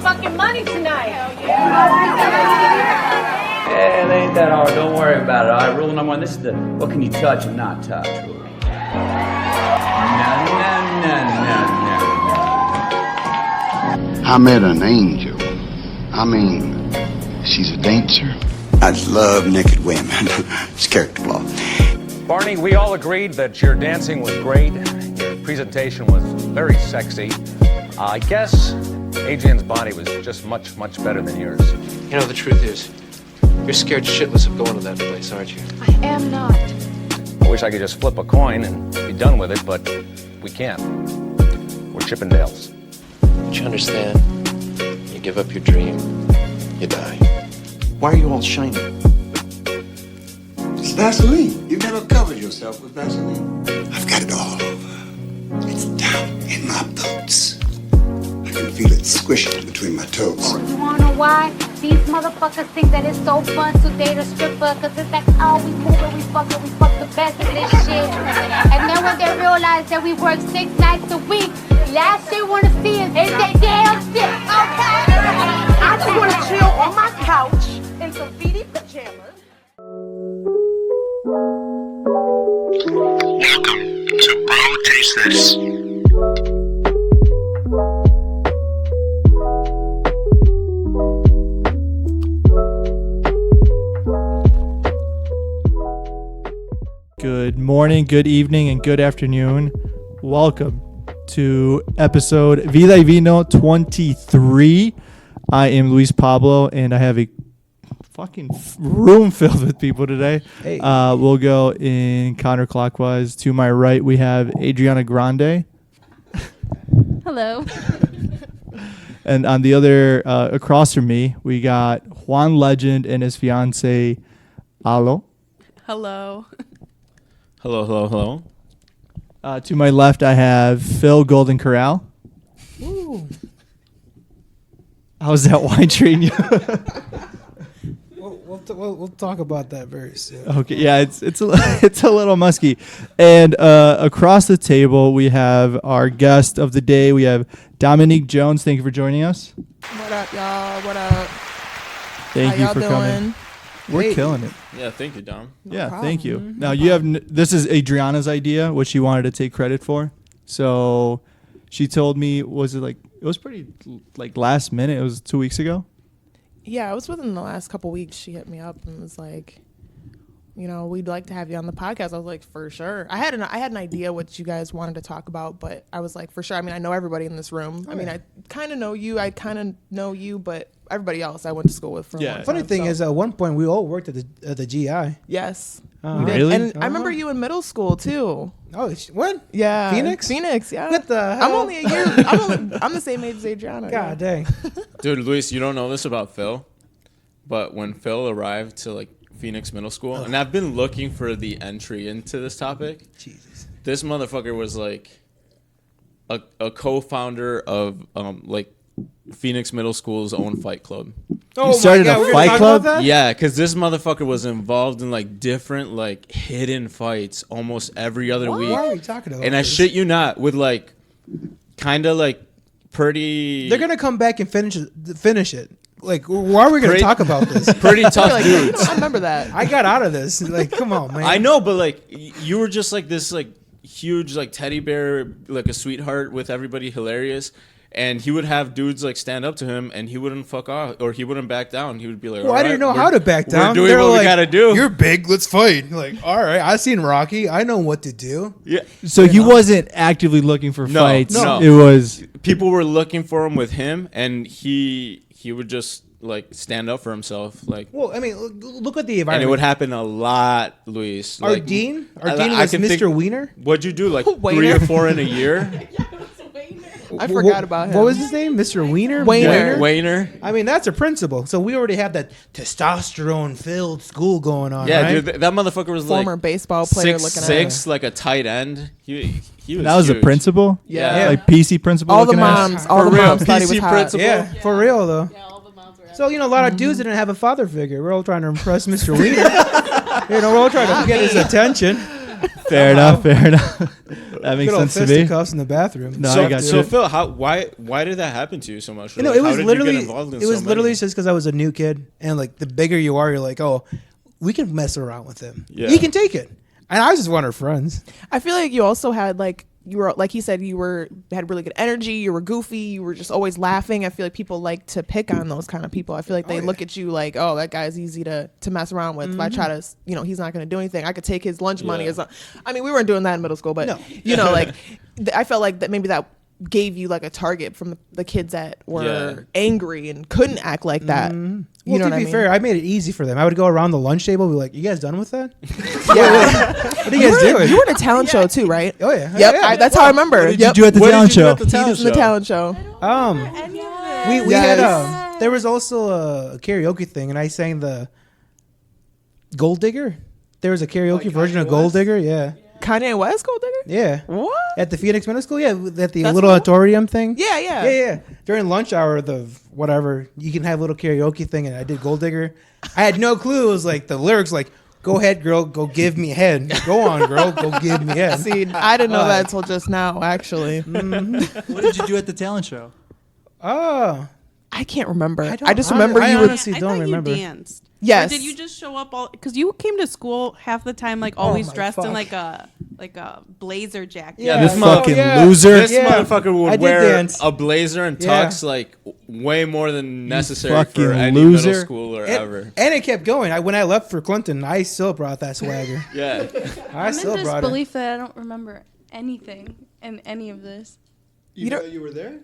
fucking money tonight. Yeah, it ain't that hard. Don't worry about it. All right, rule number one. This is the what can you touch and not touch rule. I met an angel. I mean, she's a dancer. I love naked women. It's character flaw. Barney, we all agreed that your dancing was great. Your presentation was very sexy. I guess Adrian's body was just much, much better than yours. You know, the truth is, you're scared shitless of going to that place, aren't you? I am not. I wish I could just flip a coin and be done with it, but we can't. We're Chippendales. Don't you understand? You give up your dream, you die. Why are you all shiny? It's Vaseline. You've never covered yourself with Vaseline. I've got it all over. It's down in my boots. I can feel it squishing between my toes. You wanna know why? These motherfuckers think that it's so fun to date a stripper, cause it's like, oh, we move and we fuck the best of this shit. And then when they realize that we work 6 nights a week, last they wanna see is they damn shit, okay? I just wanna chill on my couch in some Vida pajamas. Welcome to Bro Taste This. Good morning, good evening, and good afternoon. Welcome to episode Vida y Vino 23. I am Luis Pablo, and I have a fucking room filled with people today. Hey. We'll go in counterclockwise. To my right, we have Adriana Grande. Hello. And on the other, across from me, we got Juan Legend and his fiance, Alo. Hello. Hello. To my left, I have Phil Golden Corral. Ooh. How's that wine treating you? We'll talk about that very soon. Okay, yeah, it's a little musky. And across the table, we have our guest of the day. We have Dominique Jones. Thank you for joining us. What up, y'all? What up? Thank How you y'all for doing? coming. We're killing it. Yeah, thank you, Dom. Yeah, problem. thank you. Now you have this is Adriana's idea, which she wanted to take credit for. So she told me, it was pretty like last minute. It was 2 weeks ago. Yeah, it was within the last couple weeks. She hit me up and was like, you know, we'd like to have you on the podcast. I was like, for sure. I had an idea what you guys wanted to talk about, but I was like, for sure. I mean, I know everybody in this room. I mean, I kind of know you. I kind of know you, but everybody else I went to school with. For a long Funny time, thing so. is, at one point we all worked at the GI. Yes. We did. Really? And I remember you in middle school too. Oh, when? Yeah. Phoenix? Yeah. What the hell? I'm only a year. I'm the same age as Adriana. God yeah. dang. Dude, Luis, you don't know this about Phil, but when Phil arrived to like Phoenix Middle School, and I've been looking for the entry into this topic. Jesus. This motherfucker was like a co-founder of like Phoenix Middle School's own fight club. Oh, You started a fight club? Yeah, because this motherfucker was involved in like different like hidden fights almost every other week. Why are we talking about And I this? shit you not, with like kind of like pretty. They're gonna come back and finish it. Like, why are we gonna talk about this? Pretty tough Like, dudes. I remember that. I got out of this. Like, come on, man. I know, but like you were just like this like huge like teddy bear, like a sweetheart with everybody, hilarious. And he would have dudes like stand up to him, and he wouldn't fuck off, or he wouldn't back down. He would be like, Well, I didn't know how to back down. We're doing They're what like, we gotta do. You're big. Let's fight. Like, all right. I seen Rocky. I know what to do. Yeah. So he wasn't actively looking for fights. No. It was People were looking for him with him, and he would just like stand up for himself. Like, Well, I mean, look at the environment. and it would happen a lot, Luis. Our Like, dean I was can Mr. think- Wiener. What'd you do? Like Waiter. 3 or 4 in a year? I forgot about him. What was his name? Mr. Wiener? Wayner. Yeah, Wayner. I mean, that's a principle. So we already have that testosterone-filled school going on, Yeah, right? dude, that motherfucker was Former like baseball player looking at 6'6", like a tight end. He was that was a huge. principal. Yeah. Like PC principal. all the looking at? moms, all For the real, moms thought he was PC hot. principal. Yeah, for real though. So a lot of dudes didn't have a father figure. We're all trying to impress Mr. Wiener. We're all trying to get his attention. Fair enough. That makes Good old sense to me. fisticuffs in the bathroom. No, I got So you. Phil, why did that happen to you so much? You know, Like, it was how did literally you get involved in it was so literally many? just because I was a new kid, and like the bigger you are, you're like, oh, we can mess around with him. Yeah. He can take it, and I just want our friends. I feel like you also had like you were like he said had really good energy. You were goofy. You were just always laughing. I feel like people like to pick on those kind of people. I feel like they look at you like, oh, that guy's easy to mess around with. If I try to, he's not going to do anything. I could take his lunch money. I mean, we weren't doing that in middle school, but like I felt like that maybe that gave you like a target from the kids that were angry and couldn't act like that. Well, know to what I be mean? fair, I made it easy for them. I would go around the lunch table, and be like, "You guys done with that? What are you guys doing?" You were in a talent show too, right? Oh yeah. Yep, Yeah. that's how I remember. What did you do at the What did talent you do show? at the talent He was in the show? talent show. We had there was also a karaoke thing, and I sang the Gold Digger. There was a karaoke version of Gold Digger. Yeah. Kanye West, Gold Digger. Yeah. What? At the Phoenix Middle School, yeah, at the That's little cool. auditorium thing. Yeah. During lunch hour, the whatever, you can have a little karaoke thing, and I did Gold Digger. I had no clue. It was like the lyrics, like, "Go ahead, girl, go give me head. Go on, girl, go give me head." See, I didn't know that until just now, actually. What did you do at the talent show? Oh, I can't remember. don't- I just remember I you were. honestly I don't thought remember. you danced. Yes. Or did you just show up all? Because you came to school half the time, like always my dressed in fuck. like a blazer jacket. Yeah, This fucking loser. This Yeah. motherfucker I would did wear dance. a blazer and Yeah. tux like way more than necessary fucking for any loser. middle schooler ever. And it kept going. When I left for Clinton, I still brought that swagger. Yeah. I I'm still in brought it. disbelief that I don't remember anything in any of this. You know you were there?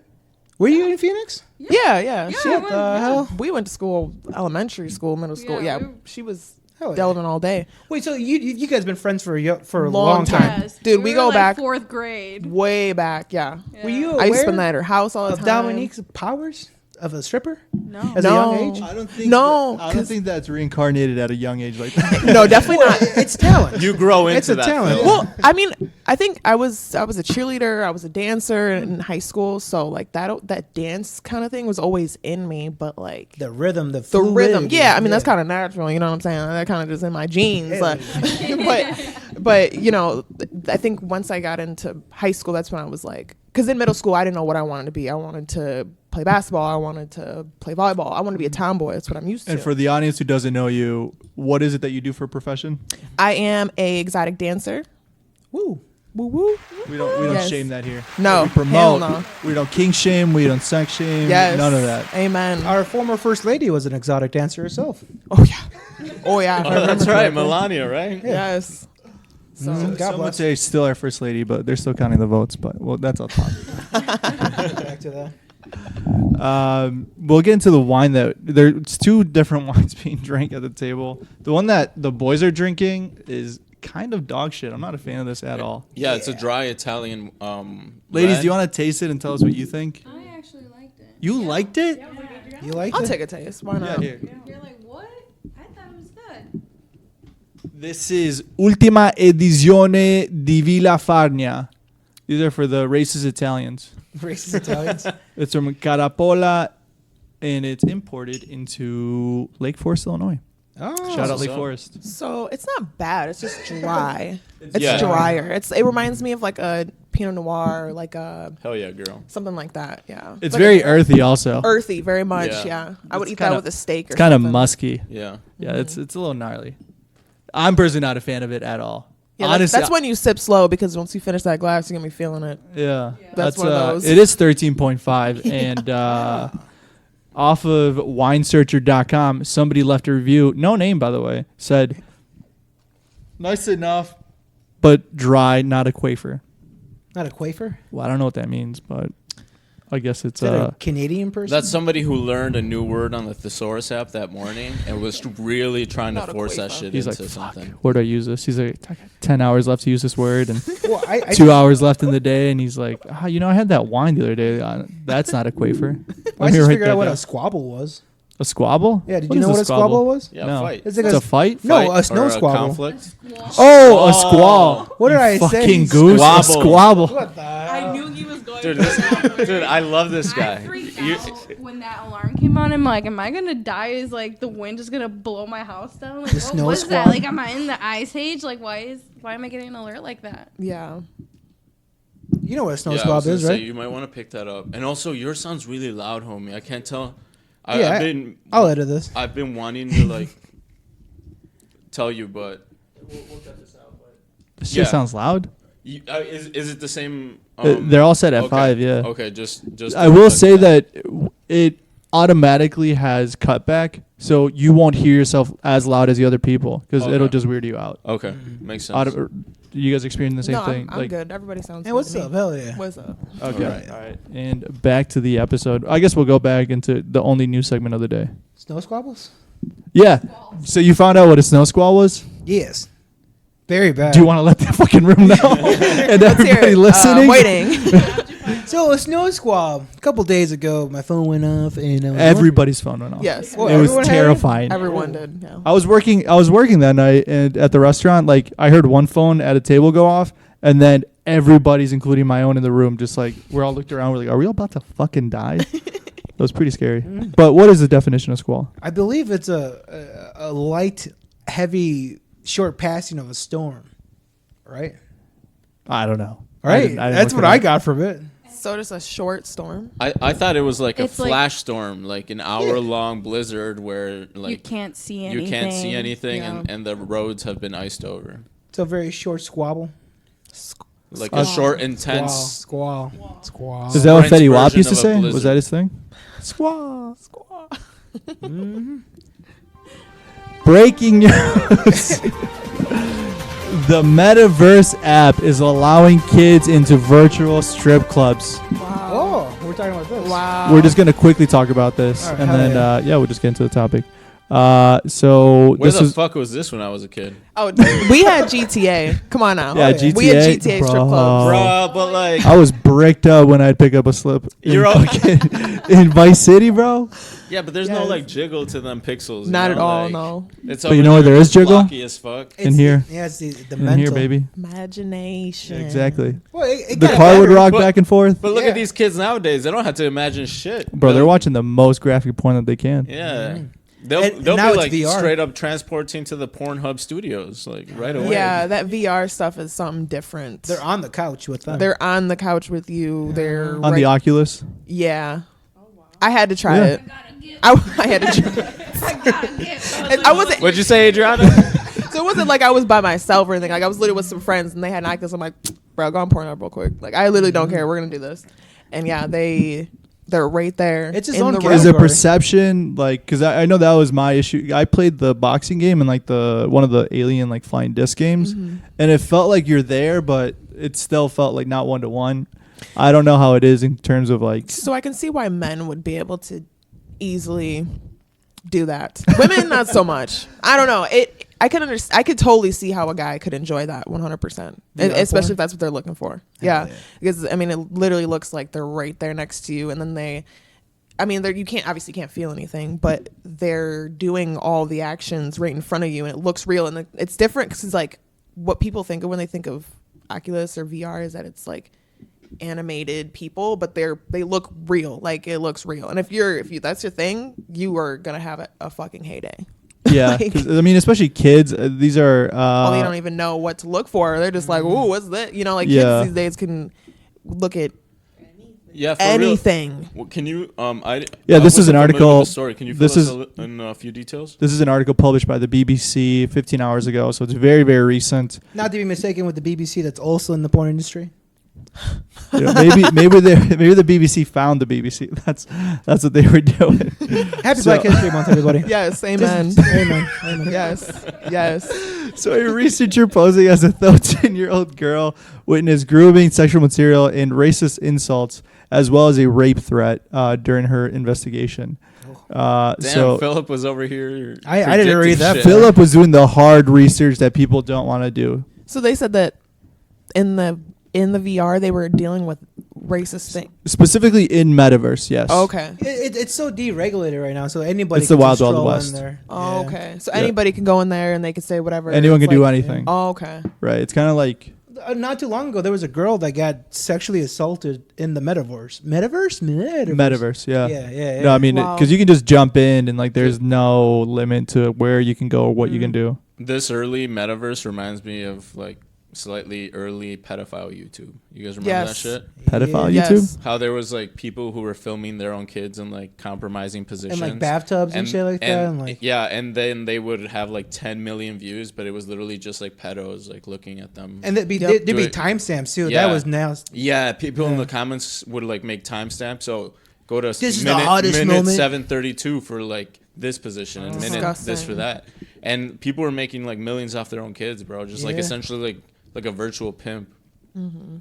Were you in Phoenix? Yeah. Shit, the hell? We went to school, elementary school, middle school. Yeah, Yeah, we- she was Hell yeah. delving all day. Wait, so you guys been friends for a long time? Yes. Dude, we were go like back- fourth grade. Way back, yeah. Were you I used to aware spend that at her house all the of time. Dominique's powers of a stripper No. as a young age? I don't think. No, I don't think that's reincarnated at a young age like that. No, definitely not. It's talent. You grow into It's a that. talent. Phil. Well, I mean, I think I was a cheerleader. I was a dancer in high school, so like that dance kind of thing was always in me. But like The rhythm, the rhythm, fluidity. yeah. I mean, that's kind of natural. You know what I'm saying? That kind of just in my genes. Like, but I think once I got into high school, that's when I was like, because in middle school I didn't know what I wanted to be. I wanted to play basketball. I wanted to play volleyball. I wanted to be a tomboy. That's what I'm used to. And for the audience who doesn't know you, what is it that you do for a profession? I am a exotic dancer. Woo. Woo woo. We don't Yes. shame that here. No, we promote. hell no. We don't king shame. We don't sex shame. Yes. None of that. Amen. Our former first lady was an exotic dancer herself. Oh yeah. Oh yeah. Oh, that's right, Melania, right? Yes. So God Some would bless. say still our first lady, but they're still counting the votes. But well, that's all talk. Back to that. We'll get into the wine that there's two different wines being drank at the table. The one that the boys are drinking is kind of dog shit. I'm not a fan of this at all. Yeah, it's a dry Italian. Ladies, red. do you want to taste it and tell us what you think? I actually liked it. You liked it? You like I'll it? take a taste. Why not? here. You're like, what? I thought it was good. This is Ultima Edizione di Villa Farnia. These are for the racist Italians. Racist Italians. It's from Carapola, and it's imported into Lake Forest, Illinois. Oh, Shout out Lake so- Forest. So it's not bad. It's just dry. It's Yeah. drier. It reminds me of like a Pinot Noir, or like a Hell yeah, girl. something like that. Yeah. It's Like very earthy also. earthy, very much. Yeah. Yeah. I would It's eat kinda- that with a steak. Or It's kind of something. musky. Yeah. Yeah, it's a little gnarly. I'm personally not a fan of it at all. Yeah, Honestly, that's when you sip slow because once you finish that glass, you're gonna be feeling it. Yeah, That's one of those. It is 13.5, and off of winesearcher.com, somebody left a review, no name by the way, said, nice enough, but dry, not a quafer. not a quafer. Well, I don't know what that means, but I guess it's Is that a Canadian person? That's somebody who learned a new word on the thesaurus app that morning and was really trying to Not a force that quafer. shit he's like, into fuck, something. where do I use this? He's like, I got 10 hours left to use this word, and Well, I 2 hours left in the day, and he's like, I had that wine the other day. That's not a quafer. I Let me just write figured that out what down. a squabble was. A squabble? Yeah, did What you is know what a squabble was? Yeah, No. fight. It's It's like a fight? No, a Or snow squabble. conflict. Oh, a squall. What did You I say? fucking goose. A Squabble. squabble. What the hell? I knew he was going Dude, I love this guy. I freaked out when that alarm came on. I'm like, am I gonna die? Is like the wind just gonna blow my house down? Like, what was that? Like, am I in the ice age? Like, why am I getting an alert like that? Yeah. You know what a snow squall is, right? You might want to pick that up. And also, yours sounds really loud, homie. I can't tell. I'll edit this. I've been wanting to like tell you, but we'll cut this out. This shit sounds loud. Is it the same? They're all set at 5. Yeah. Okay, just. I will say that it automatically has cutback, so you won't hear yourself as loud as the other people because it'll just weird you out. Okay, makes sense. You guys experiencing the same No, thing? I'm good. Everybody sounds Hey, good what's to me. up? Hell yeah. What's up? Okay. All right. And back to the episode. I guess we'll go back into the only news segment of the day. Snow squabbles? Yeah. So you found out what a snow squall was? Yes. Very bad. Do you want to let the fucking room know? And everybody listening? Waiting. So a snow squall. A couple days ago, my phone went off, and everybody's phone went off. Yes. Well, it was everyone had it? terrifying. Everyone did. Yeah. I was working that night and at the restaurant. Like I heard one phone at a table go off, and then everybody's, including my own, in the room, just like we're all looked around. We're like, "Are we all about to fucking die?" That was pretty scary. But what is the definition of squall? I believe it's a light, heavy, short passing of a storm, right? I don't know. Right. That's what I got from it. So just a short storm. I thought it was like It's a like- flash storm, like an hour-long blizzard where like You can't see anything. you can't see anything, Yeah. and the roads have been iced over. It's a very short squabble. Like a short, intense. Squall. Is that what French Fetty Wap version used to of a say? Was blizzard. that his thing? Squaw. Breaking news. The Metaverse app is allowing kids into virtual strip clubs. Wow. Oh, we're talking about this. Wow. We're just going to quickly talk about this. All right, and hell then, we'll just get into the topic. So Where this the was fuck was this when I was a kid? Oh, we had GTA. Come on now. Yeah, GTA. We had GTA strip clubs. Bruh, but like I was bricked up when I'd pick up a slip You're all- in Vice City, bro. yeah, but there's no Yes. like jiggle to them pixels. you Not know? at all, Like, no. It's But you know where there is jiggle? blocky as fuck. In here. Yeah, it's the In mental. here, baby. Imagination. Exactly. Well, it The got car would better. rock But- back and forth. But look Yeah. at these kids nowadays; they don't have to imagine shit. Bro, they're watching the most graphic porn that they can. Yeah. And They'll now be it's like VR. straight up transporting to the Pornhub studios like right away. Yeah, that VR stuff is something different. They're on the couch with them. They're on the couch with you. They're On the Oculus. Yeah. I had to try Yeah. it. I had to try I wasn't. What'd you say, Adriana? So it wasn't like I was by myself or anything. Like I was literally with some friends and they had an Oculus. I'm like, bro, go on Pornhub real quick. Like I literally don't care. We're gonna do this. And yeah, they're right there. It's his in own the category. Is room. it perception? Like, because I know that was my issue. I played the boxing game and like one of the alien like flying disc games, and it felt like you're there, but it still felt like not 1-to-1. I don't know how it is in terms of like. So I can see why men would be able to easily do that. Women, not so much. I don't know. I could understand. I could totally see how a guy could enjoy that 100%, especially if that's what they're looking for. Yeah, because I mean, it literally looks like they're right there next to you, and then you can't feel anything, but they're doing all the actions right in front of you, and it looks real, and it's different because it's like what people think of when they think of Oculus or VR is that it's like animated people, but they look real. Like it looks real, and if that's your thing, you are gonna have a fucking heyday. Yeah, 'cause, I mean, especially kids. These are. Well, they don't even know what to look for. They're just like, "Ooh, what's that?" You know, like Yeah. kids these days can look at Yeah, for anything. Real. Well, can you? This is an wasn't familiar with article. the story. Can you fill This us is in a few details? This is an article published by the BBC 15 hours ago, so it's very, very recent. Not to be mistaken with the BBC, that's also in the porn industry. You know, maybe the BBC found the BBC. That's what they were doing. Happy Black History Month, everybody. Yes, amen. Amen. Yes. So a researcher posing as a 13-year-old girl witnessed grooming, sexual material, and racist insults, as well as a rape threat during her investigation. Damn, Philip was over here. I didn't read that. Shit. Philip was doing the hard research that people don't want to do. So they said that in the VR they were dealing with racist things. Specifically in Metaverse, yes. Oh, okay. It's so deregulated right now, so anybody It's the can Wild just Wild stroll West. in there. Oh, Yeah. okay. So Yeah. anybody can go in there and they can say whatever. Anyone It's can do like- anything. Oh, okay. Right. It's kind of like not too long ago, there was a girl that got sexually assaulted in the metaverse. Metaverse, yeah. Yeah. No, I mean, because you can just jump in and like there's no limit to where you can go or what you can do. This early metaverse reminds me of like slightly early pedophile YouTube. You guys remember that shit? Pedophile YouTube? How there was like people who were filming their own kids in like compromising positions. And like bathtubs and shit like that. And like, yeah, and then they would have like 10 million views, but it was literally just like pedos like looking at them. And there'd be timestamps too. Yeah. That was nasty. Yeah, people in the comments would like make timestamps. So go to this is the hottest minute moment. 7:32 for like this position and minute this for that. And people were making like millions off their own kids, bro. Just like essentially like a virtual pimp. Mm-hmm.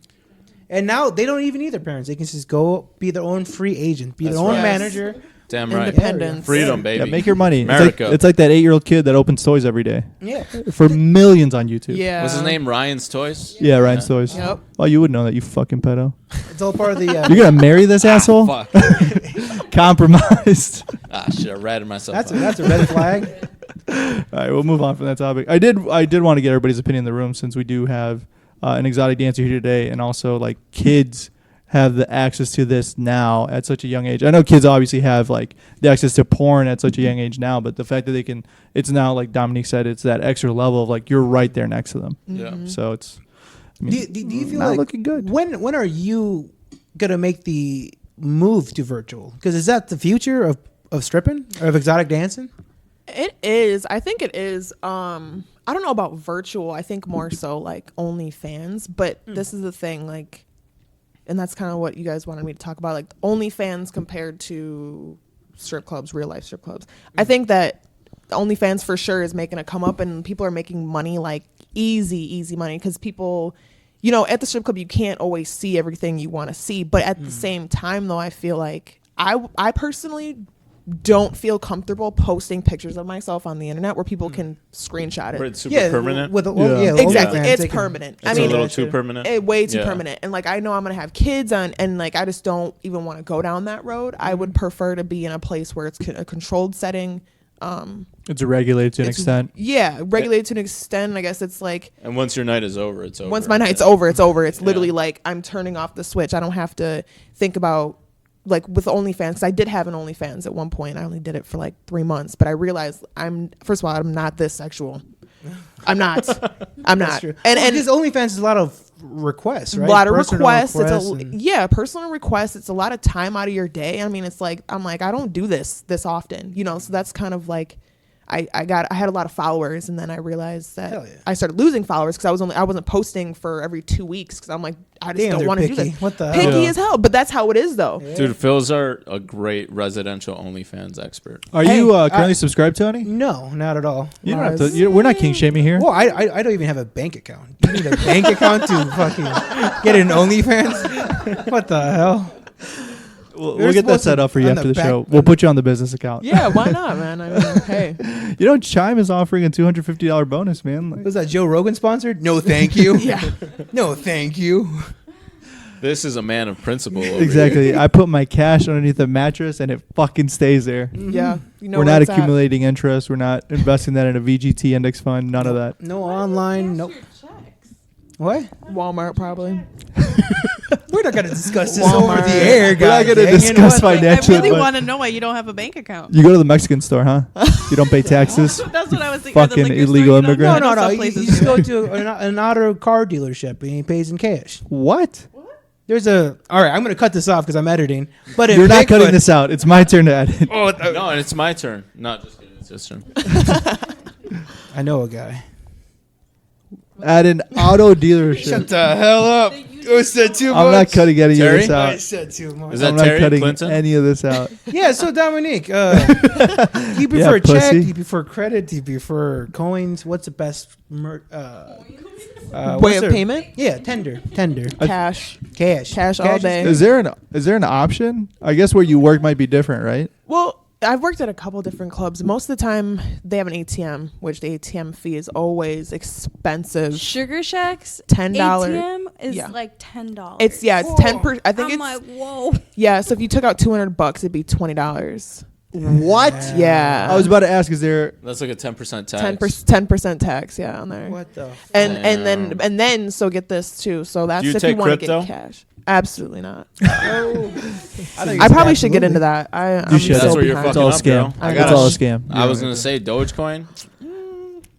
And now they don't even need their parents. They can just go be their own free agent, be their own manager. Damn right. Independence. Freedom, baby. Yeah, make your money. America. It's like that 8-year-old kid that opens toys every day. Yeah. For millions on YouTube. Yeah. What's his name? Ryan's Toys? Yeah, Ryan's Toys. Yep. Oh, you would know that, you fucking pedo. It's all part of the... You're going to marry this asshole? Fuck. Compromised. Shit, I ratted myself. That's a red flag. All right, we'll move on from that topic. I did want to get everybody's opinion in the room since we do have an exotic dancer here today, and also like kids have the access to this now at such a young age. I know kids obviously have like the access to porn at such a young age now, but the fact that they can, it's now like Dominique said, it's that extra level of like you're right there next to them. Yeah. So it's. I mean, do you feel not like looking good? When are you gonna make the move to virtual? Because is that the future of stripping or of exotic dancing? It is. I think it is. I don't know about virtual. I think more so like OnlyFans. But this is the thing, like, and that's kind of what you guys wanted me to talk about, like OnlyFans compared to strip clubs, real life strip clubs. I think that OnlyFans for sure is making a come up, and people are making money, like easy money, because people, you know, at the strip club you can't always see everything you want to see. But at the same time, though, I feel like I personally don't feel comfortable posting pictures of myself on the internet where people can screenshot it. Where it's super permanent. Exactly. It's permanent. It's a little too permanent. Way too permanent. And like, I know I'm going to have kids on, and like, I just don't even want to go down that road. I would prefer to be in a place where it's a controlled setting. It's regulated to an extent. Yeah, regulated to an extent. I guess it's like. And once your night is over, it's over. Once my night's over, it's over. It's literally like I'm turning off the switch. I don't have to think about, like with OnlyFans, because I did have an OnlyFans at one point. I only did it for like 3 months, but I realized first of all, I'm not this sexual. I'm not. True. And because OnlyFans is a lot of requests, right? A lot of requests. Personal requests. It's a lot of time out of your day. I mean, it's like, I'm like, I don't do this often, you know. So that's kind of like, I had a lot of followers, and then I realized that I started losing followers because I wasn't posting for every 2 weeks because I'm like, I just don't want to do this. What the picky as hell, but that's how it is though. Yeah. Dude, Phil's a great residential OnlyFans expert. Are you currently subscribed to any? No, not at all. You don't have to. We're not king shaming here. Well, I don't even have a bank account. You need a bank account to fucking get an OnlyFans? What the hell? We'll get that set up for you after the show. We'll put you on the business account. Yeah, why not, man? I mean, hey. You know, Chime is offering a $250 bonus, man. Like, was that Joe Rogan sponsored? No, thank you. Yeah. No, thank you. This is a man of principle. Exactly. I put my cash underneath the mattress and it fucking stays there. Mm-hmm. Yeah. You know, we're not accumulating interest. We're not investing that in a VGT index fund. None of that. No online. Nope. What? Walmart, probably. We're not going to discuss this over the air, guys. We're not going to discuss financial. I really want to know why you don't have a bank account. You go to the Mexican store, huh? You don't pay taxes. That's what I was thinking. Fucking illegal immigrant. No. You just go to an auto car dealership and he pays in cash. What? There's all right, I'm going to cut this off because I'm editing. But you're not cutting this out. It's my turn to edit. No, and it's my turn. Not just kidding. It's his turn. I know a guy. At an auto dealership. Shut the hell up. I said too much. I'm not cutting any of this out. I said too much. Is that I'm not Terry cutting Clinton? any of this out. Yeah, so Dominique, do you prefer check? Pussy. Do you prefer credit? Do you prefer coins? What's the best way of payment? Yeah, tender. Cash all day. Is there an option? I guess where you work might be different, right? Well, I've worked at a couple different clubs. Most of the time, they have an ATM, which the ATM fee is always expensive. Sugar Shack's $10 ATM is like $10. It's 10%. I think I'm like, whoa. Yeah, so if you took out $200, it'd be $20. What? Yeah. I was about to ask, is there... That's like a 10% tax. 10% tax, yeah, on there. What the? And then so get this too. So that's Do you if you take want to crypto? get cash. Absolutely not. I I probably should get into that. I'm You should. so That's where you're behind. fucking It's all a up, scam. girl. It's all a scam. I was gonna say Dogecoin.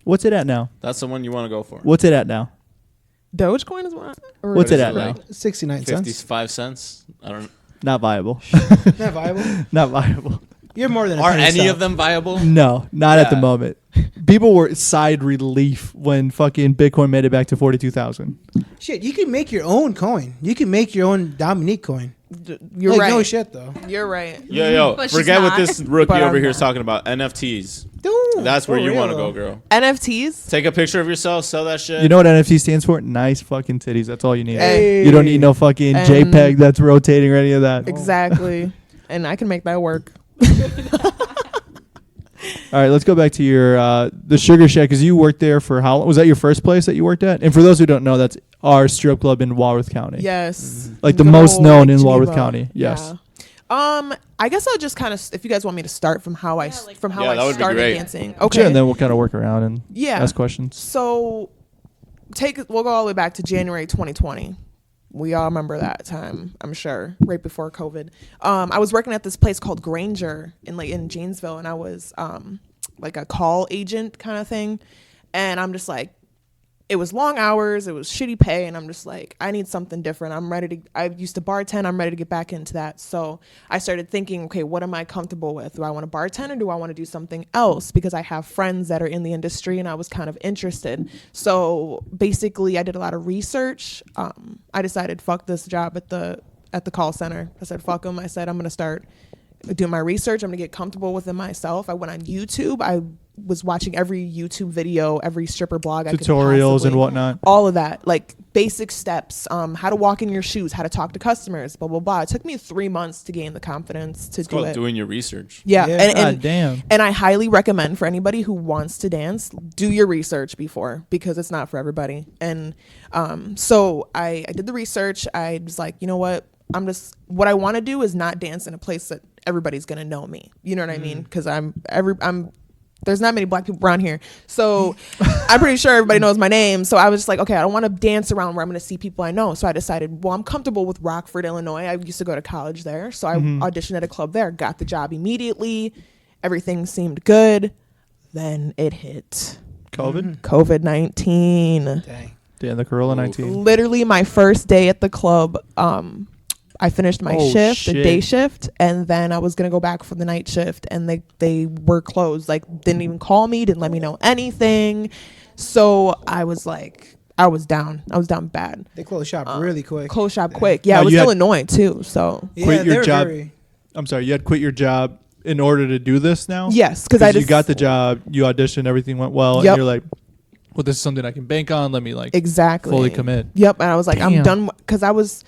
What's it at now? That's the one you want to go for. What's it at now? Dogecoin is what? Or What's is it at like- now? 69 cents. 55 cents. I don't. Not viable. Not viable. Not viable. You're more than a Are penny any stock. of them viable? No, not at the Yeah. moment. People were sighed relief when fucking Bitcoin made it back to 42,000. Shit, you can make your own coin. You can make your own Dominique coin. You're Like, right. no shit though. You're right. Yo, But she's forget what not. this rookie But over I'm here is not. talking about. NFTs. Dude, That's where for you real, want to though. go, girl. NFTs. Take a picture of yourself, sell that shit. You know what NFT stands for? Nice fucking titties. That's all you need. Hey. You don't need no fucking And- JPEG that's rotating or any of that. Exactly. And I can make that work. All right, let's go back to your the Sugar Shack, because you worked there for how long? Was that your first place that you worked at? And for those who don't know, that's our strip club in Walworth County. Yes. Like the Good most old, known like, in Walworth Geneva. County. Yes. Yeah. I guess I'll just kind of, if you guys want me to start from how Yeah, that I would be started great. dancing. Sure, Okay. and then we'll kind of work around and Yeah. ask questions. So we'll go all the way back to January 2020. We all remember that time, I'm sure, right before COVID. I was working at this place called Granger in Janesville, and I was like a call agent kind of thing. And I'm just like, it was long hours, it was shitty pay, and I'm just like, I need something different. I used to bartend, I'm ready to get back into that. So I started thinking, okay, what am I comfortable with? Do I want to bartend or do I want to do something else? Because I have friends that are in the industry and I was kind of interested. So basically I did a lot of research. I decided, fuck this job at the call center. I said, fuck them. I said, I'm going to start doing my research. I'm going to get comfortable with it myself. I went on YouTube. I was watching every YouTube video, every stripper blog I could Tutorials possibly, and whatnot. all of that, like basic steps, how to walk in your shoes, how to talk to customers, blah blah blah. It took me 3 months to gain the confidence to It's do called it. doing your research. Yeah, God and damn. and I highly recommend for anybody who wants to dance, do your research before, because it's not for everybody. And so I did the research. I was like, you know what? What I want to do is not dance in a place that everybody's gonna know me. You know what I mean? Because there's not many black people around here, so I'm pretty sure everybody knows my name. So I was just like, okay, I don't want to dance around where I'm going to see people I know. So I decided, well, I'm comfortable with Rockford, Illinois. I used to go to college there, so I auditioned at a club there, got the job immediately. Everything seemed good. Then it hit COVID-19. Dang. Damn, the Corona 19. Literally my first day at the club, I finished my shift, the day shift, and then I was gonna go back for the night shift, and they were closed. Like, didn't even call me, didn't let me know anything. So I was like, I was down bad. They closed shop really quick. Closed shop quick. Yeah, Now it was you had- Illinois too. So Yeah, Quit your they're job. very- I'm sorry, you had to quit your job in order to do this now? yes, because I You just got the job, you auditioned, everything went well, Yep. and you're like, well, this is something I can bank on. Let me exactly fully commit. Yep, and I was like, I'm Damn. done, because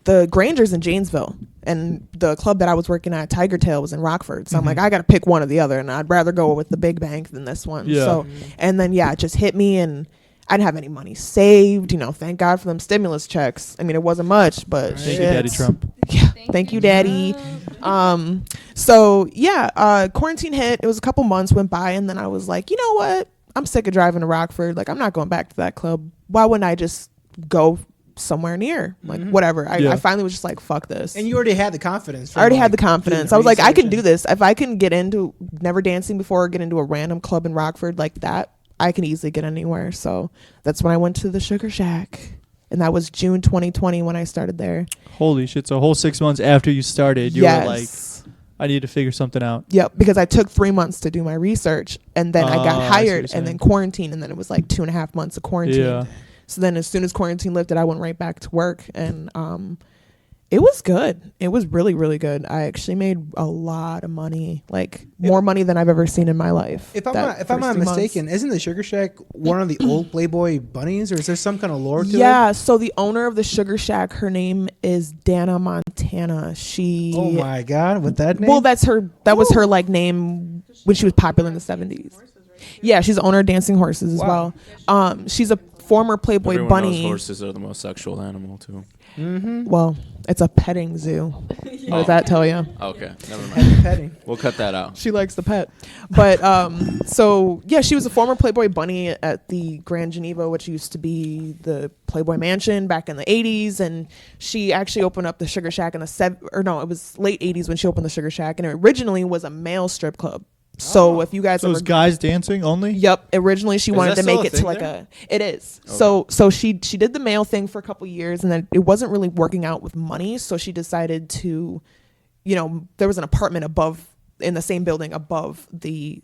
the Granger's in Janesville, and the club that I was working at, Tiger Tail, was in Rockford. So I'm like, I got to pick one or the other, and I'd rather go with the big bank than this one. Yeah. So, and then it just hit me, and I didn't have any money saved. Thank God for them stimulus checks. I mean, it wasn't much, but Thank shit. you, Daddy Trump. Yeah, thank you, Daddy. Quarantine hit. It was a couple months went by, and then I was like, you know what? I'm sick of driving to Rockford. Like, I'm not going back to that club. Why wouldn't I just go somewhere near? Like, whatever. I finally was just like, fuck this. And you already had the confidence. I already had the doing confidence. the I was like, I research can do this. If I can get into never dancing before, get into a random club in Rockford like that, I can easily get anywhere. So that's when I went to the Sugar Shack. And that was June 2020 when I started there. Holy shit. So a whole 6 months after you started, you were like, I need to figure something out. Yep, because I took 3 months to do my research, and then I got I see what hired, you're and then saying. quarantine, and then it was like 2.5 months of quarantine. Yeah. So then as soon as quarantine lifted, I went right back to work, and it was good. It was really, really good. I actually made a lot of money, like more money than I've ever seen in my life. If I'm not mistaken, isn't the Sugar Shack one of the old Playboy bunnies, or is there some kind of lore to it? Yeah, so the owner of the Sugar Shack, her name is Dana Montana. She Oh my God, with that name? Well, that was her like name when she was popular in the 70s. Yeah, she's the owner of Dancing Horses as well. She's a former Playboy Everyone bunny. knows horses are the most sexual animal too. Well, it's a petting zoo. What does that tell you? Okay, never mind. Petting. We'll cut that out. She likes the pet. But so yeah, she was a former Playboy bunny at the Grand Geneva, which used to be the Playboy Mansion back in the 80s, and she actually opened up the Sugar Shack in the it was late 80s when she opened the Sugar Shack, and it originally was a male strip club. So if you guys So it's guys dancing only? Yep. Originally, she wanted to that still make a it to thing like there? it is. Okay. So she did the male thing for a couple years, and then it wasn't really working out with money. So she decided to, there was an apartment in the same building above the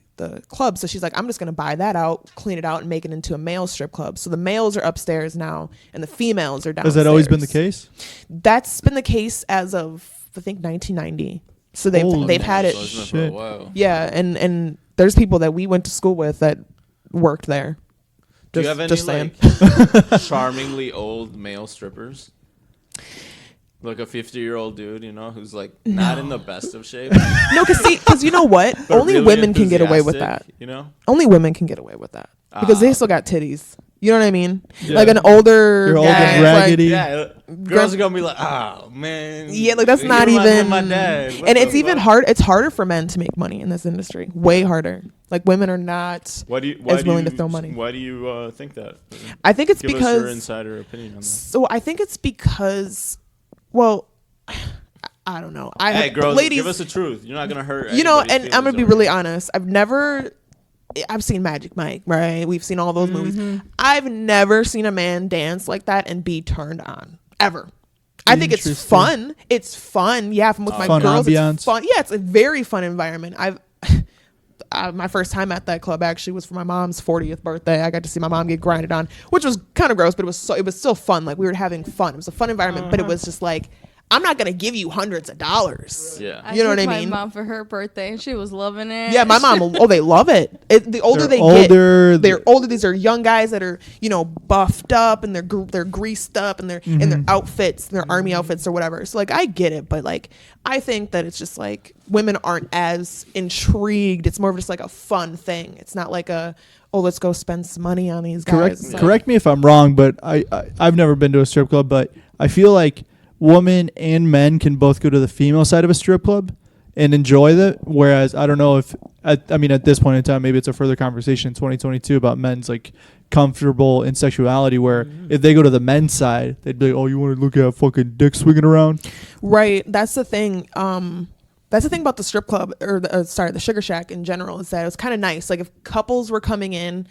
club. So she's like, I'm just gonna buy that out, clean it out, and make it into a male strip club. So the males are upstairs now, and the females are downstairs. Has that always been the case? That's been the case as of I think 1990. So they've had it. So it's been for a while. Yeah, and there's people that we went to school with that worked there. Do you have any just saying. like charmingly old male strippers? Like a 50-year-old dude, who's like not in the best of shape. No, because you know what? But Only really women can get away with that. enthusiastic, Only women can get away with that because they still got titties. You know what I mean? Yeah. Like an older You're old guy, and raggedy. Yeah, girls are gonna be like, oh man. Yeah, like that's you not remind me of even. my dad. What And the it's even fuck? hard. It's harder for men to make money in this industry. Way harder. Like women are not Why as willing to throw money. Why do you think that? I think it's Give because us your insider opinion on that. So I think it's because, well, I don't know. Hey, girls, ladies, give us the truth. You're not gonna hurt. and I'm anybody's gonna be feelings really over honest. I've seen Magic Mike, right? We've seen all those movies. Mm-hmm. I've never seen a man dance like that and be turned on ever. I think it's Interesting. fun. It's fun. Yeah, with my Fun girls, ambiance. it's fun. Yeah, it's a very fun environment. My first time at that club actually was for my mom's 40th birthday. I got to see my mom get grinded on, which was kind of gross, but it was still fun. Like we were having fun. It was a fun environment, but it was just like, I'm not gonna give you hundreds of dollars. Yeah. You know what I took mean? My mom for her birthday, and she was loving it. Yeah, my mom. They love it. The older They're they older, get, they're older. These are young guys that are buffed up and they're greased up and they're in their outfits, their army outfits or whatever. So like I get it, but like I think that it's just like women aren't as intrigued. It's more of just like a fun thing. It's not like let's go spend some money on these guys. Correct me if I'm wrong, but I've never been to a strip club, but I feel like women and men can both go to the female side of a strip club and enjoy that. Whereas I don't know if, at this point in time, maybe it's a further conversation in 2022 about men's like comfortable in sexuality, where if they go to the men's side, they'd be like, oh, you want to look at fucking dick swinging around? Right. That's the thing. That's the thing about the strip club or the Sugar Shack in general, is that it was kind of nice. Like if couples were coming in,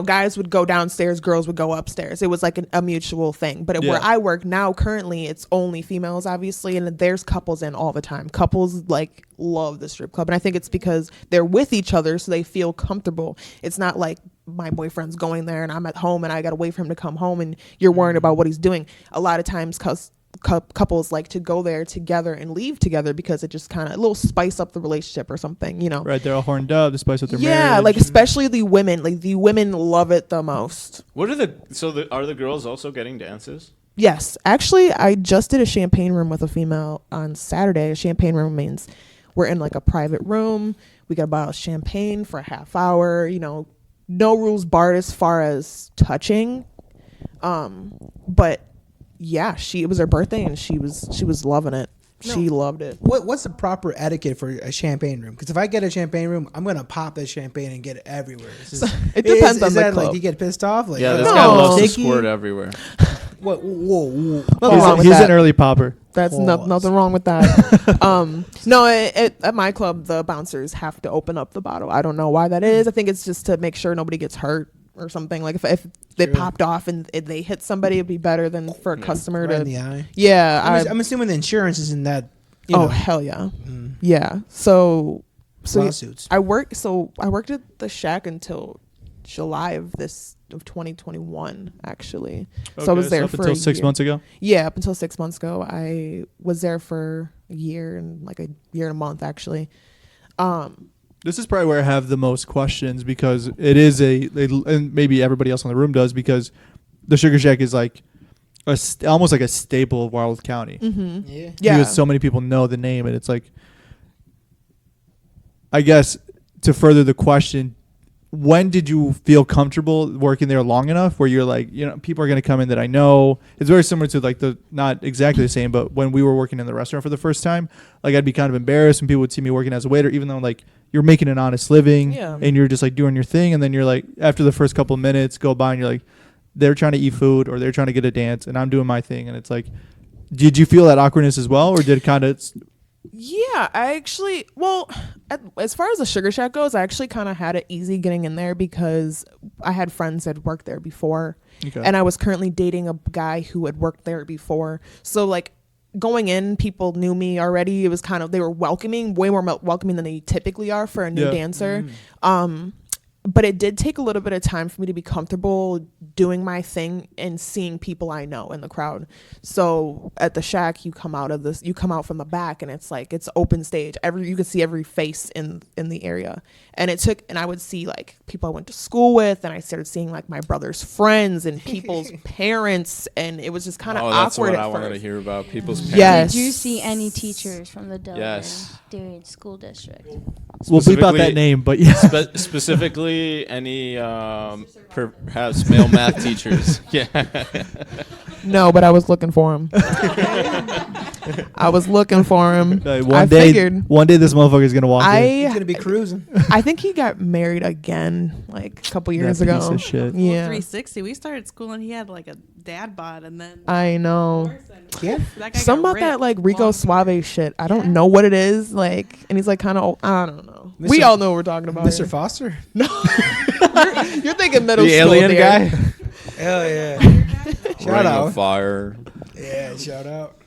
guys would go downstairs, girls would go upstairs. It was like a mutual thing. But where I work now, currently, it's only females, obviously, and there's couples in all the time. Couples like love the strip club, and I think it's because they're with each other, so they feel comfortable. It's not like my boyfriend's going there and I'm at home and I gotta wait for him to come home and you're worried about what he's doing. A lot of times, couples like to go there together and leave together because it just kind of a little spice up the relationship or something, Right, they're all horned up to spice up their marriage. Yeah, like especially the women. Like the women love it the most. What are are the girls also getting dances? Yes, actually, I just did a champagne room with a female on Saturday. A champagne room means we're in like a private room. We got a bottle of champagne for a half hour. No rules barred as far as touching. But yeah, it was her birthday and she was loving it. She loved it. What's the proper etiquette for a champagne room? Because if I get a champagne room, I'm gonna pop that champagne and get it everywhere. It depends on the that club. like you get pissed off? Like, Yeah, this No. guy loves to sticky? squirt everywhere. What? Whoa. Nothing wrong with He's that. an early popper. That's Pause. nothing wrong with that. No, at my club, the bouncers have to open up the bottle. I don't know why that is. I think it's just to make sure nobody gets hurt or something. Like if they popped off and they hit somebody, it'd be better than for a customer Right to. in the eye. Yeah, I'm assuming the insurance is in that. Oh hell yeah, yeah. So Lawsuits. I worked at the Shack until July of 2021 actually. So I was there up for until 6 months ago. Yeah, up until 6 months ago. I was there for a year and a month actually. This is probably where I have the most questions because it is and maybe everybody else in the room does, because the Sugar Shack is like almost like a staple of Wildwood County. Mm-hmm. Yeah. Because so many people know the name, and it's like, I guess to further the question, when did you feel comfortable working there long enough where you're like, people are going to come in that I know? It's very similar to like not exactly the same, but when we were working in the restaurant for the first time, like I'd be kind of embarrassed when people would see me working as a waiter, even though like you're making an honest living and you're just like doing your thing. And then you're like, after the first couple of minutes go by and you're like, they're trying to eat food or they're trying to get a dance and I'm doing my thing. And it's like, did you feel that awkwardness as well? Or did it kind of... Yeah, I actually, as far as the Sugar Shack goes, I actually kind of had it easy getting in there because I had friends that worked there before. Okay. And I was currently dating a guy who had worked there before. So like going in, people knew me already. It was kind of, they were welcoming, way more welcoming than they typically are for a new dancer. But it did take a little bit of time for me to be comfortable doing my thing and seeing people I know in the crowd. So at the Shack, you come out from the back and it's like, it's open stage. You could see every face in the area. And I would see like people I went to school with, and I started seeing like my brother's friends and people's parents. And it was just kind of awkward that's what I wanted to hear about, people's parents. Yes. Did you see any teachers from the Delaware school district? We'll bleep out that name, but yeah. Specifically, any perhaps male math teachers. Yeah. No, but I was looking for him. I was looking for him. One day this motherfucker is gonna walk in. He's gonna be cruising. I think he got married again, like a couple years ago. Piece of shit. Yeah. 360. We started school and he had like a dad bod, and then I know. Yeah. Some about that like Rico Suave shit. I don't know what it is. Like, and he's like kind of. I don't know. We all know what we're talking about. Mr. Here. Foster. No. You're thinking middle the school. Alien there. guy. Hell yeah. Shout out. Fire. Yeah. Shout out.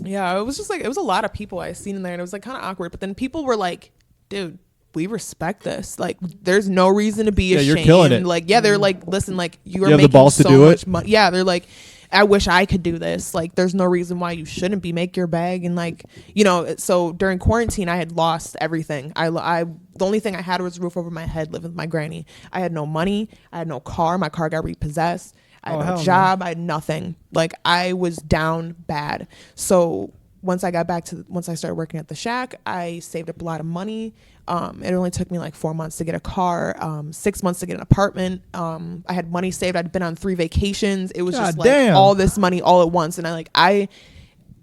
Yeah, it was just like, it was a lot of people I seen in there, and it was like kind of awkward. But then people were like, dude, we respect this. Like, there's no reason to be ashamed. You're killing it. Like, yeah, they're like, listen, like, you are have making the balls so to do much it? money. Yeah, they're like, I wish I could do this. Like, there's no reason why you shouldn't be. Make your bag. And like, so during quarantine, I had lost everything. The only thing I had was a roof over my head, living with my granny. I had no money. I had no car. My car got repossessed. I had no job. I had nothing. Like, I was down bad. So once I started working at the Shack, I saved up a lot of money. It only took me like 4 months to get a car, 6 months to get an apartment. I had money saved. I'd been on 3 vacations. It was just like all this money all at once. And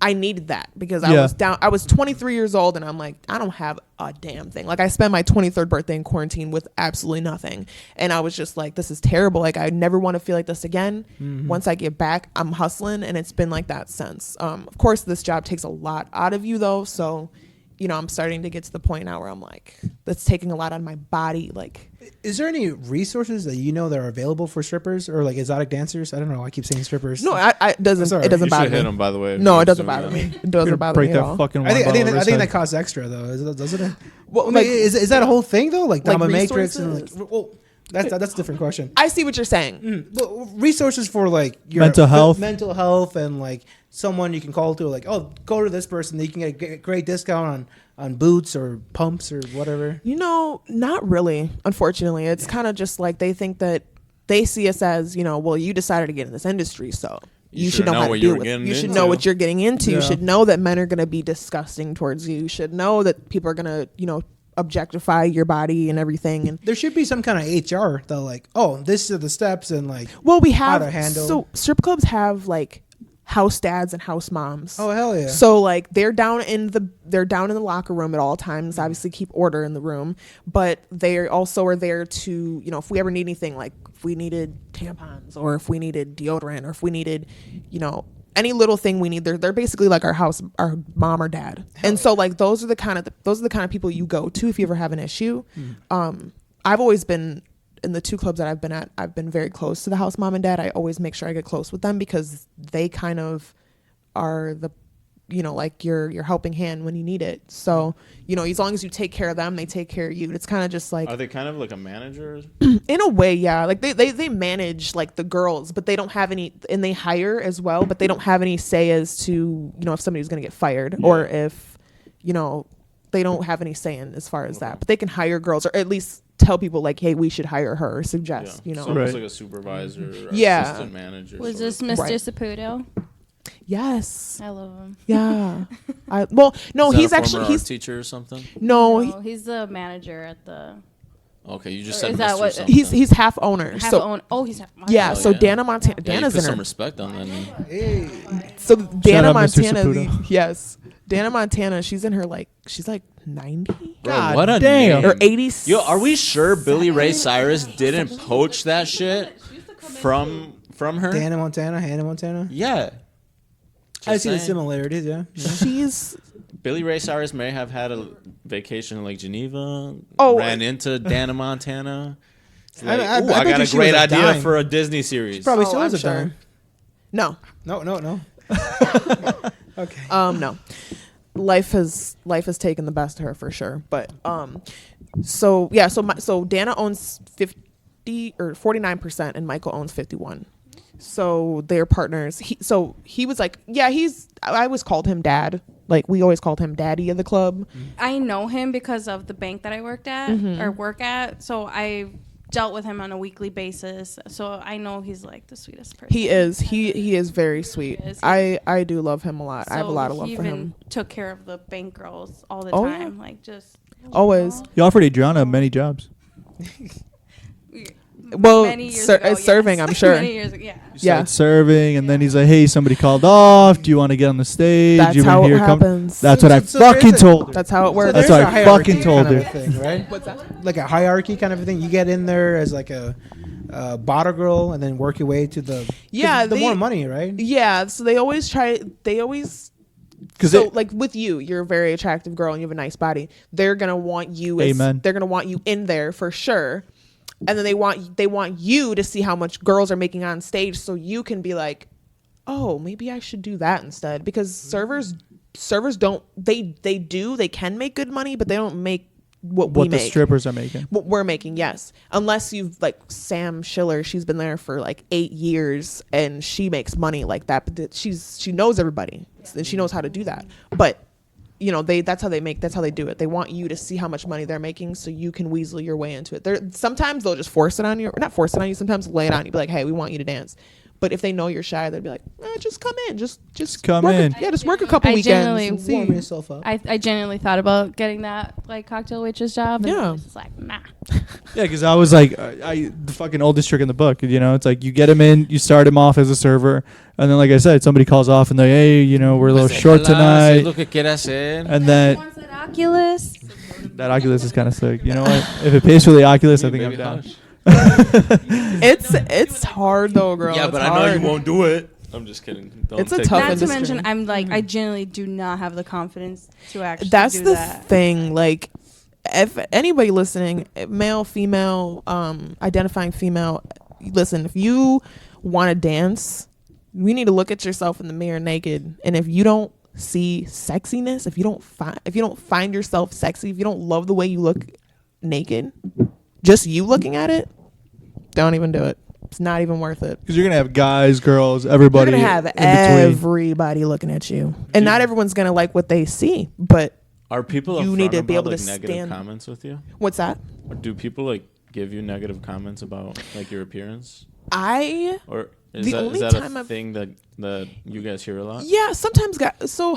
I needed that because I was down. I was 23 years old and I'm like, I don't have a damn thing. Like, I spent my 23rd birthday in quarantine with absolutely nothing. And I was just like, this is terrible. Like, I never want to feel like this again. Mm-hmm. Once I get back, I'm hustling, and it's been like that since. Of course, this job takes a lot out of you though. So, I'm starting to get to the point now where I'm like, that's taking a lot out of my body. Like, is there any resources that that are available for strippers or like exotic dancers? I don't know. I keep saying strippers. No, it doesn't bother me. Hit them, by the way. No, it doesn't bother me. It doesn't bother me at all. I think that costs extra though, doesn't it? Well, like, is that a whole thing though? Like dominatrix and like, well, that's a different question. I see what you're saying. Well, resources for like your mental health, and like someone you can call to, like, oh, go to this person. They can get a great discount on boots or pumps or whatever. Not really. Unfortunately, it's kind of just like they think that they see us as, well, you decided to get in this industry, so you should know how to deal with it. You should know what you're getting into. Yeah. You should know that men are going to be disgusting towards you. You should know that people are going to, objectify your body and everything. And there should be some kind of HR that, like, oh, this are the steps and like, we have how to handle. So strip clubs have like house dads and house moms. Oh, hell yeah. So like they're down in the locker room at all times, obviously keep order in the room, but they also are there to, if we ever need anything, like if we needed tampons or if we needed deodorant or if we needed, any little thing we need, they're basically like our mom or dad. Hell, and so like those are the kind of people you go to if you ever have an issue. I've always been in the 2 clubs that I've been at, I've been very close to the house mom and dad. I always make sure I get close with them because they kind of are the, like your helping hand when you need it. So, as long as you take care of them, they take care of you. It's kind of just like, are they kind of like a manager? In a way, yeah. Like they manage like the girls, but they don't have any, and they hire as well, but they don't have any say as to, if somebody's going to get fired or if, they don't have any say in as far as that, but they can hire girls or at least tell people like, hey, we should hire her or suggest, So it's like a supervisor or assistant manager. Was this Mr. Saputo? Yes. I love him. Yeah. He's actually, he's a teacher or something. No, he's the manager at the Okay, you just Or said is that Mr. what- something. He's half owner. Half so own. Oh, he's half. yeah. Oh, So yeah. Dana Montana. Yeah, you Dana's put in some her. respect on that. Man. So Dana out, Mr. Montana. Saputo. Yes, Dana Montana. She's in her she's like 90 Bro, God what a damn. name. or 80. Yo, are we sure Billy Ray Cyrus didn't poach that shit from her? Hannah Montana. Yeah. I Just see the saying. similarities. Yeah. She's Billy Ray Cyrus may have had a vacation in Lake Geneva. Oh. Ran into Dana Montana. It's I- like, I- I ooh, bet I got you a she great was a idea dime. for a Disney series. Probably still I'm is a sure. dime. No. No. Okay. No. Life has taken the best of her for sure. But so Dana owns 50 or 49% and Michael owns 51. So they're partners. He was like, yeah, I always called him dad. Like we always called him daddy of the club. I know him because of the bank that I work at. So I dealt with him on a weekly basis. So I know he's like the sweetest person. He is very sweet. He is. I do love him a lot. I have a So lot of love he for even him. took care of the bank girls all the Oh, yeah. time. Like just Always. He offered Adriana many jobs. Well, many years ago, serving, yes. I'm sure. Many years ago, yeah. He started serving, and then he's like, "Hey, somebody called off. Do you want to get on the stage? That's You been how it here? happens. That's what I So there fucking is a- told her. That's how it works. That's there's what a I hierarchy fucking told kind her. of a thing, right? What's that? Like a hierarchy kind of a thing. You get in there as like a bottle girl, and then work your way to the the more money, right? Yeah, so they always Because so like with you're a very attractive girl and you have a nice body. They're gonna want you. Amen. They're gonna want you in there for sure, and then they want you to see how much girls are making on stage, so you can be like, oh, maybe I should do that instead. Because servers don't they can make good money, but they don't make what we the make. strippers are making. What we're making, yes. Unless you've like Sam Schiller, she's been there for like 8 years and she makes money like that. But she knows everybody and she knows how to do that. But you know, that's how they do it. They want you to see how much money they're making so you can weasel your way into it. Sometimes they'll just force it on you, or not force it on you. Sometimes lay it on you, be like, hey, we want you to dance. But if they know you're shy, they'd be like, just come in, just come work in. just work a couple I weekends genuinely and see. Warm yourself up. I genuinely thought about getting that like cocktail waitress job. And Yeah. I was just like, nah. Yeah, because I was like, the fucking oldest trick in the book. You know, it's like you get him in, you start him off as a server, and then, like I said, somebody calls off and they're, hey, you know, we're a little short tonight. Lo que quiere hacer. And then Wants that Oculus. that Oculus is kind of sick. You know what? If it pays for the Oculus, I think I'm Baby, down. hush. It's hard though, girl. Yeah, It's but I know hard. you won't do it. I'm just kidding. Don't It's a take tough that. Not to industry. mention, I'm like, I genuinely do not have the confidence to actually That's do the that. thing. Like, if anybody listening, male, female, identifying female, listen, if you want to dance, you need to look at yourself in the mirror naked. And if you don't see sexiness, if you don't find yourself sexy, if you don't love the way you look naked, just you looking at it, don't even do it. It's not even worth it. Because you're gonna have guys, girls, everybody. You're gonna have in between. everybody looking at you, and not everyone's gonna like what they see. But Are people you upfront need to be about, able to negative stand. comments with you? What's that? Or do people like give you negative comments about like your appearance? Or is The that, only is that time a I've- thing that you guys hear a lot? Yeah, sometimes so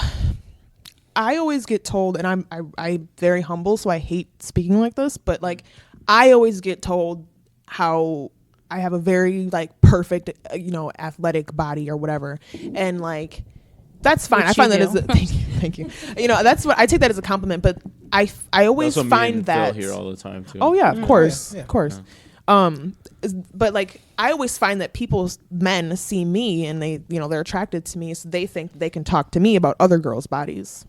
I always get told, and I'm very humble, so I hate speaking like this, but like I always get told how I have a very like perfect, athletic body or whatever, and like that's fine. Which I find you that as a thank you. You know, that's what I take that as a compliment, but I always That's what me find and that Phil hear all the time too. Oh yeah, of course, yeah. of course. But like I always find that men see me and they're attracted to me, so they think they can talk to me about other girls' bodies.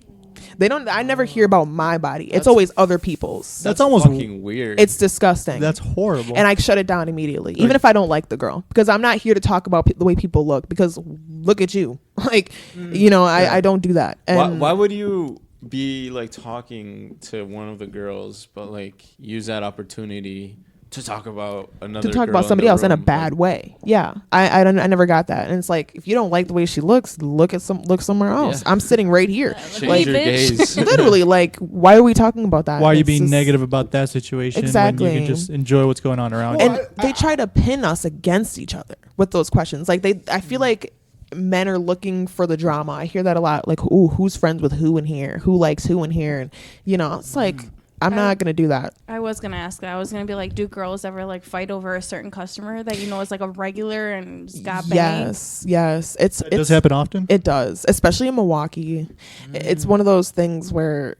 They don't. I never hear about my body. It's always other people's. That's almost fucking weird. It's disgusting. That's horrible. And I shut it down immediately, even if I don't like the girl, because I'm not here to talk about the way people look. Because look at you, like I don't do that. And why would you be like talking to one of the girls, but like use that opportunity to talk about another to talk girl about somebody else in a room? bad way? Yeah, I never got that. And it's like, if you don't like the way she looks, look somewhere else. Yeah. I'm sitting right here. Change Like, your gaze. literally, like, why are we talking about that? Why are you It's being just- negative about that situation when Exactly. you can just enjoy what's going on around you? And they try to pin us against each other with those questions. Like I feel like men are looking for the drama. I hear that a lot. Like, ooh, who's friends with who in here? Who likes who in here? And it's like, I'm not gonna do that. I was gonna ask that. I was gonna be like, do girls ever like fight over a certain customer that you know is like a regular and just got banged? Yes. It does happen often. It does, especially in Milwaukee. It's one of those things where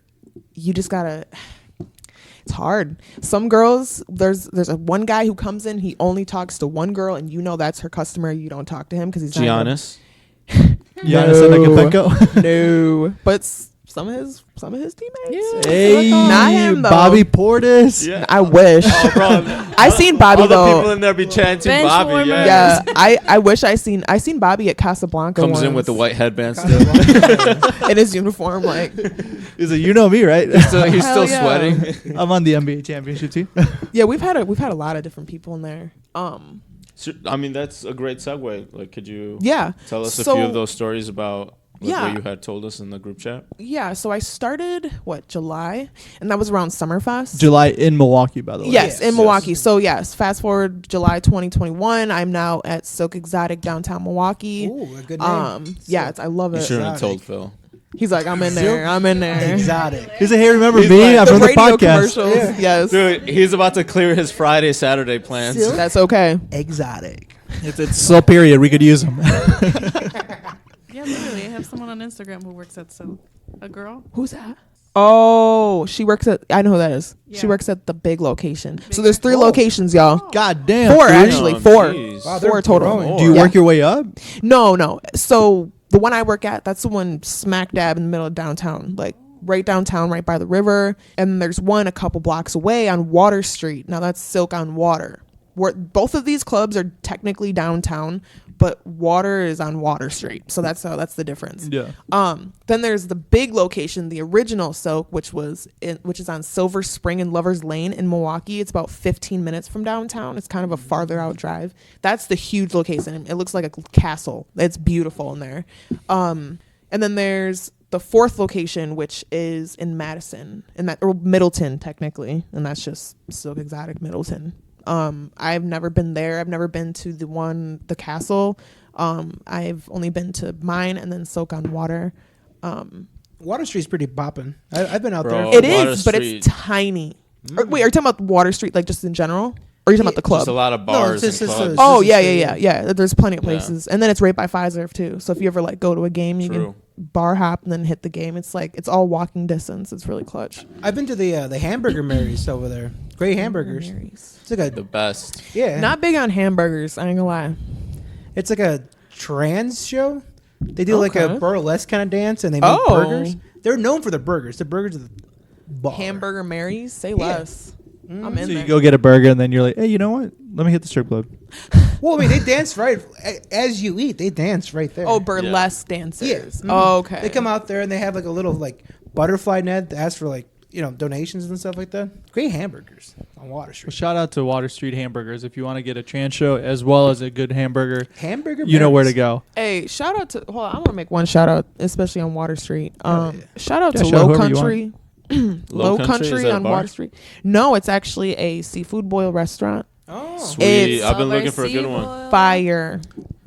you just gotta. It's hard. Some girls, there's one guy who comes in, he only talks to one girl, and you know that's her customer. You don't talk to him because he's Giannis. No, but some of his teammates. Hey, not him though. Bobby Portis. Yeah. I wish. Oh, bro. I seen Bobby all the though. people in there be chanting Bench Bobby. warmer. Yeah. I wish I seen Bobby at Casablanca. Comes in once. with the white headband still. in his uniform, like He's like, you know me, right? He's still Hell yeah. sweating. I'm on the NBA championship team. yeah. We've had a lot of different people in there. So, I mean, that's a great segue. Like, could you tell us a So- few of those stories about Yeah. what you had told us in the group chat? Yeah, so I started July, and that was around Summerfest. July in Milwaukee, by the way. Yes, in Milwaukee. So yes, fast forward July 2021. I'm now at Silk Exotic downtown Milwaukee. Ooh, a good name. Yeah, I love You it. shouldn't have told Phil. He's like, I'm in there. I'm in there. Exotic. He's like, hey, remember He's me? like- I'm from the radio podcast. commercials. Yeah. Yes, Dude, he's about to clear his Friday, Saturday plans. Silk? that's okay. Exotic. It's slow period. We could use them. Yeah, literally. I have someone on Instagram who works at Silk. A girl. Who's that? Oh, she works at. I know who that is. She Yeah. works at the big location. So there's 3 locations, y'all. God damn. Four dude. actually. 4. Jeez. Wow, they're 4 total. growing. Do you Yeah. work your way up? No. So the one I work at, that's the one smack dab in the middle of downtown, like right downtown, right by the river. And there's one a couple blocks away on Water Street. Now that's Silk on Water. Both of these clubs are technically downtown, but Water is on Water Street. So that's the difference. Yeah. Then there's the big location, the original Silk, which is on Silver Spring and Lovers Lane in Milwaukee. It's about 15 minutes from downtown. It's kind of a farther out drive. That's the huge location. It looks like a castle. It's beautiful in there. And then there's the 4th location, which is in Madison, or Middleton technically, and that's just Silk Exotic Middleton. I've never been there. I've never been to the castle. I've only been to mine and then Silk on Water. Water Street's pretty poppin'. I've been out Bro. there. It Water is, but Street. it's tiny. Wait, are you talking about Water Street, like just in general? Or are you talking about the club? Just a lot of bars it's and just clubs. Oh It's just yeah. There's plenty of places, and then it's right by Pfizer too. So if you ever like go to a game, you True. can bar hop and then hit the game. It's like it's all walking distance. It's really clutch. I've been to the Hamburger Mary's over there. Great hamburgers. Mary's. It's like The best. yeah. Not big on hamburgers. I ain't gonna lie. It's like a trans show. They do like a Okay. burlesque kind of dance, and they make Oh. burgers. They're known for the burgers. The burgers are the bar. Hamburger Mary's. Say less. I'm in So there. you go get a burger and then you're like, hey, you know what? Let me hit the strip club. Well, I mean, they dance right as you eat. They dance right there. Oh, burlesque dancers. yeah. Mhm. Oh, okay. They come out there and they have like a little like butterfly net to ask for like donations and stuff like that. Great hamburgers on Water Well, Street. shout out to Water Street Hamburgers. If you want to get a trans show as well as a good hamburger, Hamburger. you know where to Mary's. go. Hey, shout out to. Hold on, I want to make one shout out, especially on Water Street. Shout out Yeah, to shout out Low whoever you Country. Low Country? Is Country that a on bar? Water Street. No, it's actually a seafood boil restaurant. Oh, Sweet. It's- I've been looking for a good one. Fire.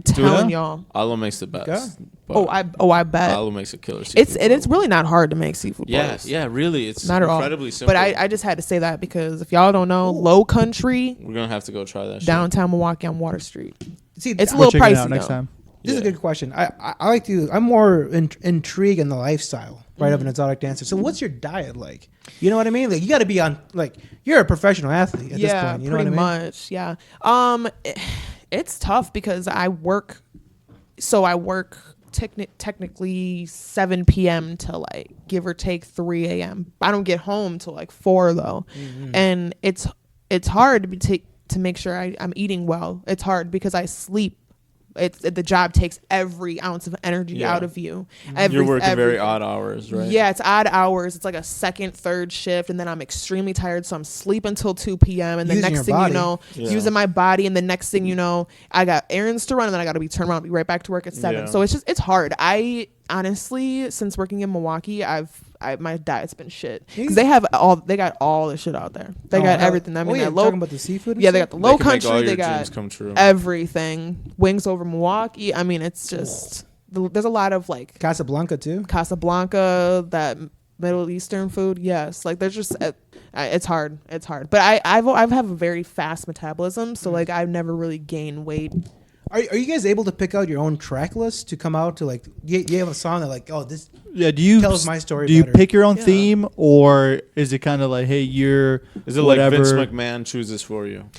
Telling y'all. Alo makes the best. but I bet. Alo makes a killer seafood. It's really not hard to make seafood Yeah, boils. yeah, really. It's Not at all. incredibly simple. But I just had to say that because if y'all don't know, Low Country We're going to have to go try that shit. downtown Milwaukee on Water Street. see, It's a We'll little check it pricey out next though. time. this is a good question. I like to. I'm more intrigued in the lifestyle, right, of an exotic dancer. So, what's your diet like? You know what I mean? Like, you got to be on. Like, you're a professional athlete at this point. You know pretty what I mean? much. Yeah. It's tough because I work. So I work technically 7 p.m. to like give or take 3 a.m. I don't get home till like 4 though, and it's hard to make sure I'm eating well. It's hard because I sleep. The job takes every ounce of energy out of you. You're working very odd hours, right? Yeah, it's odd hours. It's like a second, third shift, and then I'm extremely tired, so I'm sleeping until 2 p.m. And the Using next your thing body. you know, using my body, and the next thing you know, I got errands to run, and then I got to be turned around, be right back to work at 7. Yeah. So it's hard. I honestly, since working in Milwaukee, my diet's been shit because they got all the shit out there. They got everything. I mean, you're low, talking about the seafood. and yeah, they stuff? got the Low can make all Country. your They dreams got come true. everything. Wings over Milwaukee. I mean, it's just there's a lot of like Casablanca too. Casablanca, that Middle Eastern food. Yes, like there's just It's hard. But I have a very fast metabolism, so like I've never really gained weight. Are you guys able to pick out your own track list to come out to like? You have a song that like, oh, this tells my story. Do you better. pick your own theme, or is it kind of like, hey, is it whatever? like Vince McMahon chooses for you?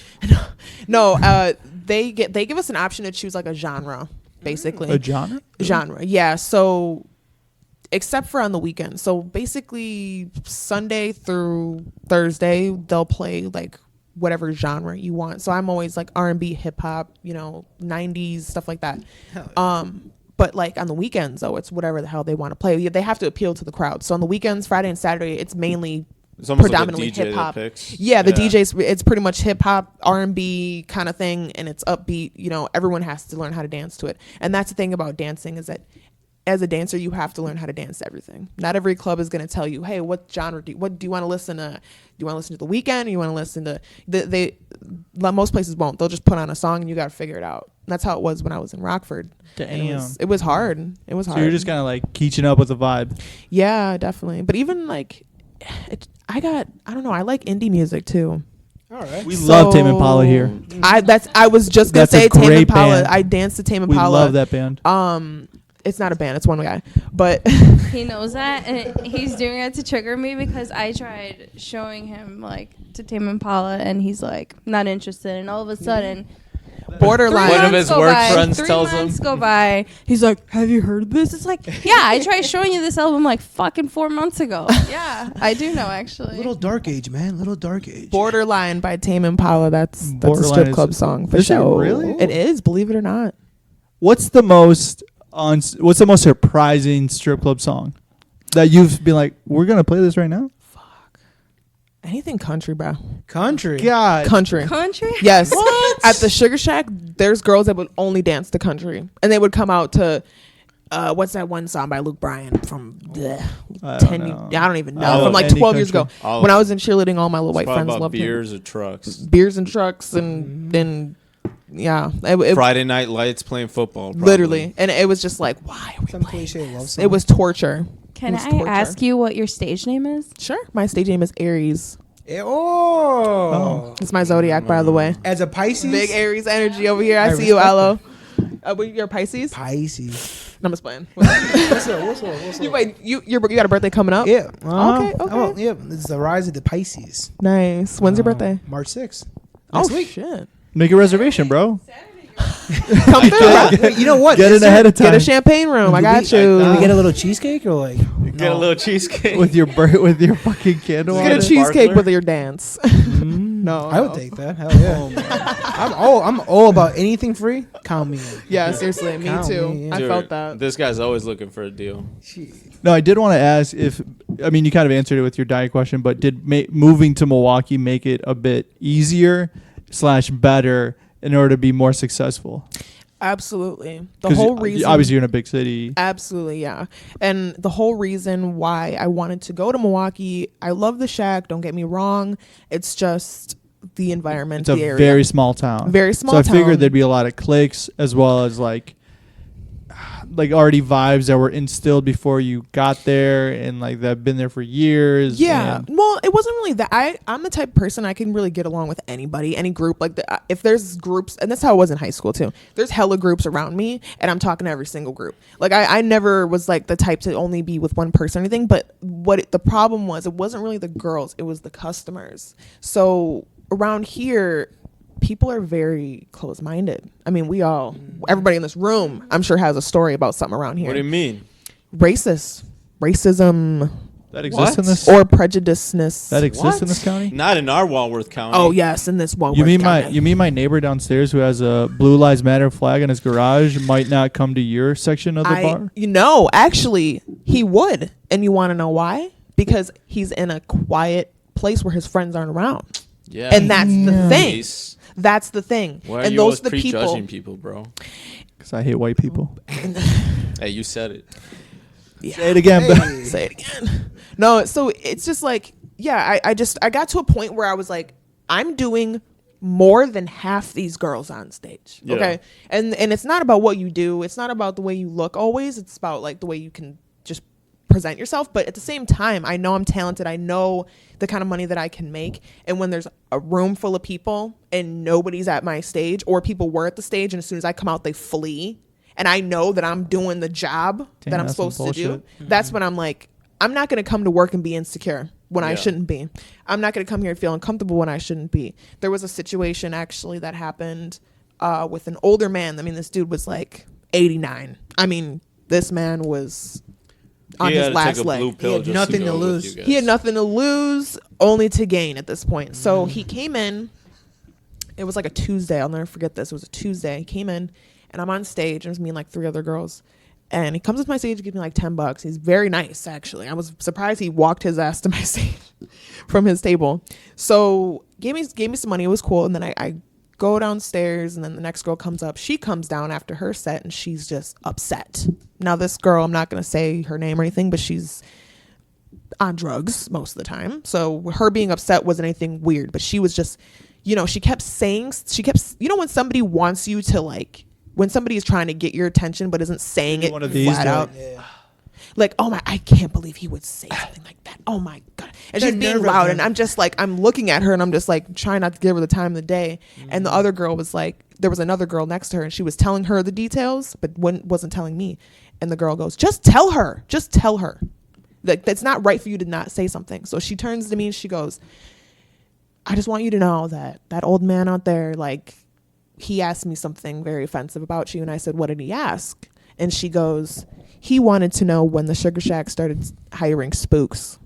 No, they give us an option to choose like a genre, basically. A genre? Genre, yeah. So, except for on the weekend. So basically, Sunday through Thursday, they'll play like whatever genre you want. So I'm always like R&B, hip hop, 90s stuff like that. But like on the weekends, though, it's whatever the hell they want to play. They have to appeal to the crowd. So on the weekends, Friday and Saturday, it's mainly predominantly hip hop. Yeah, the DJs. It's pretty much hip hop, R&B kind of thing, and it's upbeat. Everyone has to learn how to dance to it. And that's the thing about dancing is that as a dancer, you have to learn how to dance to everything. Not every club is going to tell you, hey, what genre do you want to listen to? Do you want to listen to The Weeknd? Or you want to listen to most places won't. They'll just put on a song and you got to figure it out. And that's how it was when I was in Rockford. Damn. It was hard. It was hard. So you're just kind of like keeching up with the vibe. Yeah, definitely. But even like, I don't know. I like indie music too. All right. We love Tame Impala here. I was just gonna say Tame Impala. I danced to Tame Impala. We love that band. It's not a band. It's one guy, but he knows that, and he's doing it to trigger me because I tried showing him like to Tame Impala, and he's like not interested. And all of a sudden, borderline. One of his work friends tells him. 3 months go by. He's like, "Have you heard of this?" It's like, yeah, I tried showing you this album like fucking 4 months ago. Yeah, I do know actually. Little Dark Age, man. Little Dark Age. Borderline by Tame Impala. That's a Borderline strip club song for Is it sure. really? It is. Believe it or not. What's the most surprising strip club song that you've been like, we're gonna play this right now? Anything country, bro. Country. God. Country. Yes. What? At the Sugar Shack, there's girls that would only dance to country, and they would come out to what's that one song by Luke Bryan from I 10 don't I don't even know. All From like any 12 years ago. country. When I was in cheerleading, all my little white friends about loved beers him. or trucks. Beers and trucks and yeah. Friday Night Lights playing football. Probably. Literally. And it was just like, why are we Some cliche love song. It was torture. Can I ask you what your stage name is? Sure. My stage name is Aries. Oh. It's my zodiac, by the way. As a Pisces? Big Aries energy over here. I see you, Aloe. You're a Pisces? Pisces. I'm just playing. What's up? You got a birthday coming up? Yeah. Okay. Yeah. It's the rise of the Pisces. Nice. When's your birthday? March 6th. Oh, shit. Make a reservation, bro. Come through. Wait, you know what? Get in ahead of time. Get a champagne room. I got you. Did we get a little cheesecake or like? Get a little cheesecake with your fucking candle. Get a cheesecake with your dance. No, I would take that. Hell yeah. I'm all about anything free. Count me in. Yeah, seriously, me Count too. me in. I felt that. This guy's always looking for a deal. No, I did want to ask you kind of answered it with your diet question, but did moving to Milwaukee make it a bit easier / better in order to be more successful? Absolutely. The whole reason, obviously you're in a big city. Absolutely, yeah. And the whole reason why I wanted to go to Milwaukee, I love the Shack, don't get me wrong. It's just the environment, It's a the area. very small town. Very small town. town. So I figured there'd be a lot of cliques as well as like already vibes that were instilled before you got there and like that have been there for years. Yeah. Well, it wasn't really that. I'm the type of person I can really get along with anybody, any group. Like if there's groups, and that's how it was in high school too. There's hella groups around me and I'm talking to every single group. Like I never was like the type to only be with one person or anything. But the problem was, it wasn't really the girls, it was the customers. So around here, people are very close-minded. I mean, everybody in this room, I'm sure, has a story about something around here. What do you mean? Racism. That exists in this? Or prejudiceness. That exists in this county? Not in our Walworth County. Oh, yes, in this Walworth County. You mean my neighbor downstairs who has a Blue Lives Matter flag in his garage might not come to your section of the bar? Actually, he would. And you want to know why? Because he's in a quiet place where his friends aren't around. Yeah. And that's the thing. That's the thing. Why are and you those always are the prejudging people, bro? Because I hate white people. Hey, you said it. Yeah. Say it again. Hey. Say it again. No, so it's just like, yeah, I got to a point where I was like, I'm doing more than half these girls on stage. Yeah. Okay. And it's not about what you do. It's not about the way you look always. It's about like the way you can just present yourself. But at the same time, I know I'm talented. I know the kind of money that I can make. And when there's a room full of people and nobody's at my stage, or people were at the stage and as soon as I come out, they flee, and I know that I'm doing the job that I'm supposed to do, that's when I'm like, I'm not going to come to work and be insecure when I shouldn't be. I'm not going to come here and feel uncomfortable when I shouldn't be. There was a situation actually that happened with an older man. I mean, this dude was like 89. I mean, this man was on his last leg. He had nothing to lose. He had nothing to lose, only to gain at this point. So he came in. It was like a Tuesday. I'll never forget this. It was a Tuesday. He came in, and I'm on stage. And it was me and like 3 other girls. And he comes to my stage, gives me like $10. He's very nice, actually. I was surprised he walked his ass to my stage from his table. So gave me some money. It was cool. And then I go downstairs, and then the next girl comes up. She comes down after her set, and she's just upset. Now, this girl, I'm not going to say her name or anything, but she's on drugs most of the time. So her being upset wasn't anything weird, but she was just, she kept, when somebody wants you to like, when somebody is trying to get your attention but isn't saying it flat out. Yeah. Like, oh my, I can't believe he would say something like that. Oh my God. And she's being loud, and I'm just like, I'm looking at her, and I'm just like trying not to give her the time of the day. Mm-hmm. And the other girl was like, there was another girl next to her, and she was telling her the details, but wasn't telling me. And the girl goes, just tell her. Like, that's not right for you to not say something. So she turns to me and she goes, I just want you to know that old man out there, like, he asked me something very offensive about you. And I said, what did he ask? And she goes, he wanted to know when the Sugar Shack started hiring spooks.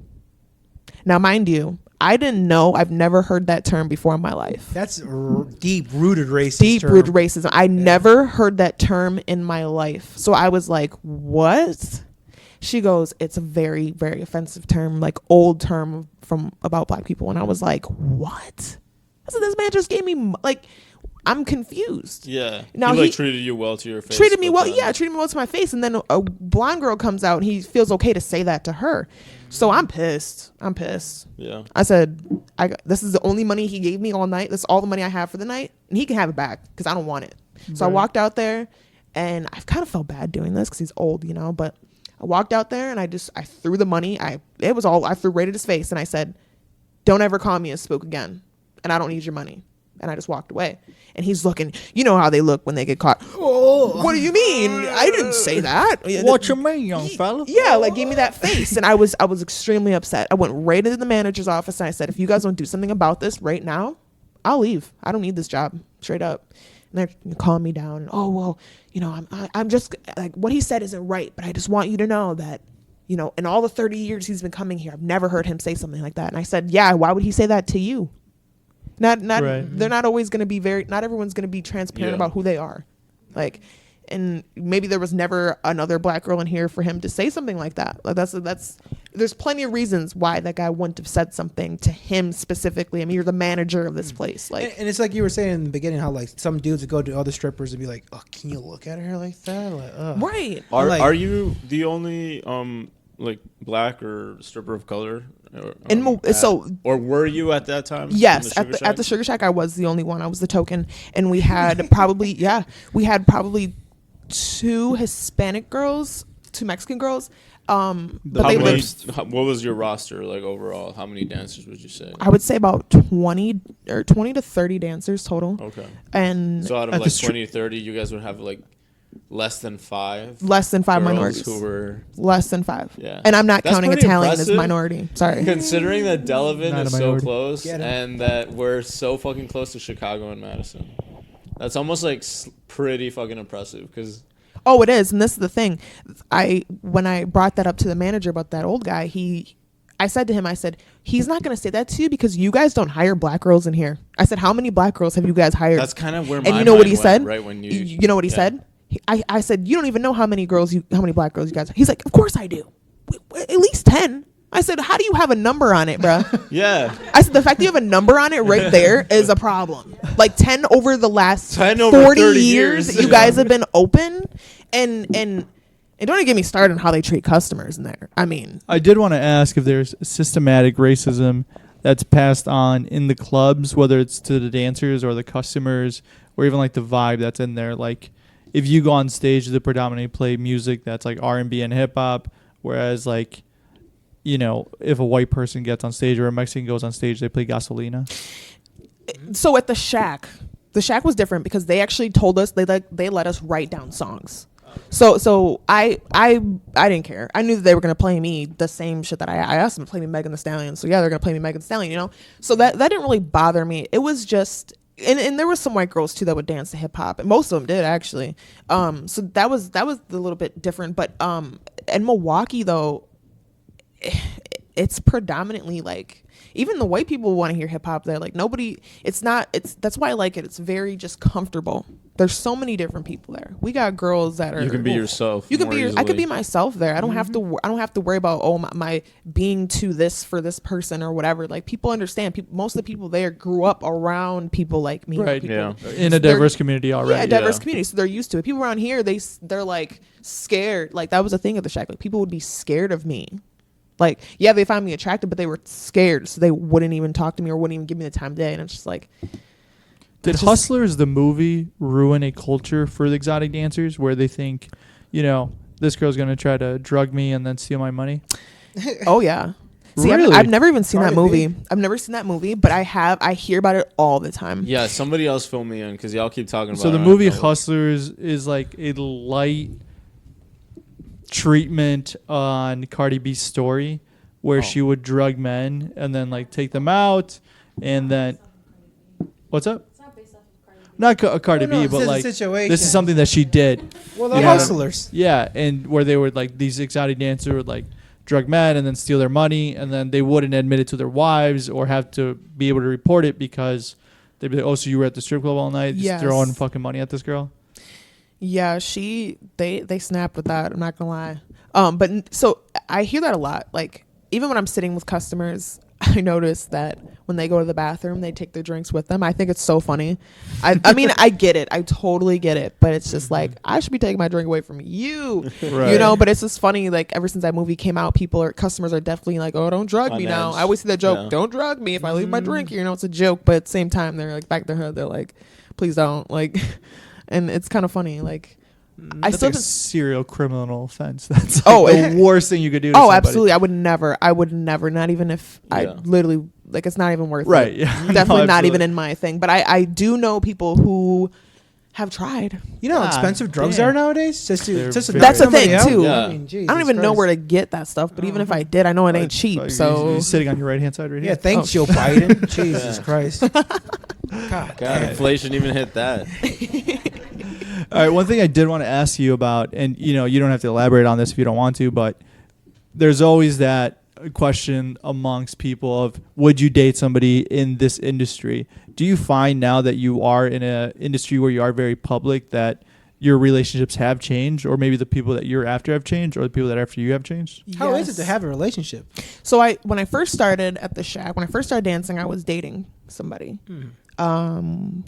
Now, mind you, I didn't know. I've never heard that term before in my life. That's deep-rooted racism. Deep-rooted racism. I never heard that term in my life. So I was like, what? She goes, it's a very, very offensive term, like old term from about black people. And I was like, what? I said, this man just gave me, like, I'm confused. Yeah. Now he treated you well to your face. Treated me well to my face. And then a blonde girl comes out and he feels okay to say that to her. So I'm pissed. Yeah. I said, this is the only money he gave me all night. That's all the money I have for the night. And he can have it back because I don't want it. So I walked out there, and I've kind of felt bad doing this because he's old, but I walked out there and I threw the money. I threw right at his face, and I said, don't ever call me a spook again. And I don't need your money. And I just walked away. And he's looking, you know how they look when they get caught. Oh, what do you mean? I didn't say that. What you mean, young fella? Yeah, like, gave me that face. And I was extremely upset. I went right into the manager's office and I said, if you guys don't do something about this right now, I'll leave. I don't need this job. Straight up. And they're calling me down. Oh, well, I'm just like, what he said isn't right. But I just want you to know that, in all the 30 years he's been coming here, I've never heard him say something like that. And I said, yeah, why would he say that to you? Not right. They're not always going to be not everyone's going to be transparent about who they are. Like, and maybe there was never another black girl in here for him to say something like that. Like, there's plenty of reasons why that guy wouldn't have said something to him specifically. I mean, you're the manager of this place. Like, and it's like you were saying in the beginning, how like some dudes would go to other strippers and be like, oh, can you look at her like that? Like, ugh. Right. Are you the only like black or stripper of color? Or were you at that time? Yes, at the Sugar Shack, I was the only one. I was the token, and we had probably 2 Hispanic girls, 2 Mexican girls. What was your roster like overall? How many dancers would you say? I would say about 20 to 30 dancers total. Okay. And so out of like 20 to 30, you guys would have like less than 5 minorities who were less than 5. Yeah, and I'm not counting Italian as minority. Sorry, considering that Delavan is so close and that we're so fucking close to Chicago and Madison. That's almost like pretty fucking impressive because. Oh, it is, and this is the thing. When I brought that up to the manager about that old guy, I said to him, he's not going to say that to you because you guys don't hire black girls in here. I said, how many black girls have you guys hired? That's kind of where and you know what he said? Right when you know what he said? I said, you don't even know how many black girls you guys have. He's like, of course I do. At least 10. I said, how do you have a number on it, bro? Yeah. I said, the fact that you have a number on it right there is a problem. Like 10 over the last 40 years you guys have been open. And don't even get me started on how they treat customers in there. I mean. I did want to ask if there's systematic racism that's passed on in the clubs, whether it's to the dancers or the customers or even like the vibe that's in there. Like if you go on stage to predominantly play music that's like R&B and hip hop, Whereas like, you know, if a white person gets on stage or a Mexican goes on stage, they play Gasolina. So at the Shack was different because they actually told us they let us write down songs. So I didn't care. I knew that they were gonna play me the same shit that I asked them to play me Megan Thee Stallion. So yeah, they're gonna play me Megan Thee Stallion, you know. So that didn't really bother me. It was just and there was some white girls too that would dance to hip hop, and most of them did actually. So that was a little bit different. But in Milwaukee though, it's predominantly like. Even the white people want to hear hip hop there. Like that's why I like it. It's very just comfortable. There's so many different people there. We got girls that are. You can be yourself. You can be. I could be myself there. I don't have to. I don't have to worry about my being to this for this person or whatever. Like people understand. Most of the people there grew up around people like me. Right. People, in a diverse community already. Yeah, a diverse community. So they're used to it. People around here, they're like scared. Like that was a thing at the Shack. Like people would be scared of me. Like, yeah, they found me attractive, but they were scared, so they wouldn't even talk to me or wouldn't even give me the time of day. And it's just like, did Hustlers the movie ruin a culture for the exotic dancers where they think, you know, this girl's gonna try to drug me and then steal my money? Oh yeah. See, really? I've never even seen that movie. I've never seen that movie, but I hear about it all the time. Yeah, somebody else fill me in because y'all keep talking about it. So the movie Hustlers is like a light treatment on Cardi B's story where she would drug men and then like take them out and then what's up? It's not based off of Cardi B, but like this is something that she did. Well, the Hustlers. Yeah, and where they would like these exotic dancers would like drug men and then steal their money and then they wouldn't admit it to their wives or have to be able to report it because they'd be like, oh, so you were at the strip club all night just throwing fucking money at this girl? Yeah, they snapped with that. I'm not gonna lie. But so I hear that a lot. Like even when I'm sitting with customers, I notice that when they go to the bathroom, they take their drinks with them. I think it's so funny. I mean, I get it. I totally get it. But it's just like I should be taking my drink away from you, you know. But it's just funny. Like ever since that movie came out, customers are definitely like, oh, don't drug me now. I always see that joke. Don't drug me if I leave my drink here. You know, it's a joke. But at the same time, they're like back their head. They're like, please don't like. And it's kind of funny, like I still like a serial criminal offense. That's like the worst thing you could do. To somebody. Absolutely. I would never. Not even if I literally like. It's not even worth it. Right. Yeah. Definitely not even in my thing. But I do know people who have tried. You know how expensive drugs are nowadays. That's the thing too. Yeah. I don't even know where to get that stuff. But even if I did, I know it ain't cheap. So you're sitting on your right hand side right here. Yeah. Thanks, Joe Biden. Jesus Christ. God, inflation even hit that. All right, one thing I did want to ask you about, and you know, you don't have to elaborate on this if you don't want to, but there's always that question amongst people of would you date somebody in this industry? Do you find now that you are in an industry where you are very public that your relationships have changed, or maybe the people that you're after have changed, or the people that are after you have changed? How is it to have a relationship? So when I first started at the Shack, when I first started dancing, I was dating somebody.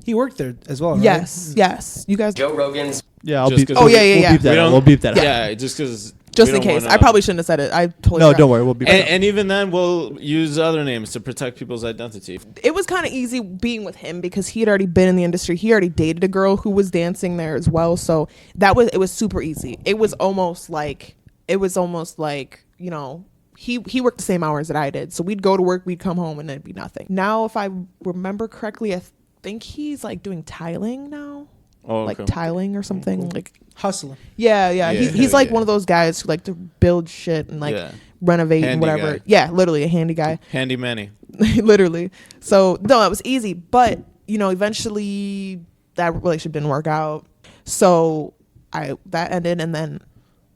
He worked there as well, right? Yes. You guys. Joe Rogan's. Yeah, I'll beep. Oh yeah. We'll beep that out. Yeah, just because. Just in case. I probably shouldn't have said it. I totally No, don't worry. We'll beep it out. And even then, we'll use other names to protect people's identity. It was kind of easy being with him because he had already been in the industry. He already dated a girl who was dancing there as well. So it was super easy. It was almost like, you know, he worked the same hours that I did. So we'd go to work, we'd come home, and it'd be nothing. Now, if I remember correctly, I think he's like doing tiling now. Oh, okay. Like tiling or something. Like hustling. Yeah. He's like one of those guys who like to build shit and like renovate and whatever. Guy. Yeah, literally a handy guy. Handy manny. Literally. So no, it was easy. But you know, eventually that relationship didn't work out. So that ended, and then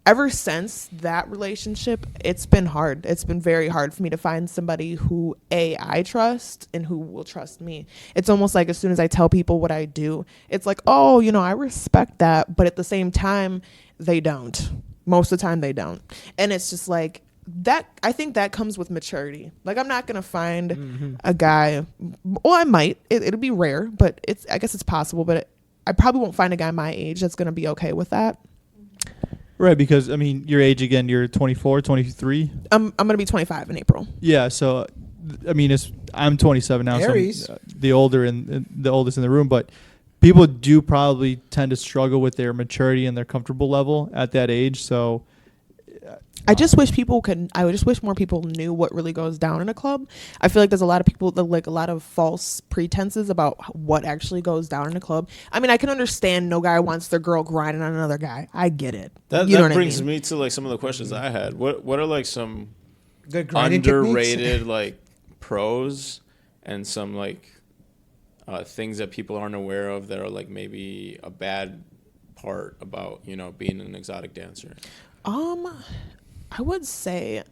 ever since that relationship, it's been hard. It's been very hard for me to find somebody who I trust and who will trust me. It's almost like as soon as I tell people what I do, it's like, oh, you know, I respect that. But at the same time, they don't. Most of the time, they don't. And it's just like that. I think that comes with maturity. Like, I'm not going to find a guy. Well, I might. It'll be rare, but I guess it's possible. But I probably won't find a guy my age that's going to be okay with that. Right, because, I mean, your age, again, you're 24, 23? I'm going to be 25 in April. Yeah, so, I mean, I'm 27 now, Aries. so I'm the oldest in the room, but people do probably tend to struggle with their maturity and their comfortable level at that age, so I just wish more people knew what really goes down in a club. I feel like there's a lot of people that like a lot of false pretenses about what actually goes down in a club. I mean, I can understand no guy wants their girl grinding on another guy. I get it. That know what brings I mean? me to like some of the questions I had. What are like some Good grinding underrated techniques? like pros and some like things that people aren't aware of that are like maybe a bad part about, you know, being an exotic dancer? I would say,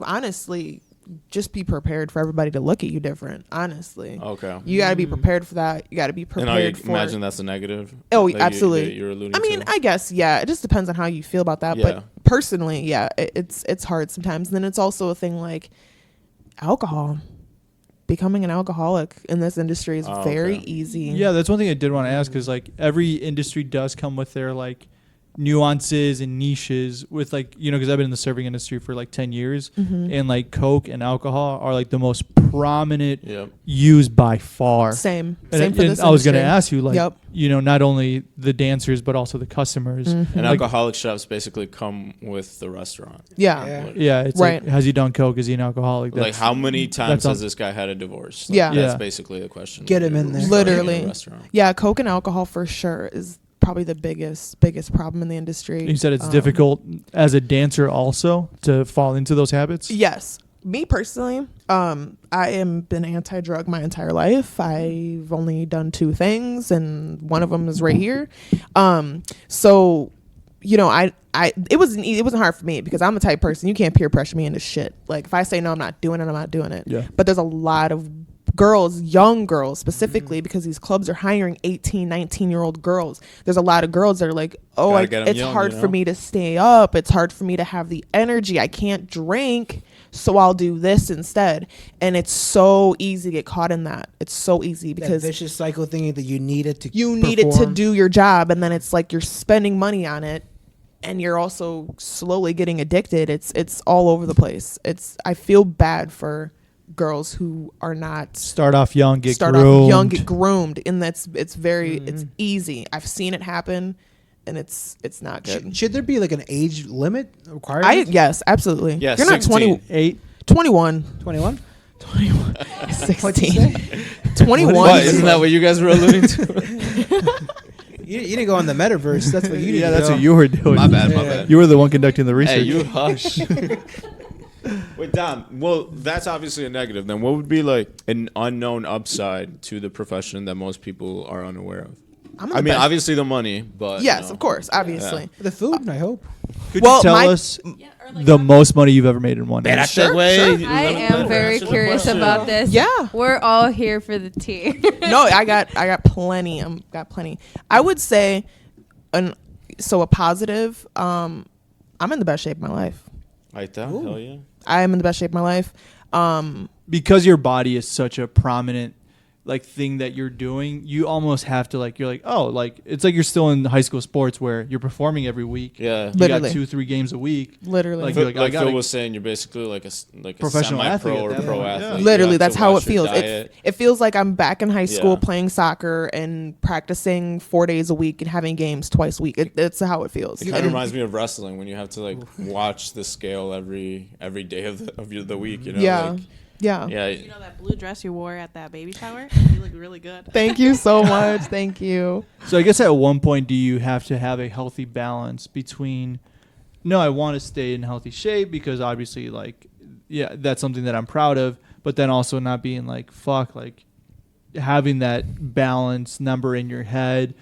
honestly, just be prepared for everybody to look at you different. Honestly, Okay. you got to be prepared for that. You got to be And prepared I for. imagine that's a negative. Oh, that absolutely. you're alluding I mean, to. I guess it just depends on how you feel about that. Yeah. But personally, it's hard sometimes. And then it's also a thing like alcohol. Becoming an alcoholic in this industry is very easy. Yeah, that's one thing I did want to ask, because like every industry does come with their like nuances and niches with like, you know, because I've been in the serving industry for like 10 years and like Coke and alcohol are like the most prominent used by far. Same and for this industry. I was going to ask you, like, Yep. you know, not only the dancers but also the customers. And Like, alcoholic chefs basically come with the restaurant. Yeah. yeah, it's Right. like, has he done Coke? Is he an alcoholic? Like, how many times that's has this guy had a divorce? Like, Yeah. That's Yeah. basically the question. Get when him in you're there. starting Literally. a restaurant. Yeah, Coke and alcohol for sure is probably the biggest problem in the industry. You said it's difficult as a dancer also to fall into those habits? Yes. Me personally, I am been anti-drug my entire life. I've only done 2 things, and one of them is right here. So, you know, it wasn't hard for me because I'm the type of person, you can't peer pressure me into shit. Like, if I say no, I'm not doing it, I'm not doing it. Yeah. But there's a lot of girls, young girls specifically, because these clubs are hiring 18, 19-year-old girls. There's a lot of girls that are like, oh, Gotta get 'em it's young, hard you for know? me to stay up. It's hard for me to have the energy. I can't drink, so I'll do this instead. And it's so easy to get caught in that. It's so easy because that vicious cycle thinking that you need it to to do your job, and then it's like you're spending money on it, and you're also slowly getting addicted. It's all over the place. I feel bad for girls who are not Start off young, get start groomed. off young, get groomed, and it's easy. I've seen it happen, and it's not good. Should there be like an age limit requirement? Yes, absolutely. Yeah, You're not 16. 21. 21? 16. 21. What, isn't that what you guys were alluding to? You didn't go on the metaverse. That's what you did. Yeah, that's what you were doing. My bad. You were the one conducting the research. Hey, you hush. Wait, Dom. Well, that's obviously a negative. Then what would be like an unknown upside to the profession that most people are unaware of? I mean, obviously the money, but yes, you know. of course, obviously. The food, I hope. Could Well, you tell my- us the most money you've ever made in one night? Sure. I am very curious about this. Yeah. We're all here for the tea. No, I got plenty. Got plenty. I would say, a positive. I'm in the best shape of my life. Like that? Hell yeah. I am in the best shape of my life. Because your body is such a prominent like thing that you're doing, you almost have to like, you're like, oh, like it's like you're still in high school sports where you're performing every week. Yeah. You Literally. got 2-3 games a week. Literally. Like, Phil, you're like, I gotta, Phil was saying, you're basically like a Professional semi-pro athlete or at that pro point. athlete. Yeah. You Literally, have that's to how it watch your feels. diet. It feels like I'm back in high school Yeah. playing soccer and practicing 4 days a week and having games twice a week. That's how it feels. It kind of reminds me of wrestling when you have to like watch the scale every day of the week. You know. Yeah. Like, Yeah. Yeah. You know that blue dress you wore at that baby shower? You look really good. Thank you so much. Thank you. So I guess at one point, do you have to have a healthy balance between, no, I want to stay in healthy shape because obviously, like, yeah, that's something that I'm proud of, but then also not being like, fuck, like having that balance number in your head,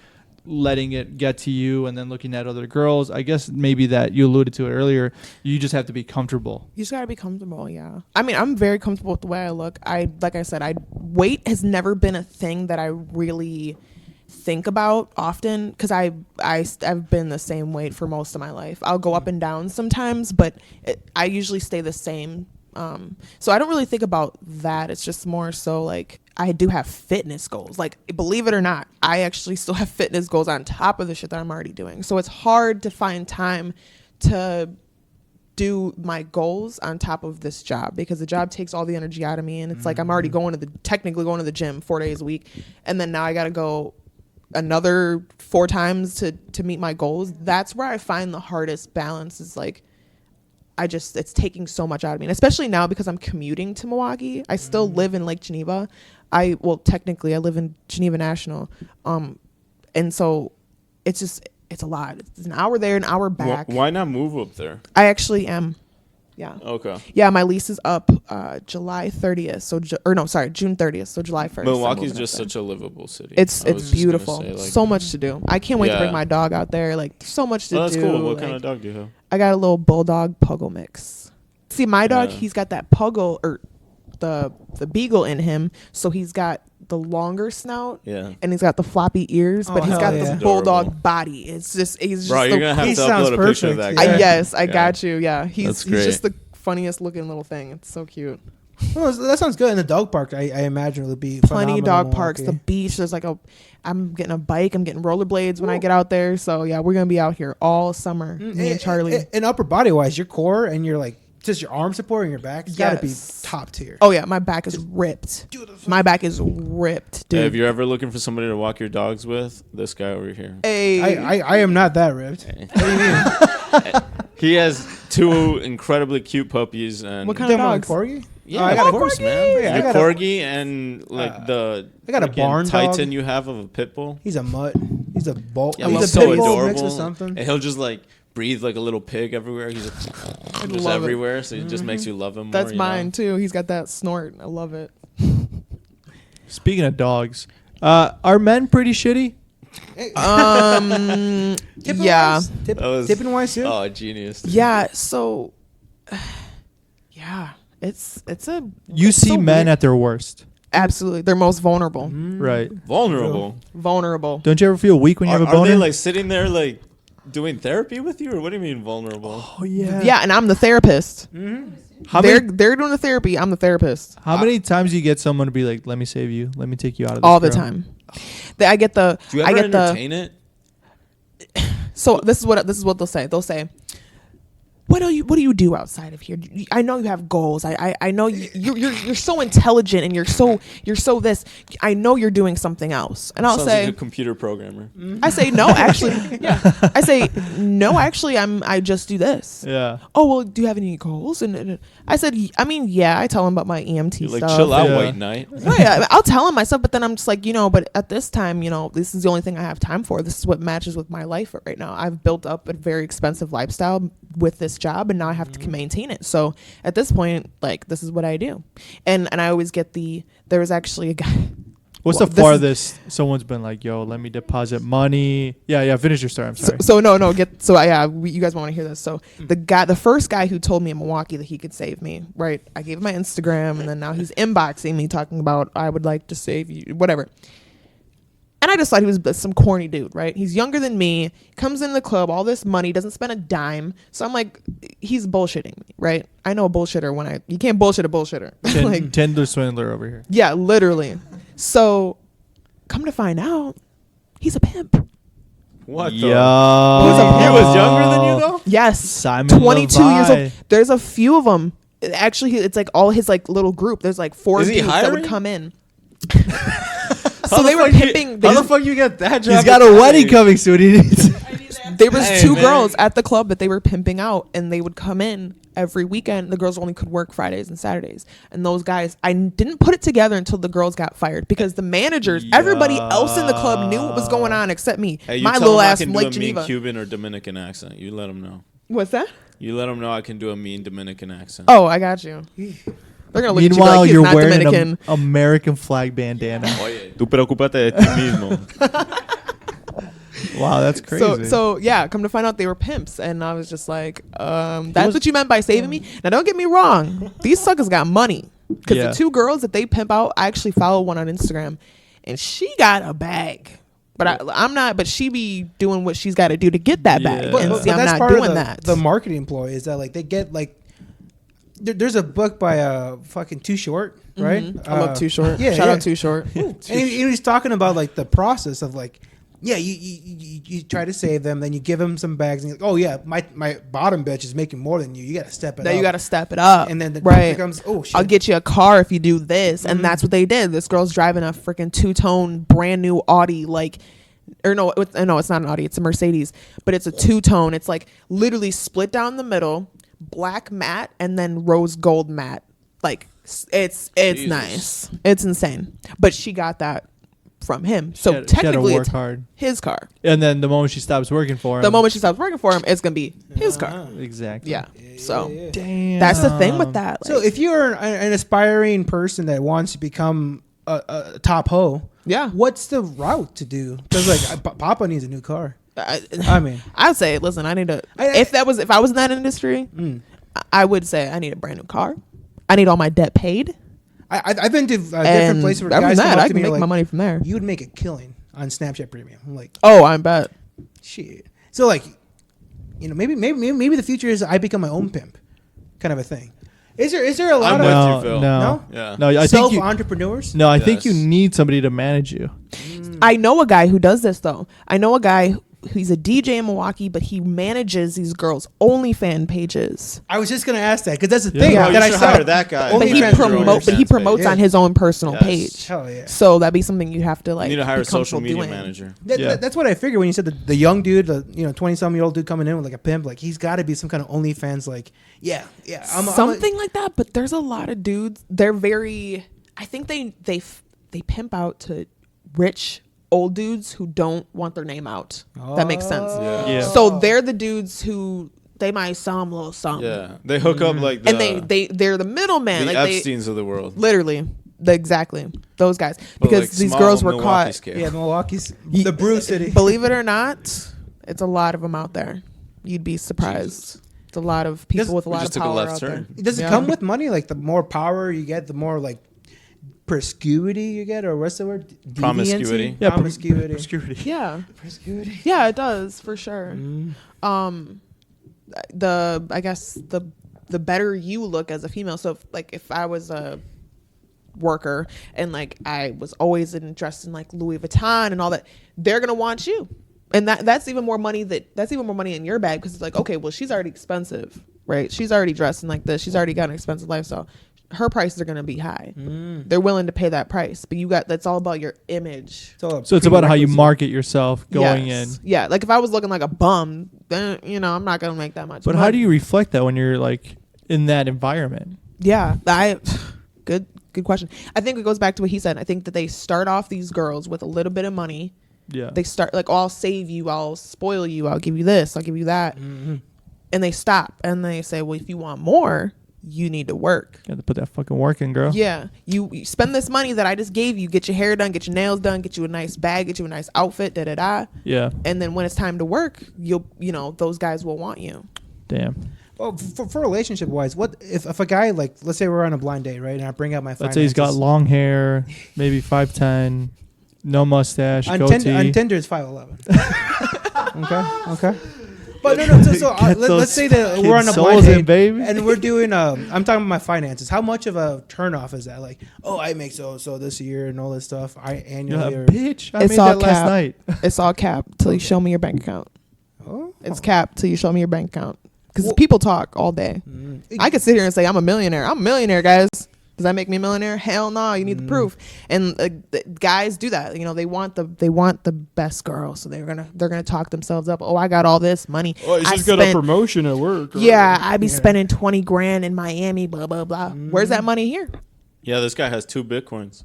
letting it get to you, and then looking at other girls. I guess maybe that you alluded to it earlier. You just have to be comfortable. You just gotta be comfortable, yeah. I mean, I'm very comfortable with the way I look. Like I said, weight has never been a thing that I really think about often because I've been the same weight for most of my life. I'll go up and down sometimes, but I usually stay the same. So I don't really think about that. It's just more so like I do have fitness goals. Like, believe it or not, I actually still have fitness goals on top of the shit that I'm already doing. So it's hard to find time to do my goals on top of this job because the job takes all the energy out of me. And it's like I'm already technically going to the gym 4 days a week. And then now I got to go another 4 times to meet my goals. That's where I find the hardest balance is like, it's taking so much out of me, and especially now because I'm commuting to Milwaukee. I still live in Lake Geneva. Technically I live in Geneva National, and so it's a lot. It's an hour there, an hour back. Why not move up there? I actually am. Yeah. Okay. Yeah, my lease is up July 30th. June 30th. So July 1st. Milwaukee's just such a livable city. It's beautiful. So much to do. I can't wait to bring my dog out there. Like, so much to do. That's cool. What kind of dog do you have? I got a little bulldog puggle mix. See, my dog, he's got that puggle or the beagle in him. So he's got the longer snout, and he's got the floppy ears, but he's got the bulldog body. It's just Bro, you're gonna have to upload a picture of that guy. Yes, I got you. Yeah, he's just the funniest looking little thing. It's so cute. Well, that sounds good. In the dog park, I imagine it would be plenty of dog parks. The beach, there's I'm getting a bike. I'm getting rollerblades when I get out there. So yeah, we're gonna be out here all summer. Me and Charlie. And upper body wise, your core and your just your arm support and your back, it's got to be top tier. Oh yeah, my back is ripped. My back is ripped, dude. Hey, if you're ever looking for somebody to walk your dogs with, this guy over here. Hey, I am not that ripped. Hey. What do you mean? He has 2 incredibly cute puppies. And what kind of dogs? Corgi? Yeah, I got of course, man. Yeah, I got corgi and I got a barn Titan dog. You have of a pit bull. He's a mutt. He's a bull. Yeah, he's so adorable. Mixed with something. And he'll just breathe like a little pig everywhere. He's just everywhere, so it just makes you love him more. That's mine too. He's got that snort. I love it. Speaking of dogs, are men pretty shitty? Yeah. Tipping wise too? Oh, genius. Dude. Yeah, so yeah. It's you see so men weird. at their worst. Absolutely. They're most vulnerable. Right. Vulnerable. Don't you ever feel weak when you have a boner? Are they sitting there doing therapy with you, or what do you mean vulnerable? Oh yeah. Yeah, and I'm the therapist. Mm-hmm. They're doing the therapy. I'm the therapist. How many times do you get someone to be like, "Let me save you. Let me take you out of this"? All the time. I get the. Do you ever entertain it? So this is what they'll say. They'll say, What do you do outside of here? I know you have goals. I know you're so intelligent and you're so this. I know you're doing something else. And I'll say like a computer programmer. I say no, actually. Yeah. I say no, actually. I just do this. Yeah. Oh well, do you have any goals? And I said, I mean, yeah. I tell them about my EMT You're stuff. Chill out, white knight. Right. I'll tell them myself, but then I'm just but at this time, this is the only thing I have time for. This is what matches with my life right now. I've built up a very expensive lifestyle with this job, and now I have to maintain it. So at this point, this is what I do. And I always get there was actually a guy. What's the farthest someone's been like, yo, let me deposit money? Yeah, finish your story. I'm sorry. You guys want to hear this. So the first guy who told me in Milwaukee that he could save me, right? I gave him my Instagram, and then now he's inboxing me talking about, I would like to save you, whatever. And I just thought he was some corny dude, right? He's younger than me, comes in the club, all this money, doesn't spend a dime. So I'm like, he's bullshitting me, right? I know a bullshitter you can't bullshit a bullshitter. Tinder swindler over here. Yeah, literally. So come to find out, he's a pimp. What? Yo. He was younger than you though? Yes. Simon 22 Levi. years old. There's a few of them. Actually, it's all his little group. There's 4 dudes that would come in. So they were pimping. How the fuck you get that job? He's got a wedding coming soon. There was 2 girls at the club that they were pimping out, and they would come in every weekend. The girls only could work Fridays and Saturdays. And those guys, I didn't put it together until the girls got fired, because the managers, everybody else in the club knew what was going on except me. Hey, my little ass from Lake Lake Geneva. Cuban or Dominican accent. You let them know. What's that? You let them know I can do a mean Dominican accent. Oh, I got you. They're gonna look Meanwhile, at you you're like, wearing Dominican. an American flag bandana. Oye, tú preocúpate de ti mismo. Wow, that's crazy. So yeah, come to find out they were pimps, and I was just like, that's what you meant by saving me? Now don't get me wrong, these suckers got money, because the 2 girls that they pimp out, I actually follow one on Instagram, and she got a bag. But I'm not. But she be doing what she's got to do to get that bag. But I'm that's not doing that. The marketing ploy is that they get there's a book by fucking Too Short, right? Mm-hmm. I love Too Short. Yeah, shout out Too Short. And he was talking about the process of you try to save them, then you give them some bags, and you're like, oh yeah, my bottom bitch is making more than you. You got to step it up. You got to step it up. And then right. becomes, oh shit, I'll get you a car if you do this. And that's what they did. This girl's driving a freaking 2-tone brand new Audi, no, it's not an Audi, it's a Mercedes, but it's a 2-tone. It's literally split down the middle, black matte and then rose gold matte. Like it's Jesus. nice. It's insane. But she got that from him. So she had technically to work it's hard. his car. And then the moment she stops working for him. The moment she stops working for him, it's going to be his car. Exactly. Yeah. So Damn. that's the thing with that. So if you're an aspiring person that wants to become a top hoe, yeah, what's the route to do? Because like Papa needs a new car. I mean, I'd say, listen, I need to. If I was in that industry, I would say I need a brand new car. I need all my debt paid. I've been to different places where guys come up I to can me make like, my money from there. You would make a killing on Snapchat Premium. I'm like, oh, I bet. Shit. So like, you know, maybe the future is I become my own pimp, kind of a thing. Is there a lot of no? Yeah. No, I think self-entrepreneurs? No, I think you need somebody to manage you. I know a guy who does this though. I know a guy. He's a DJ in Milwaukee, but he manages these girls' OnlyFans pages. I was just gonna ask that because that's the thing Yeah. that I saw. That guy. But he promotes on his own personal page. Hell yeah. So that'd be something you have to like. You need to hire be a social comfortable media doing. manager. That's what I figured when you said the young dude, the 20-some-year-old dude coming in with like a pimp, like he's got to be some kind of OnlyFans, like something like that. But there's a lot of dudes. They're very. I think they pimp out to rich old dudes who don't want their name out. That makes sense. Yeah. So they're the dudes who they might sell them a little something. Yeah, they hook up like the, and they're the middleman. the Like Epsteins of the world. Literally, exactly those guys. But Because like these small girls were Milwaukee caught. scale. Yeah, Milwaukee's the brew city. Believe it or not, it's a lot of them out there. You'd be surprised. It's a lot of people with a lot of power out there. Does it come with money? Like the more power you get, the more like promiscuity you get, or what's the word? Promiscuity. Yeah, promiscuity. Yeah. Promiscuity. Yeah, it does for sure. I guess the better you look as a female. So if I was a worker and like I was always dressed in like Louis Vuitton and all that, they're gonna want you, and that's even more money in your bag, because it's like, okay, well, she's already expensive, right? She's already dressed in like this. She's already got an expensive lifestyle. Her prices are going to be high. They're willing to pay that price, but that's all about your image. So it's about how you market yourself going in. Yeah, like if I was looking like a bum, then I'm not going to make that much. But how do you reflect that when you're like in that environment? Yeah, good question. I think it goes back to what he said. I think that they start off these girls with a little bit of money. Yeah, they start like, oh, I'll save you, I'll spoil you, I'll give you this, I'll give you that, and they stop and they say, well, if you want more, you need to work. You have to put that fucking work in, girl. Yeah. You spend this money that I just gave you, get your hair done, get your nails done, get you a nice bag, get you a nice outfit, da-da-da. Yeah. And then when it's time to work, those guys will want you. Damn. Well, for relationship wise, what if a guy, like, let's say we're on a blind date, right? And I bring out my finances. Let's say he's got long hair, maybe 5'10", no mustache, on goatee. on Tinder it's 5'11". Okay. But no. So let's say that we're on a blind date, baby, and we're doing. I'm talking about my finances. How much of a turnoff is that? Like, oh, I make so this year and all this stuff. I annually. Yeah, bitch, I made that last night. It's all cap till you show me your bank account. Oh. It's cap till you show me your bank account. Because people talk all day. I could sit here and say I'm a millionaire. I'm a millionaire, guys. Does that make me a millionaire? Hell no. You need the proof. And the guys do that. They want the best girl, so they're gonna talk themselves up. Oh, I got all this money. Oh, she's got a promotion at work. Yeah, I be spending $20,000 in Miami. Blah blah blah. Where's that money here? Yeah, this guy has 2 Bitcoins.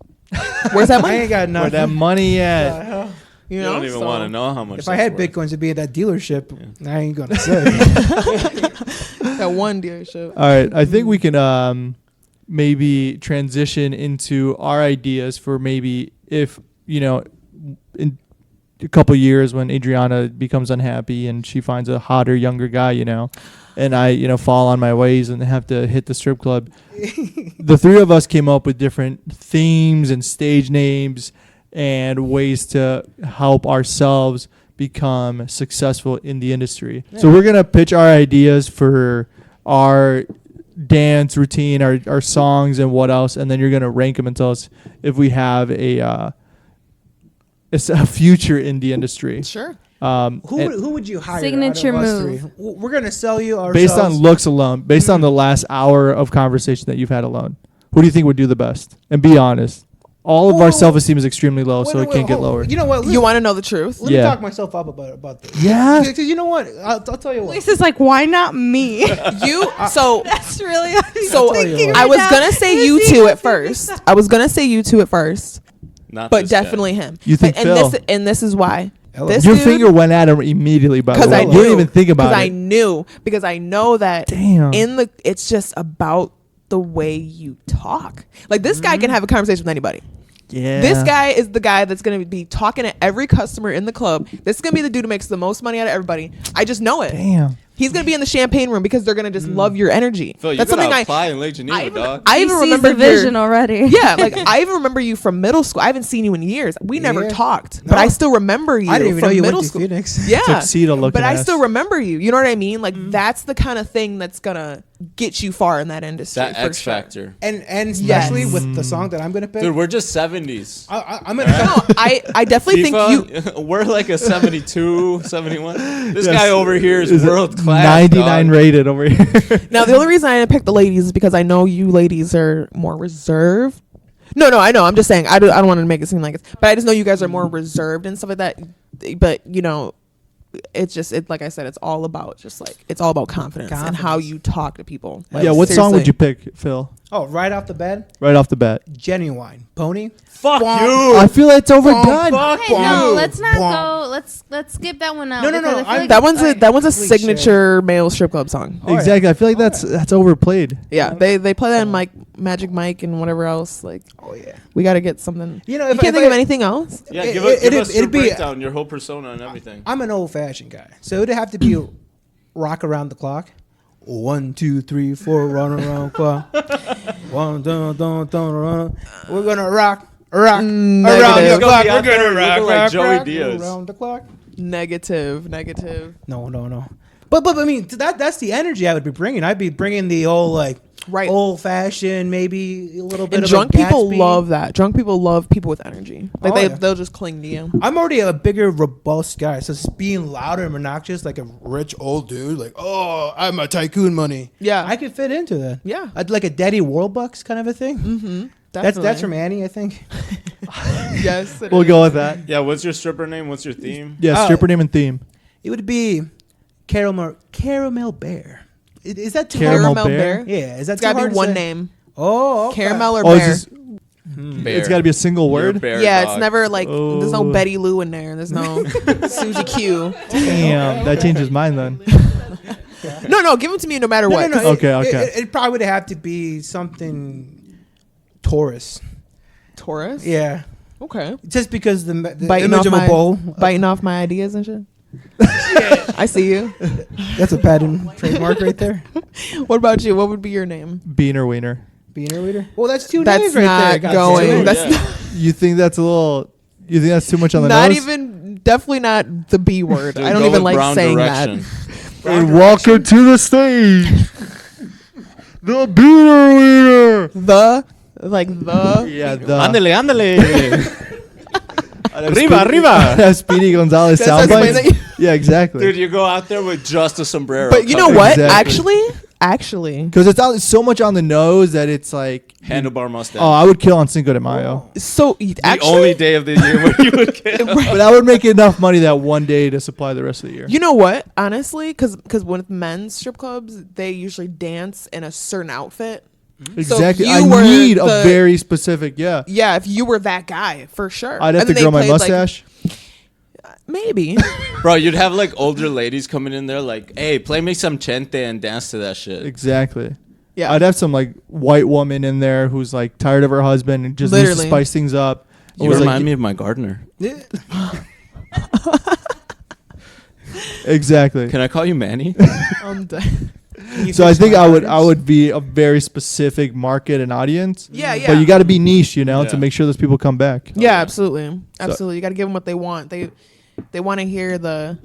Where's that money? I ain't got nothing. Where that money at? You don't even want to know how much. If I had Bitcoins, it'd be at that dealership. I ain't gonna say. That one dealership. All right, I think we can maybe transition into our ideas for maybe if in a couple years when Adriana becomes unhappy and she finds a hotter younger guy, and I fall on my ways and have to hit the strip club. The three of us came up with different themes and stage names and ways to help ourselves become successful in the industry. Yeah. So we're going to pitch our ideas for our dance routine, our songs, and what else, and then you're going to rank them and tell us if we have a future in the industry. Sure. Who would you hire? Signature out of us move. three? We're going to sell you ourselves. Based on looks alone, on the last hour of conversation that you've had alone. Who do you think would do the best? And be honest. all of our self-esteem is extremely low, so it can't get lower. You know what? You want to know the truth? Let me talk myself up about this. Yeah. Because you know what? I'll tell you what. Lisa's like, why not me? You so That's really. so I was gonna say you two at first. Not But this guy. definitely him. You think and Phil? this is why. This Your dude, finger went at him immediately, by the because way. I You knew, didn't even think about it. because I know that Damn. it's just about the way you talk. Like this guy can have a conversation with anybody. Yeah. This guy is the guy that's going to be talking to every customer in the club. This is going to be the dude who makes the most money out of everybody. I just know it. Damn. He's going to be in the champagne room because they're going to just love your energy. Phil, you That's gotta something apply in Lake Geneva, dog. I He even sees remember the vision already. Yeah, like I even remember you from middle school. I haven't seen you in years. We never Yeah. talked, No. but I still remember you. I didn't even from know you middle went to school. Phoenix. Yeah, Tuxedo looking but I ass. still remember you. You know what I mean? Like that's the kind of thing that's gonna get you far in that industry. That for X sure. Factor. And especially Yes. with the song that I'm gonna pick. Dude, we're just 70s. I'm gonna. No, I definitely think you. FIFA, we're like a 72, 71. This Yes. guy over here is Is it world class. 99 dog. rated over here. Now the only reason I didn't pick the ladies is because I know you ladies are more reserved. No, I know. I'm just saying. I don't want to make it seem like it's, but I just know you guys are more reserved and stuff like that. But you know, it's just like I said, it's all about confidence and how you talk to people. Like, Yeah, what song would seriously. you pick, Phil? Oh, right off the bat, Right off the bat. Genuine Pony. Fuck Bonk. you. I feel like it's overdone. Fuck Hey, you. no, let's not Bonk. go. Let's skip that one out. No, no, because no, I feel I- like That one's a Cliche. signature male strip club song. Oh, yeah. Exactly. I feel like that's overplayed. Yeah, they play that in Magic Mike and whatever else. Like, Oh yeah. we got to get something. You know, you if can't I- think of anything else. Yeah, It- give it'd- us your it'd be- breakdown, your whole persona and everything. I'm an old fashioned guy, so it'd have to be rock around the clock. 1, 2, 3, 4, run around clock. 1, dun, dun, dun, run. We're gonna rock around Negative. the clock. Be We're out there gonna rock, looking like rock, Joey rock Diaz. around the clock. Negative. No. But I mean that's the energy I would be bringing. I'd be bringing the old Right. old fashioned, maybe a little bit And of drunk a people Gatsby. love that. Drunk people love people with energy. Like Oh, yeah. they'll just cling to you. I'm already a bigger, robust guy, so just being loud and obnoxious like a rich old dude, like, oh, I'm a tycoon money. Yeah. I could fit into that. Yeah. I'd like a Daddy Warbucks kind of a thing. Mm-hmm. That's from Annie, I think. Yes. it We'll is. go with that. Yeah, what's your stripper name? What's your theme? Yeah, stripper name and theme. It would be Caramel Bear. Is that too Caramel hard? Bear? Yeah, is that It's too got to hard be to one say? name. Oh, okay. Caramel or Oh, bear. it's just, it's got to be a single You're a word. bear Yeah, dog. it's never like there's no Oh. Betty Lou in there. There's no Susie Q. Damn, that changes mine then. No, give them to me no matter what. No. Okay. It probably would have to be something Taurus. Taurus. Yeah, Okay. just because the Biting image off of my a bull. biting off my ideas and shit. I see you. That's a patent trademark right there. What about you? What would be your name? Beaner wiener. Beaner Weeder. Well, that's two That's names right not there. God going. damn it. That's Yeah. You think that's a little? You think that's too much on the not nose? even. Definitely not the B word. Dude, I don't go even with like Brown saying Direction. that. And welcome to the stage, the beaner wiener. The. Yeah, the Ándale. Arriba, arriba. Speedy Gonzalez That's how I soundbites. explain Yeah, exactly. Dude, you go out there with just a sombrero. But you know covered. what? Exactly. Actually, Because it's so much on the nose that it's like. Handlebar mustache. Oh, I would kill on Cinco de Mayo, so the actually, only day of the year where you would get. but I would make enough money that one day to supply the rest of the year. you know what? Honestly, because with men's strip clubs, they usually dance in a certain outfit. Exactly. So I if you were need a the- very specific. Yeah, Yeah, if you were that guy, for sure. I'd have And to then grow they my played, like, mustache. maybe. Bro, you'd have like older ladies coming in there like, hey, play me some chente and dance to that shit. Exactly. Yeah. I'd have some like white woman in there who's like tired of her husband and just needs to Literally. spice things up. You remind me of my gardener. Exactly. Can I call you Manny? I'm done. So I think I would be a very specific market and audience. Yeah, yeah. But you got to be niche, you know, Yeah. to make sure those people come back. Yeah, absolutely. Absolutely. You got to give them what they want. They want to hear the.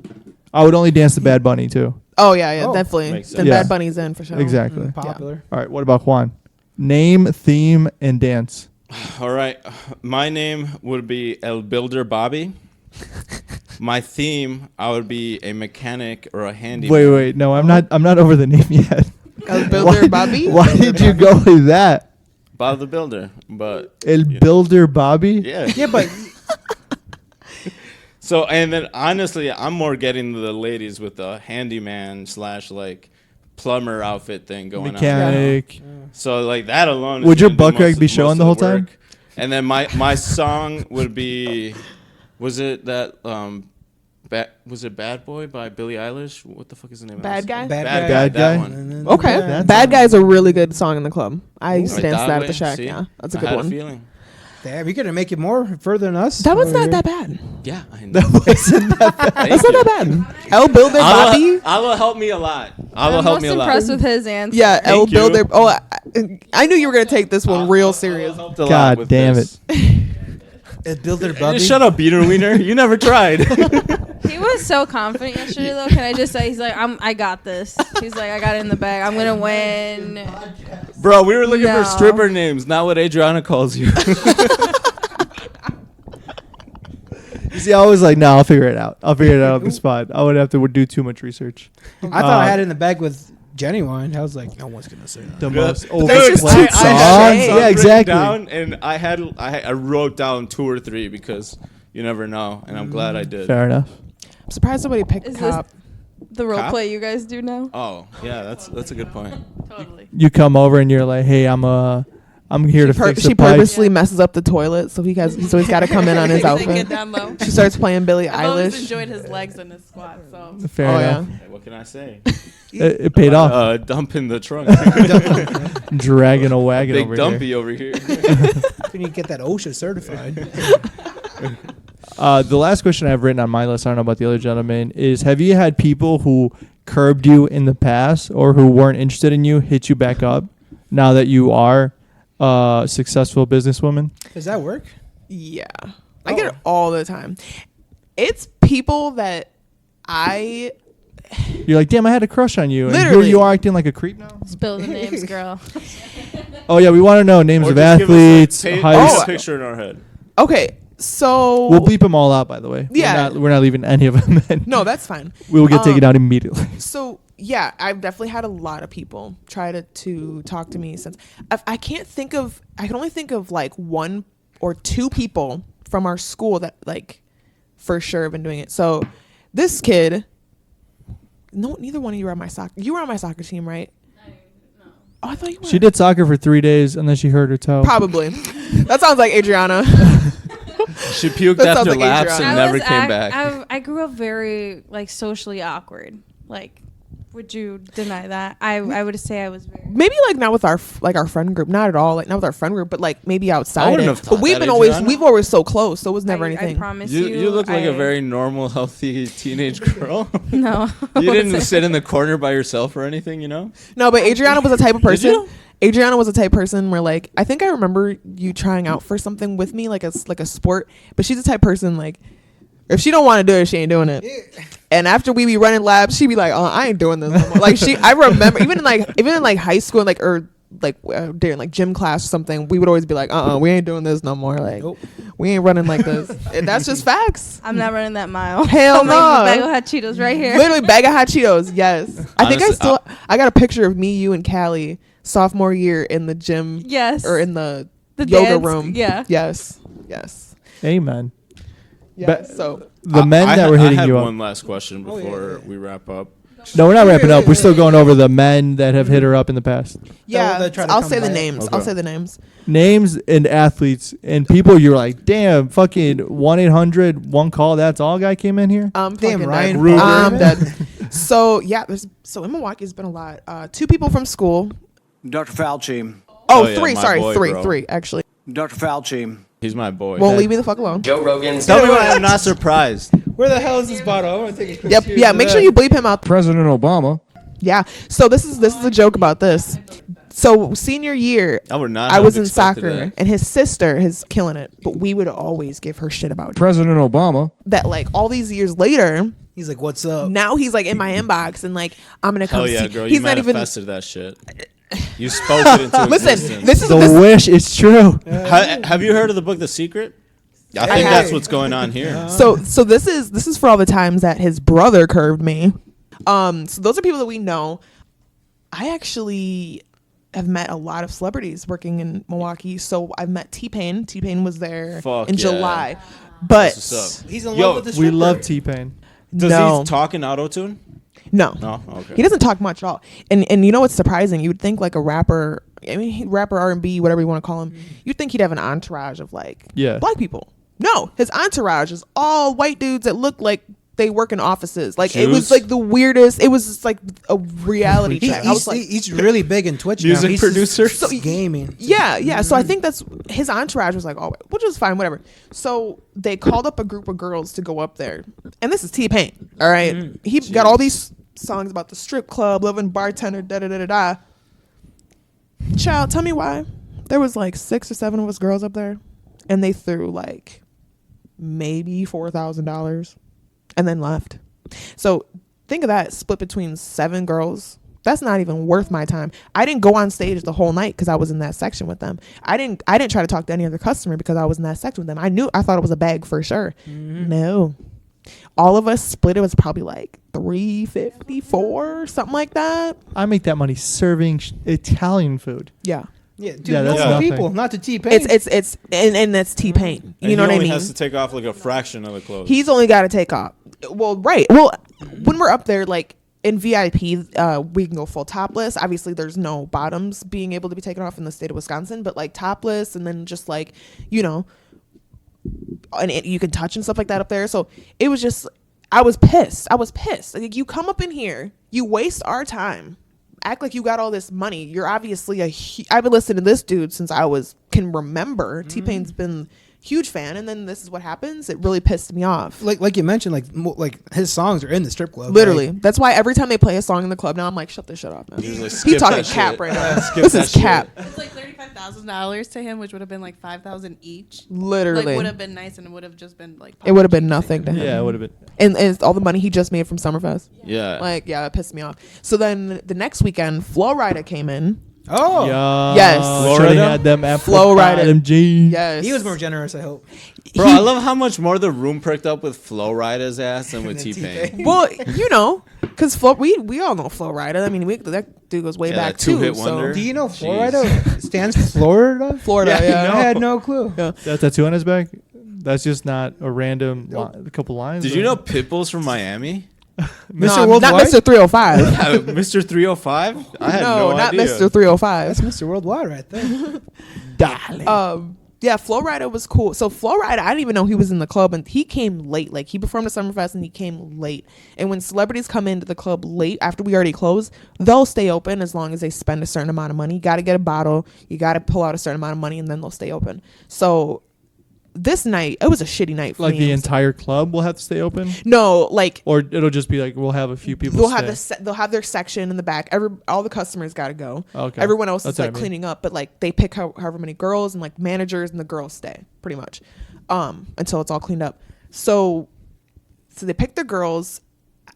I would only dance to Bad Bunny too. Oh, yeah, Oh, definitely. makes Then sense. Bad Yeah. Bunny's in for sure. Exactly. Popular. All right. What about Juan? Name, theme, and dance. All right. My name would be El Builder Bobby. My theme, I would be a mechanic or a handyman. Wait. No, I'm not over the name yet. El Builder Bobby? Why did you go with that? Bob the Builder, but El Builder Bobby. yeah, but so and then honestly, I'm more getting the ladies with the handyman / like plumber outfit thing going Mechanic. on. So like that alone. Would is your gonna do butt crack be most showing of the whole time? work. And then my song would be, was it that was it Bad Boy by Billie Eilish? What the fuck is the name of Bad that? Guy? Bad Guy. That one. Okay. That's Bad Guy is a really good song in the club. I used to Right, dance to that at way. the shack. See? Yeah, that's a I good had one. A feeling. damn, you're gonna make it more further than us. That one's over not here. that bad. Yeah, I know. That wasn't that bad. That's not that bad. El Builder Bobby. Allah helped me a lot. Allah I'm helped most me a lot. impressed with his answer. Yeah, El Thank you. Builder. Oh, I knew you were gonna take this one real serious. Allah helped a lot God with damn this. El Builder Hey, Bobby. shut up, Beater Wiener. You never tried. He was so confident yesterday, though. Can I just say, he's like, I got this. He's like, I got it in the bag. I'm gonna win. Bro, we were looking No. for stripper names, not what Adriana calls you. You see, I was like, no, I'll figure it out. I'll figure it out on the spot. I would have to do too much research. I thought I had it in the bag with Genuine. I was like, no one's gonna say that. The most that's just overplayed too song. cliche. Yeah, exactly. Down, and I wrote down 2 or 3 because you never know, and I'm glad I did. Fair enough. I'm surprised somebody picked Is this Cop. the role Cop? play you guys do now? Oh, yeah, that's a good point. Totally. You come over and you're like, hey, I'm here to fix She the pipe. purposely messes up the toilet, so he's always got to come in on his Take it outfit. down low. She starts playing Billie I've always Eilish. enjoyed his legs and his squat. So Fair Oh, enough. Hey, what can I say? It paid off. Dump in the trunk. Dragging a wagon Big over dumpy here. over here. When you get that OSHA certified. The last question I have written on my list, I don't know about the other gentleman, is have you had people who curbed you in the past or who weren't interested in you hit you back up now that you are a successful businesswoman? Does that work? Yeah. I get it all the time. It's people that You're like, damn, I had a crush on you. And here Literally. you are acting like a creep now? Spill the names, girl. Oh, yeah, we want to know names Or of just give us athletes. a heights. picture in our head. Okay, so We'll bleep them all out, by the way. Yeah. We're not leaving any of them in. no, that's fine. We will get taken out immediately. So yeah, I've definitely had a lot of people try to talk to me since. I can only think of like 1 or 2 people from our school that like for sure have been doing it. So this kid, neither one of you were on my soccer. You were on my soccer team, right? No. Oh, I thought you were. She did soccer for 3 days and then she hurt her toe. Probably. That sounds like Adriana. She puked That sounds after like laps Adriana. and never came back. I grew up very like socially awkward. Like, would you deny that? I would say I was very. Maybe like not with our friend group, not at all. Like not with our friend group, but like maybe outside. wouldn't it. have thought But we've that, been Adriana. we've always so close, so it was never I anything. promise you. You look like a I- very normal, healthy teenage girl. No. You didn't sit in the corner by yourself or anything, you know? No, but Adriana was the type of Did person. you? Adriana was the type of person where like I think I remember you trying out for something with me like a sport, but she's the type of person like if she don't want to do it, she ain't doing it. And after we be running laps, she be like, "Oh, I ain't doing this no more." Like I remember even in like high school, like or like during like gym class or something, we would always be like, we ain't doing this no more. Like we ain't running like this. And that's just facts. I'm not running that mile. Hell I'm no. like, bag of hot Cheetos right here. Literally bag of hot Cheetos. Yes. I think Honestly, I got a picture of me, you, and Callie sophomore year in the gym. Yes. Or in the yoga dance, room. yeah. Yes. Yes. Amen. Yeah. But So the men that were hitting I had you up. one last question before we wrap up. No, we're not wrapping up. We're still going over the men that have hit her up in the past. yeah, they'll try to I'll come say the back. names. Okay. I'll say the names. Names and athletes and people you're like, damn, fucking 1-800, one call, that's all guy came in here? Damn, Fucking Ryan dead. Ruger. I'm dead. So yeah, so in Milwaukee has been a lot. 2 people from school. Dr. Fauci. Oh, yeah, 3. my Sorry, boy, 3. bro. 3 actually. Dr. Fauci. He's my boy. Won't leave me the fuck alone. Joe Rogan's. Tell me why I'm not surprised. Where the hell is this bottle? I want to take a quick Yep. cheers Yeah. to Make that. sure you bleep him out. President Obama. Yeah. So this is a joke about this. So senior year, I would not. I have was in expected soccer, that. and his sister is killing it. But we would always give her shit about it. President Obama. That. Like all these years later, He's like, what's up? now he's like in my inbox and like I'm gonna come Hell yeah, see. girl! He's You not even. manifested that shit. You spoke it into Listen, existence. this is The this, wish is true. Have you heard of the book The Secret? I think have. that's what's going on here. so this is for all the times that his brother curved me. So those are people that we know. I actually have met a lot of celebrities working in Milwaukee. So I've met T-Pain. T-Pain was there Fuck in yeah. July. But What's up? He's in Yo, love with the stripper. We love T-Pain. Does No. he talk in auto-tune? No. No? Okay. He doesn't talk much at all. And you know what's surprising? You would think like a rapper, I mean, rapper, R&B, whatever you want to call him, you'd think he'd have an entourage of like black people. No, his entourage is all white dudes that look like they work in offices. Like it was like the weirdest. It was just like a reality check. I was like, he's really big in Twitch now. Music He's producer. So gaming. yeah. So I think that's his entourage was like, oh, which is fine, whatever. So they called up a group of girls to go up there, and this is T-Pain. All right, he got all these songs about the strip club, loving bartender, da da da da da. Child, tell me why. There was like 6 or 7 of us girls up there, and they threw like maybe $4,000, and then left. So think of that split between 7 girls. That's not even worth my time. I didn't go on stage the whole night because I was in that section with them. I didn't try to talk to any other customer because I was in that section with them. I thought it was a bag for sure. No. All of us split. It was probably like $354, something like that. I make that money serving Italian food. Yeah. Yeah, dude, Yeah, that's normal nothing. people, not the T-Pain. It's and that's T-Pain. You know what I He mean? only has to take off like a fraction of the clothes. He's only got to take off. Well, right. Well, when we're up there, like in VIP, we can go full topless. Obviously, there's no bottoms being able to be taken off in the state of Wisconsin, but like topless, and then just like, you know, and you can touch and stuff like that up there. So it was just, I was pissed. Like, you come up in here, you waste our time, act like you got all this money. You're obviously I've been listening to this dude since I can remember. T-Pain's been huge fan, and then this is what happens. It really pissed me off. Like you mentioned, like his songs are in the strip club. Literally, right? that's why every time they play a song in the club now, I'm like, shut this shit off, man. Usually He's skip talking that cap shit. right now. Skip This that is cap. It's like $35,000 to him, which would have been like $5,000 each. Literally. Like, would have been nice, and it would have just been like. It would have been nothing to him. Yeah, it would have been. And it's all the money he just made from Summerfest. Yeah. Like, yeah, that pissed me off. So then the next weekend, Flo Rida came in. Oh. Yes. Should've had them Flo Rida. them jeans. Yes. He was more generous, I hope. Bro, I love how much more the room perked up with Flo Rida's ass than with T-Pain. Well, you know, because we all know Flo Rida. I mean, that dude goes way back that too. two-hit so- wonder. Do you know Florida stands for Florida? Florida, yeah. I had no clue. Yeah. That tattoo on his back? That's just not a random a couple lines. Did you know Pitbull's from Miami? Mr. No, Worldwide? not Mr. 305. Mr. 305? I had no not idea. Mr. 305. That's Mr. Worldwide right there. Darling. Yeah, Flo Rida was cool. So Flo Rida, I didn't even know he was in the club, and he came late. Like, he performed at Summerfest, and he came late. And when celebrities come into the club late, after we already closed, they'll stay open as long as they spend a certain amount of money. You got to get a bottle. You got to pull out a certain amount of money, and then they'll stay open. So this night, it was a shitty night for Like me. the entire club will have to stay open? No, like, Or it'll just be like we'll have a few people they'll stay. have they'll have their section in the back. All the customers got to go. Okay. Everyone else That's is what like I mean. cleaning up, but like they pick however many girls and like managers, and the girls stay pretty much until it's all cleaned up. So they picked the girls,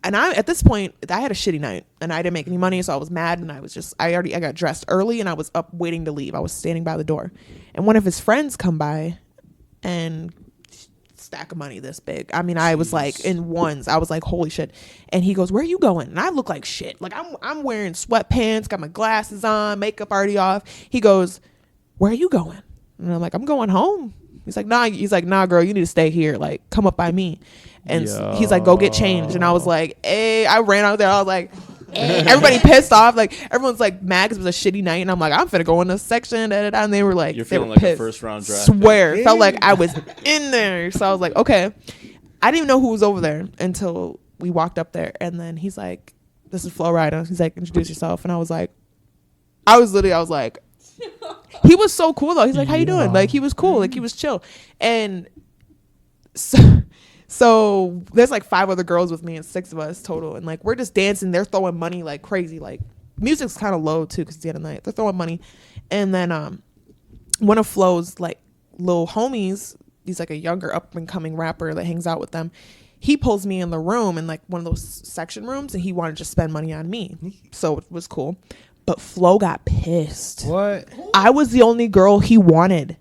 and at this point I had a shitty night and I didn't make any money, so I was mad, and I got dressed early and I was up waiting to leave. I was standing by the door, and one of his friends come by and stack of money this big. I mean, I was like in ones. I was like, holy shit. And he goes, where are you going? And I look like shit. Like I'm wearing sweatpants, got my glasses on, makeup already off. He goes, where are you going? And I'm like, I'm going home. He's like, nah, girl, you need to stay here. Like, come up by me. And he's like, go get changed. And I was like, hey, I ran out there. I was like, everybody pissed off. Like, everyone's like mad because it was a shitty night. And I'm like, I'm finna go in this section. And they were like, You're they were feeling like pissed. a first round draft. Swear. pick. Felt like I was in there. So I was like, okay. I didn't even know who was over there until we walked up there. And then he's like, this is Flo Rida. He's like, introduce yourself. And I was like, he was so cool though. He's like, how you doing? Like, he was cool. Like, he was chill. And so there's like 5 other girls with me and 6 of us total. And like, we're just dancing. They're throwing money like crazy. Like, music's kind of low too because it's the end of the night. They're throwing money. And then one of Flo's like little homies, he's like a younger up and coming rapper that hangs out with them. He pulls me in the room in like one of those section rooms, and he wanted to spend money on me. So it was cool. But Flo got pissed. What? I was the only girl he wanted.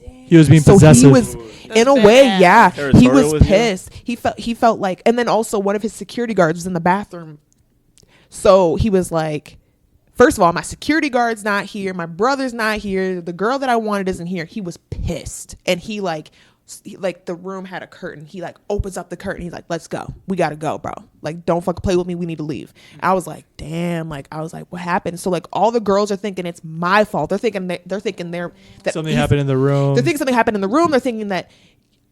He was being So possessive. he was, in a way, yeah. He Territorial was with you? pissed. He felt like, and then also one of his security guards was in the bathroom. So he was like, First of all, my security guard's not here. My brother's not here. The girl that I wanted isn't here. He was pissed. And he like the room had a curtain. He like opens up the curtain. He's like, let's go. We got to go, bro. Like, don't fucking play with me. We need to leave. I was like, damn. Like, I was like, what happened? So like all the girls are thinking it's my fault. They're thinking that something happened in the room. They're thinking something happened in the room. They're thinking that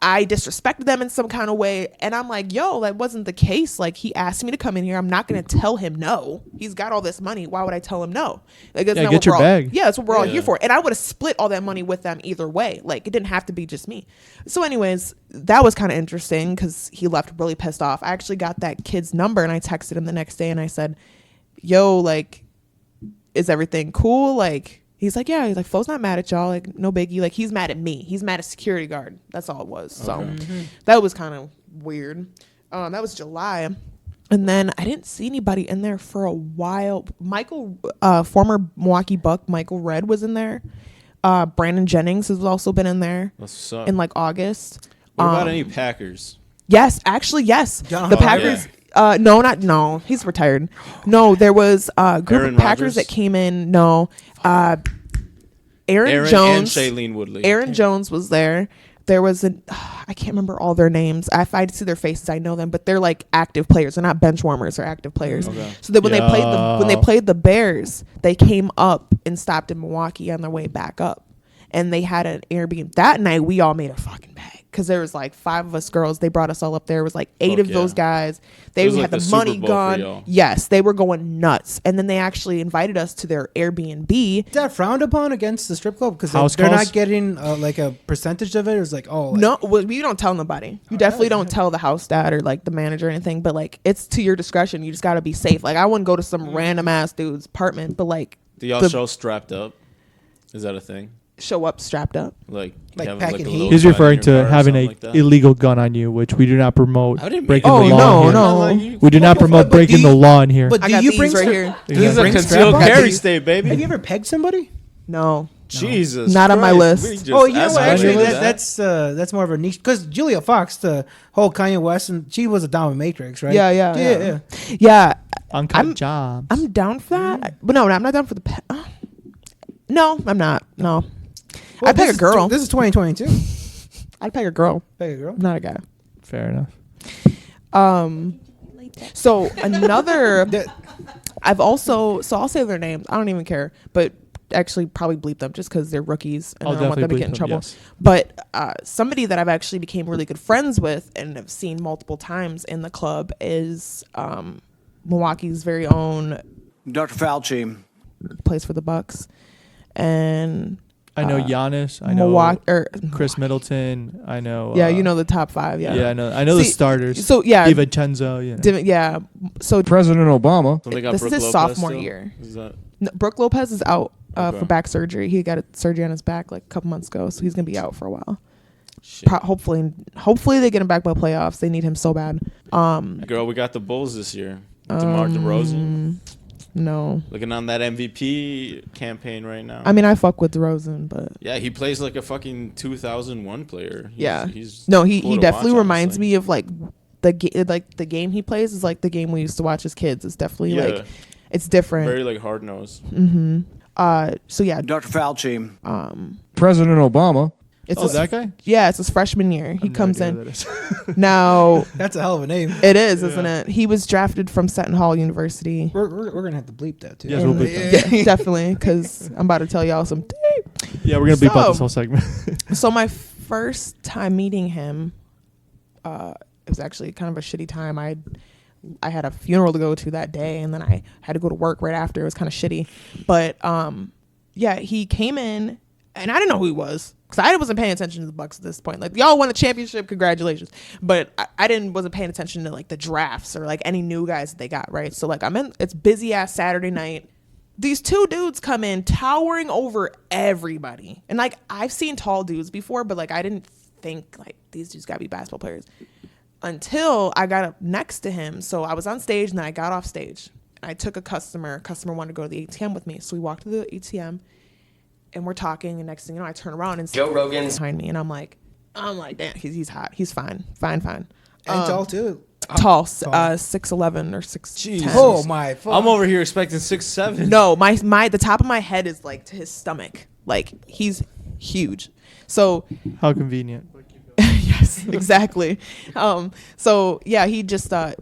I disrespected them in some kind of way. And I'm like, yo, that wasn't the case. Like, he asked me to come in here. I'm not going to tell him no. He's got all this money. Why would I tell him no? Like, that's not get your bag. Yeah, that's what we're all here for. And I would have split all that money with them either way. Like, it didn't have to be just me. So anyways, that was kind of interesting because he left really pissed off. I actually got that kid's number and I texted him the next day and I said, yo, like, is everything cool? Like, he's like, yeah. He's like, Flo's not mad at y'all. Like, no biggie. Like, he's mad at me. He's mad at security guard. That's all it was. So that was kind of weird. That was July. And then I didn't see anybody in there for a while. Michael, former Milwaukee Buck, Michael Redd was in there. Brandon Jennings has also been in there in like August. What about any Packers? Yes, actually, yes. The Packers. Yeah. No, he's retired. No, there was a group Aaron of Packers Rodgers? that came in. No, Aaron Jones and Shailene Woodley. Aaron Jones was there. There was I can't remember all their names. If I see their faces, I know them, but they're like active players. They're not bench warmers. They're active players. Okay. So that when they played the Bears, they came up and stopped in Milwaukee on their way back up, and they had an Airbnb that night. We all made a fucking bag because there was like 5 of us girls. They brought us all up there. It was like 8 of those guys. They had like the the money Super Bowl for gone. y'all. Yes, they were going nuts. And then they actually invited us to their Airbnb. Is that frowned upon against the strip club? Because House they're calls? not getting like a percentage of it? Or it's like, oh. Like, No, well, we don't tell nobody. You definitely don't tell the house dad or like the manager or anything. But like, it's to your discretion. You just got to be safe. Like, I wouldn't go to some random ass dude's apartment. But like, Do y'all show strapped up? Is that a thing? Show up strapped up. Like packing a heat? little He's gun in referring your to car or having something a like that? illegal gun on you, which we do not promote. I didn't Breaking make the it law. no, here. no. We do not promote But breaking do the you- law in here. But I do got you these bring right strap- here. do you This is a bring concealed strap-on? carry state, baby. Have you ever pegged somebody? No. Jesus, Not on my Christ. list. We just Oh, you know asked what? about Actually, that. that's more of a niche because Julia Fox, the whole Kanye West, and she was a dominatrix, right? Yeah. Yeah. Uncut jobs. I'm down for that. But no, I'm not down for the no, I'm not. No. Well, I'd peg a girl. This is 2022. I'd peg a girl. Peg a girl. Not a guy. Fair enough. So another I'll say their names. I don't even care, but actually probably bleep them just because they're rookies and I'll I don't want them to definitely get in bleep trouble. them, yes. But somebody that I've actually became really good friends with and have seen multiple times in the club is Milwaukee's very own Dr. Fauci. Plays for the Bucks. And I know Giannis. I know Chris Middleton. I know. Yeah, you know the top 5. Yeah. Yeah, I know the starters. So yeah, DiVincenzo. Yeah. So President Obama. So they got this Brooke is his Lopez sophomore still? year. Is that Brooke Lopez is out Okay. for back surgery. He got a surgery on his back like a couple months ago, so he's gonna be out for a while. Hopefully they get him back by playoffs. They need him so bad. girl? We got the Bulls this year. DeMar DeRozan. No. Looking on that MVP campaign right now. I mean, I fuck with DeRozan, but Yeah, he plays like a fucking 2001 player. He definitely reminds me of like the game he plays is like the game we used to watch as kids. It's definitely like it's different. Very like hard nosed. So yeah, Dr. Fauci. President Obama. It's that guy? Yeah, it's his freshman year. He comes no in. idea who that is. Now That's a hell of a name. it is, isn't it? He was drafted from Seton Hall University. We're gonna have to bleep that too. Yes, we'll bleep that. Yeah, definitely, because I'm about to tell y'all some. Yeah, we're gonna bleep out this whole segment. So my first time meeting him, it was actually kind of a shitty time. I had a funeral to go to that day, and then I had to go to work right after. It was kind of shitty, but yeah, he came in, and I didn't know who he was because I wasn't paying attention to the Bucks at this point. Like, y'all won the championship, congratulations! But I wasn't paying attention to like the drafts or like any new guys that they got, right? So like it's busy ass Saturday night. These 2 dudes come in towering over everybody, and like I've seen tall dudes before, but like I didn't think like these dudes gotta be basketball players until I got up next to him. So I was on stage and then I got off stage. I took a customer. Customer wanted to go to the ATM with me. So we walked to the ATM and we're talking. And next thing you know, I turn around and Joe Rogan's behind me. And I'm like, damn, he's hot. He's fine. And tall too. tall, 6'11" or 6'10". Oh my! Fuck. I'm over here expecting 6'7". No, my the top of my head is like to his stomach. Like he's huge. So how convenient. Yes, exactly. So yeah, he just I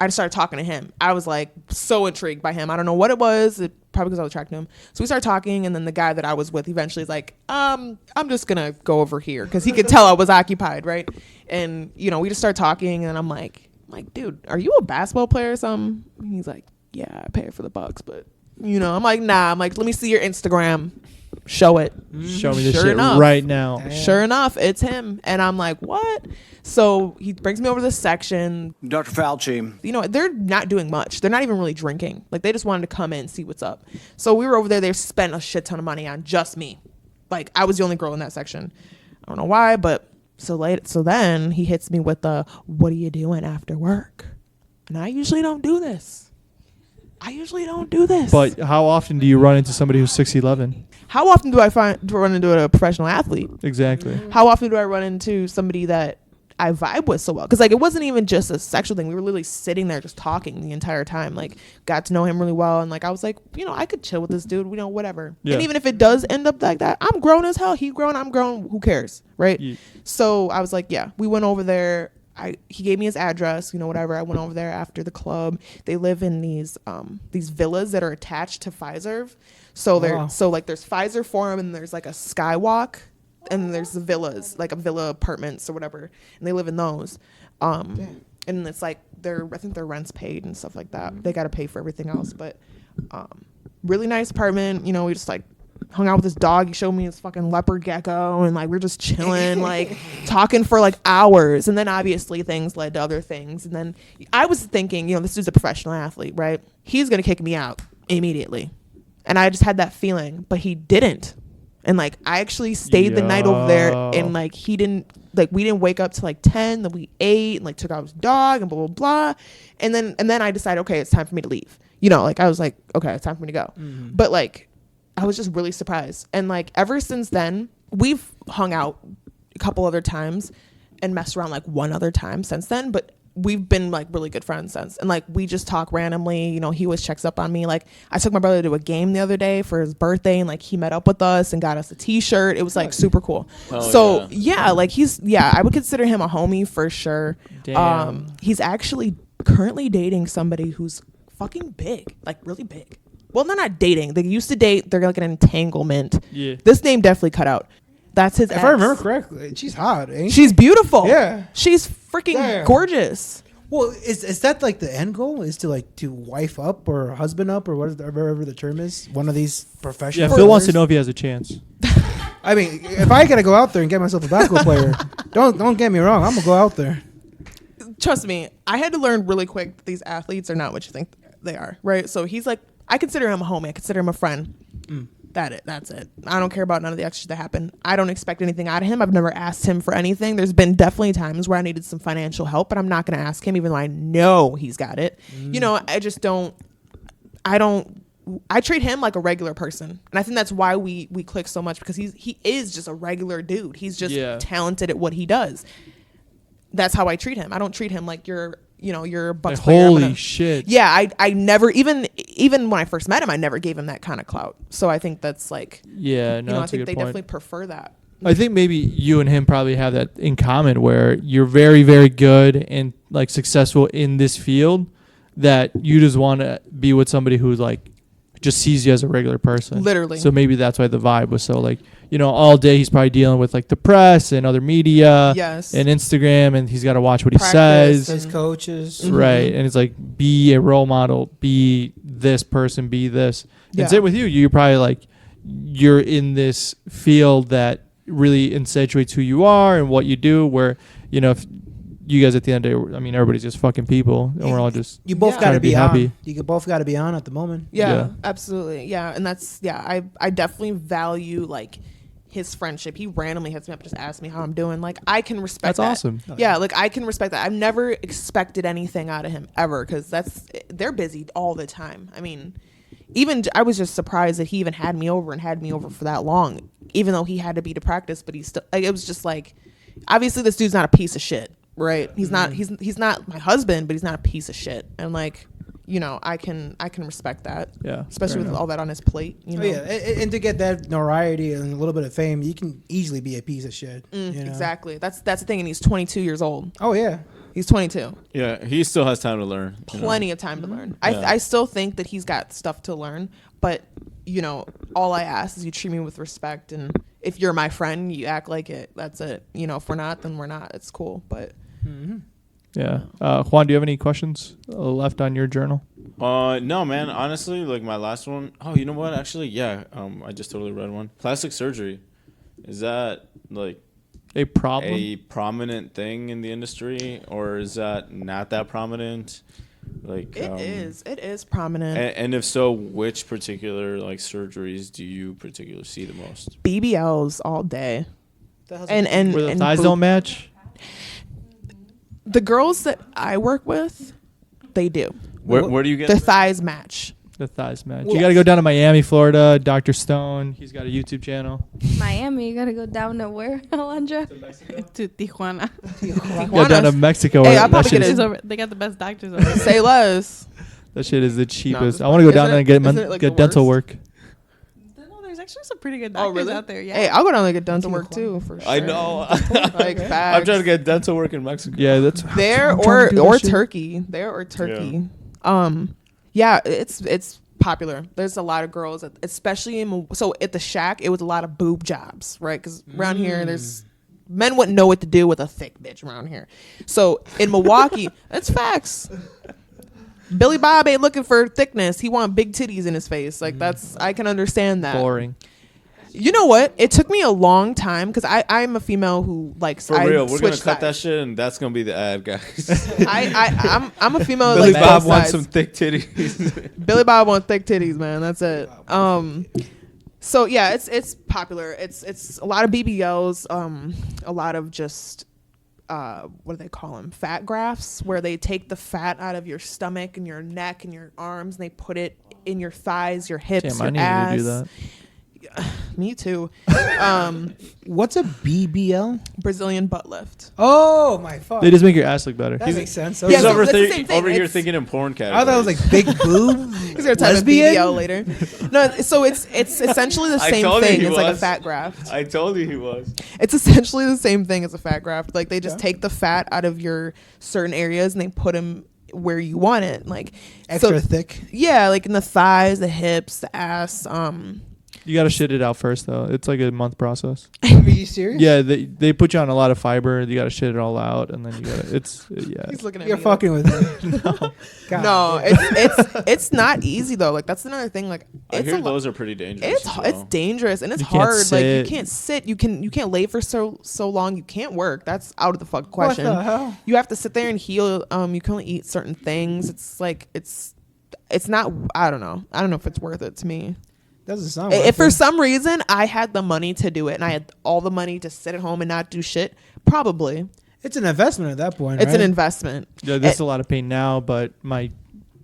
just started talking to him. I was like so intrigued by him. I don't know what it was. Probably because I was attracted to him. So we started talking, and then the guy that I was with eventually is like, I'm just gonna go over here because he could tell I was occupied, right? And you know, we just started talking, and I'm like, dude, are you a basketball player or something? And he's like, yeah, I pay for the Bucks, but you know, I'm like, nah. I'm like, let me see your Instagram. Show it. Show me this shit right now. Damn. Sure enough, it's him. And I'm like, what? So he brings me over to this section. Dr. Fauci. You know, they're not doing much. They're not even really drinking. Like, they just wanted to come in and see what's up. So we were over there. They spent a shit ton of money on just me. Like, I was the only girl in that section. I don't know why, but so then he hits me with the, what are you doing after work? And I usually don't do this. But how often do you run into somebody who's 6'11"? How often do I run into a professional athlete? Exactly. How often do I run into somebody that I vibe with so well? Because like it wasn't even just a sexual thing. We were literally sitting there just talking the entire time. Like got to know him really well, and like I was like, you know, I could chill with this dude. You know, whatever. Yeah. And even if it does end up like that, I'm grown as hell. He grown. I'm grown. Who cares, right? Yeah. So I was like, yeah. We went over there. He gave me his address, you know, whatever. I went over there after the club. They live in these villas that are attached to Pfizer. So there's Pfizer Forum, and there's like a skywalk, and there's the villas, like a villa apartments or whatever, and they live in those. And it's like I think their rent's paid and stuff like that. They got to pay for everything else, but really nice apartment. You know, we just like hung out with his dog. He showed me his fucking leopard gecko, and like we're just chilling, like talking for like hours. And then obviously things led to other things. And then I was thinking, you know, this dude's a professional athlete, right? He's gonna kick me out immediately. And I just had that feeling, but he didn't. And like I actually stayed the night over there, and like we didn't wake up till like 10. Then we ate and like took out his dog and blah blah blah. And then I decided, okay, it's time for me to leave. You know, like I was like, okay, it's time for me to go. Mm-hmm. But like I was just really surprised. And like ever since then, we've hung out a couple other times and messed around like one other time since then. But we've been like really good friends since. And like we just talk randomly. You know, he always checks up on me. Like I took my brother to a game the other day for his birthday, and like he met up with us and got us a t-shirt. It was like super cool. Oh, so yeah, like I would consider him a homie for sure. Damn. He's actually currently dating somebody who's fucking big, like really big. Well, they're not dating. They used to date. They're like an entanglement. Yeah. This name definitely cut out. That's his ex. If I remember correctly, she's hot, ain't she? She's beautiful. Yeah. She's freaking gorgeous. Well, is that like the end goal? Is to like to wife up or husband up or whatever the term is? One of these professional. Yeah, Phil wants to know if he has a chance. I mean, if I gotta go out there and get myself a basketball player, don't get me wrong. I'm gonna go out there. Trust me, I had to learn really quick that these athletes are not what you think they are. Right? So he's like, I consider him a homie. I consider him a friend. That's it. I don't care about none of the extras that happen. I don't expect anything out of him. I've never asked him for anything. There's been definitely times where I needed some financial help, but I'm not going to ask him, even though I know he's got it. You know, I treat him like a regular person. And I think that's why we click so much, because he is just a regular dude. He's just talented at what he does. That's how I treat him. I don't treat him like you're a Bucks player. Holy shit. Yeah, I never, even when I first met him, I never gave him that kind of clout. So I think that's like, yeah, no, I think they definitely prefer that. I think maybe you and him probably have that in common, where you're very, very good and like successful in this field, that you just want to be with somebody who's like just sees you as a regular person. Literally. So maybe that's why the vibe was so like, you know, all day he's probably dealing with like the press and other media, yes, and Instagram, and he's got to watch what he says. His coaches. Right. And it's like, be a role model, be this person, be this. And same with you. You're probably like, you're in this field that really accentuates who you are and what you do, where, you know, if you guys at the end of the day, I mean, everybody's just fucking people, and we're all just you both got to be happy. You both got to be on at the moment. Yeah, absolutely. Yeah, and that's I definitely value like his friendship. He randomly hits me up, just asks me how I'm doing. Like I can respect that. That's awesome. Yeah, like I can respect that. I've never expected anything out of him ever, because they're busy all the time. I mean, even I was just surprised that he even had me over for that long, even though he had to be to practice. But he still, like, it was just like, obviously this dude's not a piece of shit. right? He's not he's not my husband, but he's not a piece of shit. And like, you know, I can respect that. Yeah, especially with all that on his plate. You know? Oh, yeah, and to get that notoriety and a little bit of fame, you can easily be a piece of shit. You know? Exactly. That's the thing, and he's 22 years old. Oh yeah, he's 22. Yeah, he still has time to learn. Plenty of time to learn. Yeah. I still think that he's got stuff to learn, but you know, all I ask is you treat me with respect, and if you're my friend, you act like it. That's it. You know, if we're not, then we're not. It's cool, but. Yeah. Juan, do you have any questions left on your journal? No, man. Honestly, like my last one. Oh, you know what? Actually, yeah. I just totally read one. Plastic surgery. Is that like a problem? A prominent thing in the industry, or is that not that prominent? Like It is prominent. And if so, which particular like surgeries do you particularly see the most? BBLs all day. And where the thighs don't match. The girls that I work with, they do. Where do you get the thighs match? The thighs match. You got to go down to Miami, Florida. Dr. Stone. He's got a YouTube channel. Miami, you gotta go down to where, Alondra? To Tijuana. Go down to Mexico. Hey, I'll probably get They got the best doctors over there. Say less. That shit is the cheapest. I want to go down there and get dental work. No, there's actually some pretty good doctors out there. Yeah. Hey, I'll go down there and get dental work too, for sure. I know. Like I'm trying to get dental work in Mexico. Yeah, that's there or Turkey. There or Turkey. Yeah, it's popular. There's a lot of girls, especially at the Shack, it was a lot of boob jobs, right? Because around here, there's men wouldn't know what to do with a thick bitch around here. So in Milwaukee, that's facts. Billy Bob ain't looking for thickness. He want big titties in his face. Like I can understand that. Boring. You know what? It took me a long time because I'm a female who likes. For real, we're gonna cut that shit, and that's gonna be the ad, guys. I'm a female. Billy like Bob both wants sides. some thick titties. Billy Bob wants thick titties, man. That's it. So yeah, it's popular. It's a lot of BBLs. A lot of just what do they call them? Fat grafts, where they take the fat out of your stomach and your neck and your arms, and they put it in your thighs, your hips, Damn, your I ass. need to do that. Me too. What's a BBL? Brazilian butt lift. Oh my fuck! They just make your ass look better. That makes sense. He's so over, that's the same thing. over here It's- thinking in porn I categories. thought it was like big boob. He's gonna type in lesbian? BBL later. No, so it's essentially the I same told you thing. he It's like a was. fat graft. I told you he was. It's essentially the same thing as a fat graft. Like they just take the fat out of your certain areas and they put them where you want it. Like Extra thick. Yeah, like in the thighs, the hips, the ass. You got to shit it out first, though. It's like a month process. Are you serious? Yeah, they put you on a lot of fiber. You got to shit it all out, and then you got to. He's looking at You're me fucking with me. God no, it's not easy though. Like that's another thing. Like I it's hear those are pretty dangerous. It's as well. it's dangerous and it's You can't hard. Like you sit. can't sit. You can't lay for so long. You can't work. That's out of the fucking What question. the hell? You have to sit there and heal. You can only eat certain things. It's like it's not. I don't know. I don't know if it's worth it to me. Doesn't sound. If worth for it. some reason I had the money to do it and I had all the money to sit at home and not do shit, probably. It's an investment at that point. It's an right? investment. Yeah, there's a lot of pain now, but my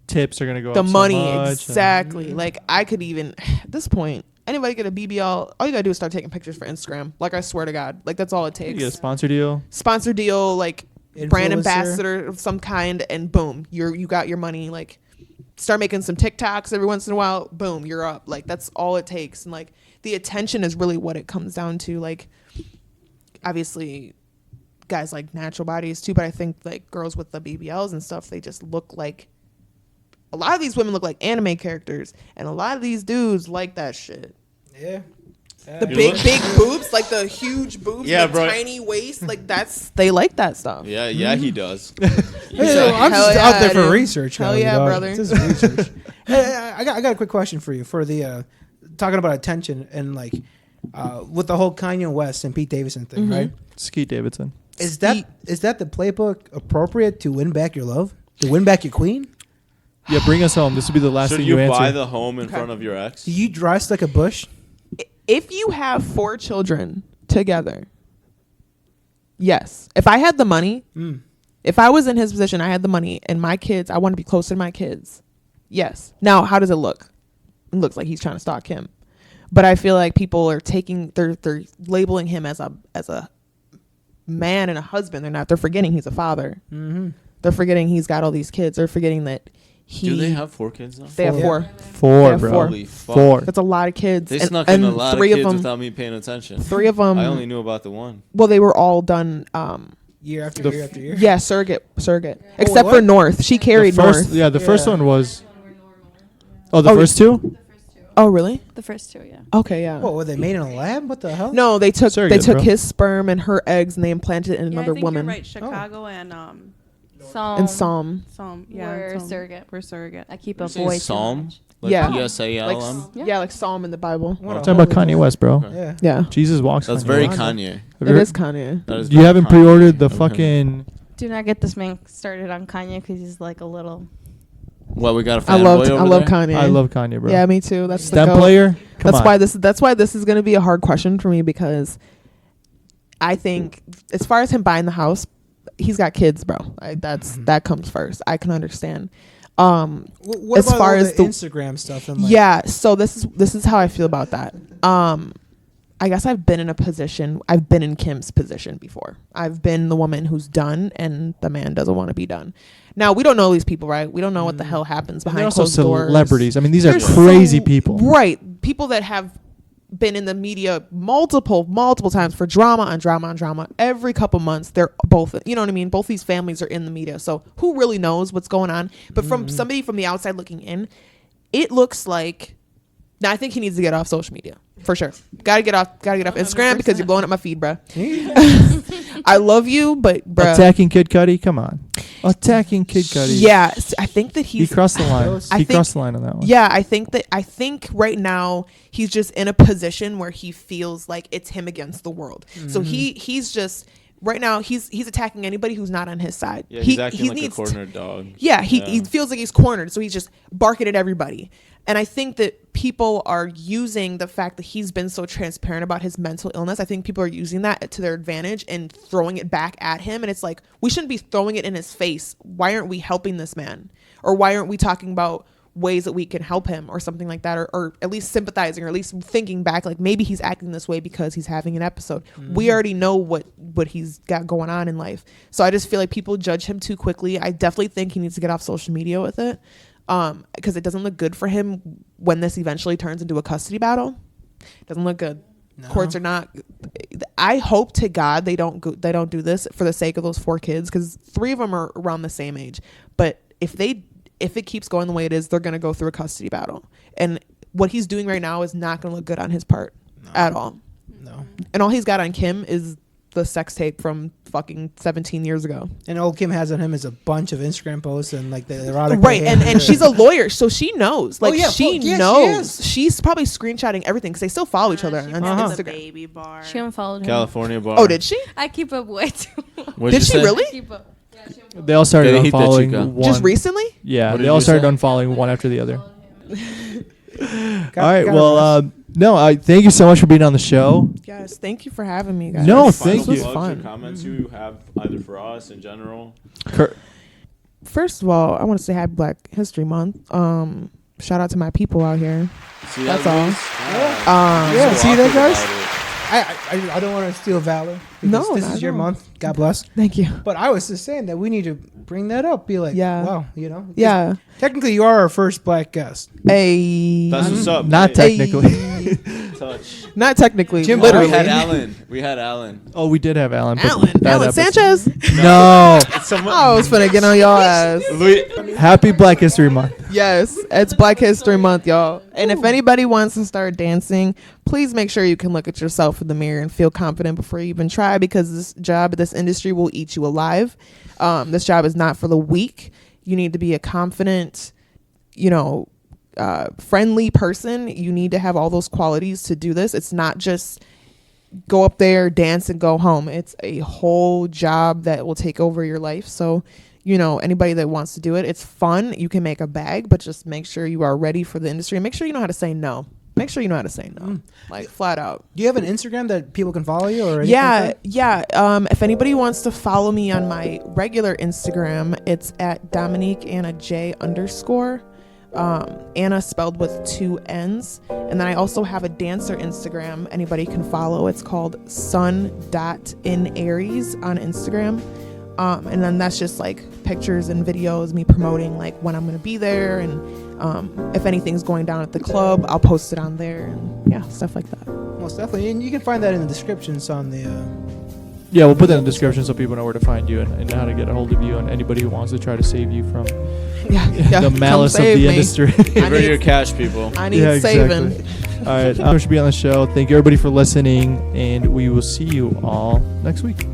tips are gonna go The up money, so much, exactly. Like I could even at this point, anybody get a BBL, all you gotta do is start taking pictures for Instagram. Like I swear to God, like that's all it You takes. get a sponsor deal. Sponsor deal, like brand Influencer. ambassador of some kind, and boom, you got your money. Like start making some TikToks every once in a while, boom, you're up. Like that's all it takes. And like the attention is really what it comes down to. Like obviously guys like natural bodies too, but I think like girls with the BBLs and stuff, they just look like, a lot of these women look like anime characters, and a lot of these dudes like that shit. Yeah. The big boobs, like the huge boobs, Yeah, the bro. tiny waist, like they like that stuff. Yeah, he does. Hey, I'm Hell just yeah, out there for dude. research. Hell now, yeah, dog. brother. This is research. Hey, I got a quick question for you. For the talking about attention and like with the whole Kanye West and Pete Davidson thing, right? Skeet Davidson. Is that the playbook appropriate to win back your love, to win back your queen? Yeah, bring us home. This will be the last Should thing you you answer. buy the home in front of your ex? Do you dress like a bush? If you have 4 children together, yes. If I had the money, if I was in his position, I had the money, and my kids, I want to be closer to my kids. Yes. Now, how does it look? It looks like he's trying to stalk him, but I feel like people are they're labeling him as a man and a husband. They're forgetting he's a father. Mm-hmm. They're forgetting he's got all these kids. They're forgetting that Do they have 4 kids now? They have 4. Four, They have bro. 4. Holy fuck. 4. That's a lot of kids. They And- snuck in and a lot of 3 kids them, without me paying attention. 3 of them. I only knew about the one. Well, they were all done. Year after year after year. Yeah, surrogate. Except what? for North, she carried The first, North. yeah, the first one was. Oh, the Oh, first 2? Oh, really? The first 2, yeah. Okay, yeah. What were they made in a lab? What the hell? No, they took Surrogate, bro. his sperm and her eggs and they implanted it in Yeah, another I think woman. You're right. Chicago and Psalm. Yeah, We're and Psalm. surrogate. We're surrogate. I keep a You say boy too Psalm? much. Like Yeah. PSALM? Yeah, like Psalm in the Bible. What a Talking about holy Kanye West, bro. boy. Yeah. Yeah, Jesus walks. That's Kanye very West. Kanye. Have it you is Kanye. That is You very haven't Kanye pre-ordered the of him. fucking. Do not get this man started on Kanye because he's like a little. What, we got a I fanboy love over there? Kanye. I love Kanye, bro. Yeah, me too. That's the Stem goat. player. Come That's on. why this is going to be a hard question for me because I think as far as him buying the house, he's got kids, bro. That comes first. I can understand. What as about far all as the Instagram stuff? And like, yeah, so this is how I feel about that. I guess I've been in Kim's position before. I've been the woman who's done and the man doesn't want to be done. Now, we don't know these people, right? We don't know what the hell happens And behind they're also closed doors. celebrities. I mean, these are They're crazy people. Right. People that have been in the media multiple times for drama on drama on drama. Every couple months, they're both, you know what I mean? Both these families are in the media. So who really knows what's going on? But from somebody from the outside looking in, it looks like, now I think he needs to get off social media for sure. Gotta get off Instagram because you're blowing up my feed, bruh. I love you, but bruh. Attacking Kid Cudi. Come on. Attacking Kid Cudi. Yeah, I think that He crossed the line. He crossed the line on that one. Yeah, I think right now he's just in a position where he feels like it's him against the world. So he's just right now he's attacking anybody who's not on his side. Yeah, he's acting like a cornered dog. Yeah, he feels like he's cornered, so he's just barking at everybody. And I think that people are using the fact that he's been so transparent about his mental illness. I think people are using that to their advantage and throwing it back at him. And it's like, we shouldn't be throwing it in his face. Why aren't we helping this man? Or why aren't we talking about ways that we can help him or something like that? Or at least sympathizing or at least thinking back, like maybe he's acting this way because he's having an episode. We already know what he's got going on in life. So I just feel like people judge him too quickly. I definitely think he needs to get off social media with it. Because it doesn't look good for him when this eventually turns into a custody battle. It doesn't look good. No. Courts are not. I hope to God they don't do this for the sake of those 4 kids, because 3 of them are around the same age. But if it keeps going the way it is, they're gonna go through a custody battle. And what he's doing right now is not gonna look good on his part at all. No. And all he's got on Kim is the sex tape from fucking 17 years ago. And all Kim has on him is a bunch of Instagram posts and like the erotic. Right, and she's a lawyer, so she knows. Like, she knows. She She's probably screenshotting everything because they still follow each other on Instagram. Baby bar. She unfollowed him. California bar. Oh, did she? I keep up way too much. What'd Did you she say? really? I keep up. They all started Did he hit that unfollowing chica? one. Just recently? Yeah, What they did all you started say? unfollowing one after the other. All right, well, no, thank you so much for being on the show. Yes, thank you for having me, guys. No, This thank was you. fun. Comments you have either for us in general. First of all, I want to say Happy Black History Month. Shout out to my people out here. See That's that, all. Luis? Yeah, So see that, awkward guys? about it. I don't want to steal valor. No, because this not is at your all. month. God bless. Thank you. But I was just saying that we need to bring that up. Be like, Yeah. wow, you know. 'Cause Yeah. Technically, you are our first black guest. Hey. That's what's up. Not Hey. technically. Touch. Not technically. Jim, literally. We had Alan. Oh, we did have Alan. but Alan that episode- Sanchez? No. I was finna get on y'all ass. Happy Black History Month. Yes, it's Black History Month, y'all. And if anybody wants to start dancing, please make sure you can look at yourself in the mirror and feel confident before you even try, because this job, this industry will eat you alive. This job is not for the weak. You need to be a confident, friendly person. You need to have all those qualities to do this. It's not just go up there, dance, and go home. It's a whole job that will take over your life. So, anybody that wants to do it, it's fun. You can make a bag, but just make sure you are ready for the industry. And make sure you know how to say no. Make sure you know how to say no, like flat out. Do you have an Instagram that people can follow you or anything like that? Yeah. If anybody wants to follow me on my regular Instagram, it's at Dominique Anna J _. Anna spelled with 2 N's. And then I also have a dancer Instagram anybody can follow. It's called sun.inaries on Instagram. And then that's just like pictures and videos, me promoting like when I'm going to be there. And if anything's going down at the club, I'll post it on there. And yeah, stuff like that. Most definitely. And you can find that in the descriptions on the... Yeah, we'll put that in the description so people know where to find you and how to get a hold of you and anybody who wants to try to save you from the malice of the industry. Give her your cash, people. I need saving. All right, should be on the show. Thank you everybody for listening, and we will see you all next week.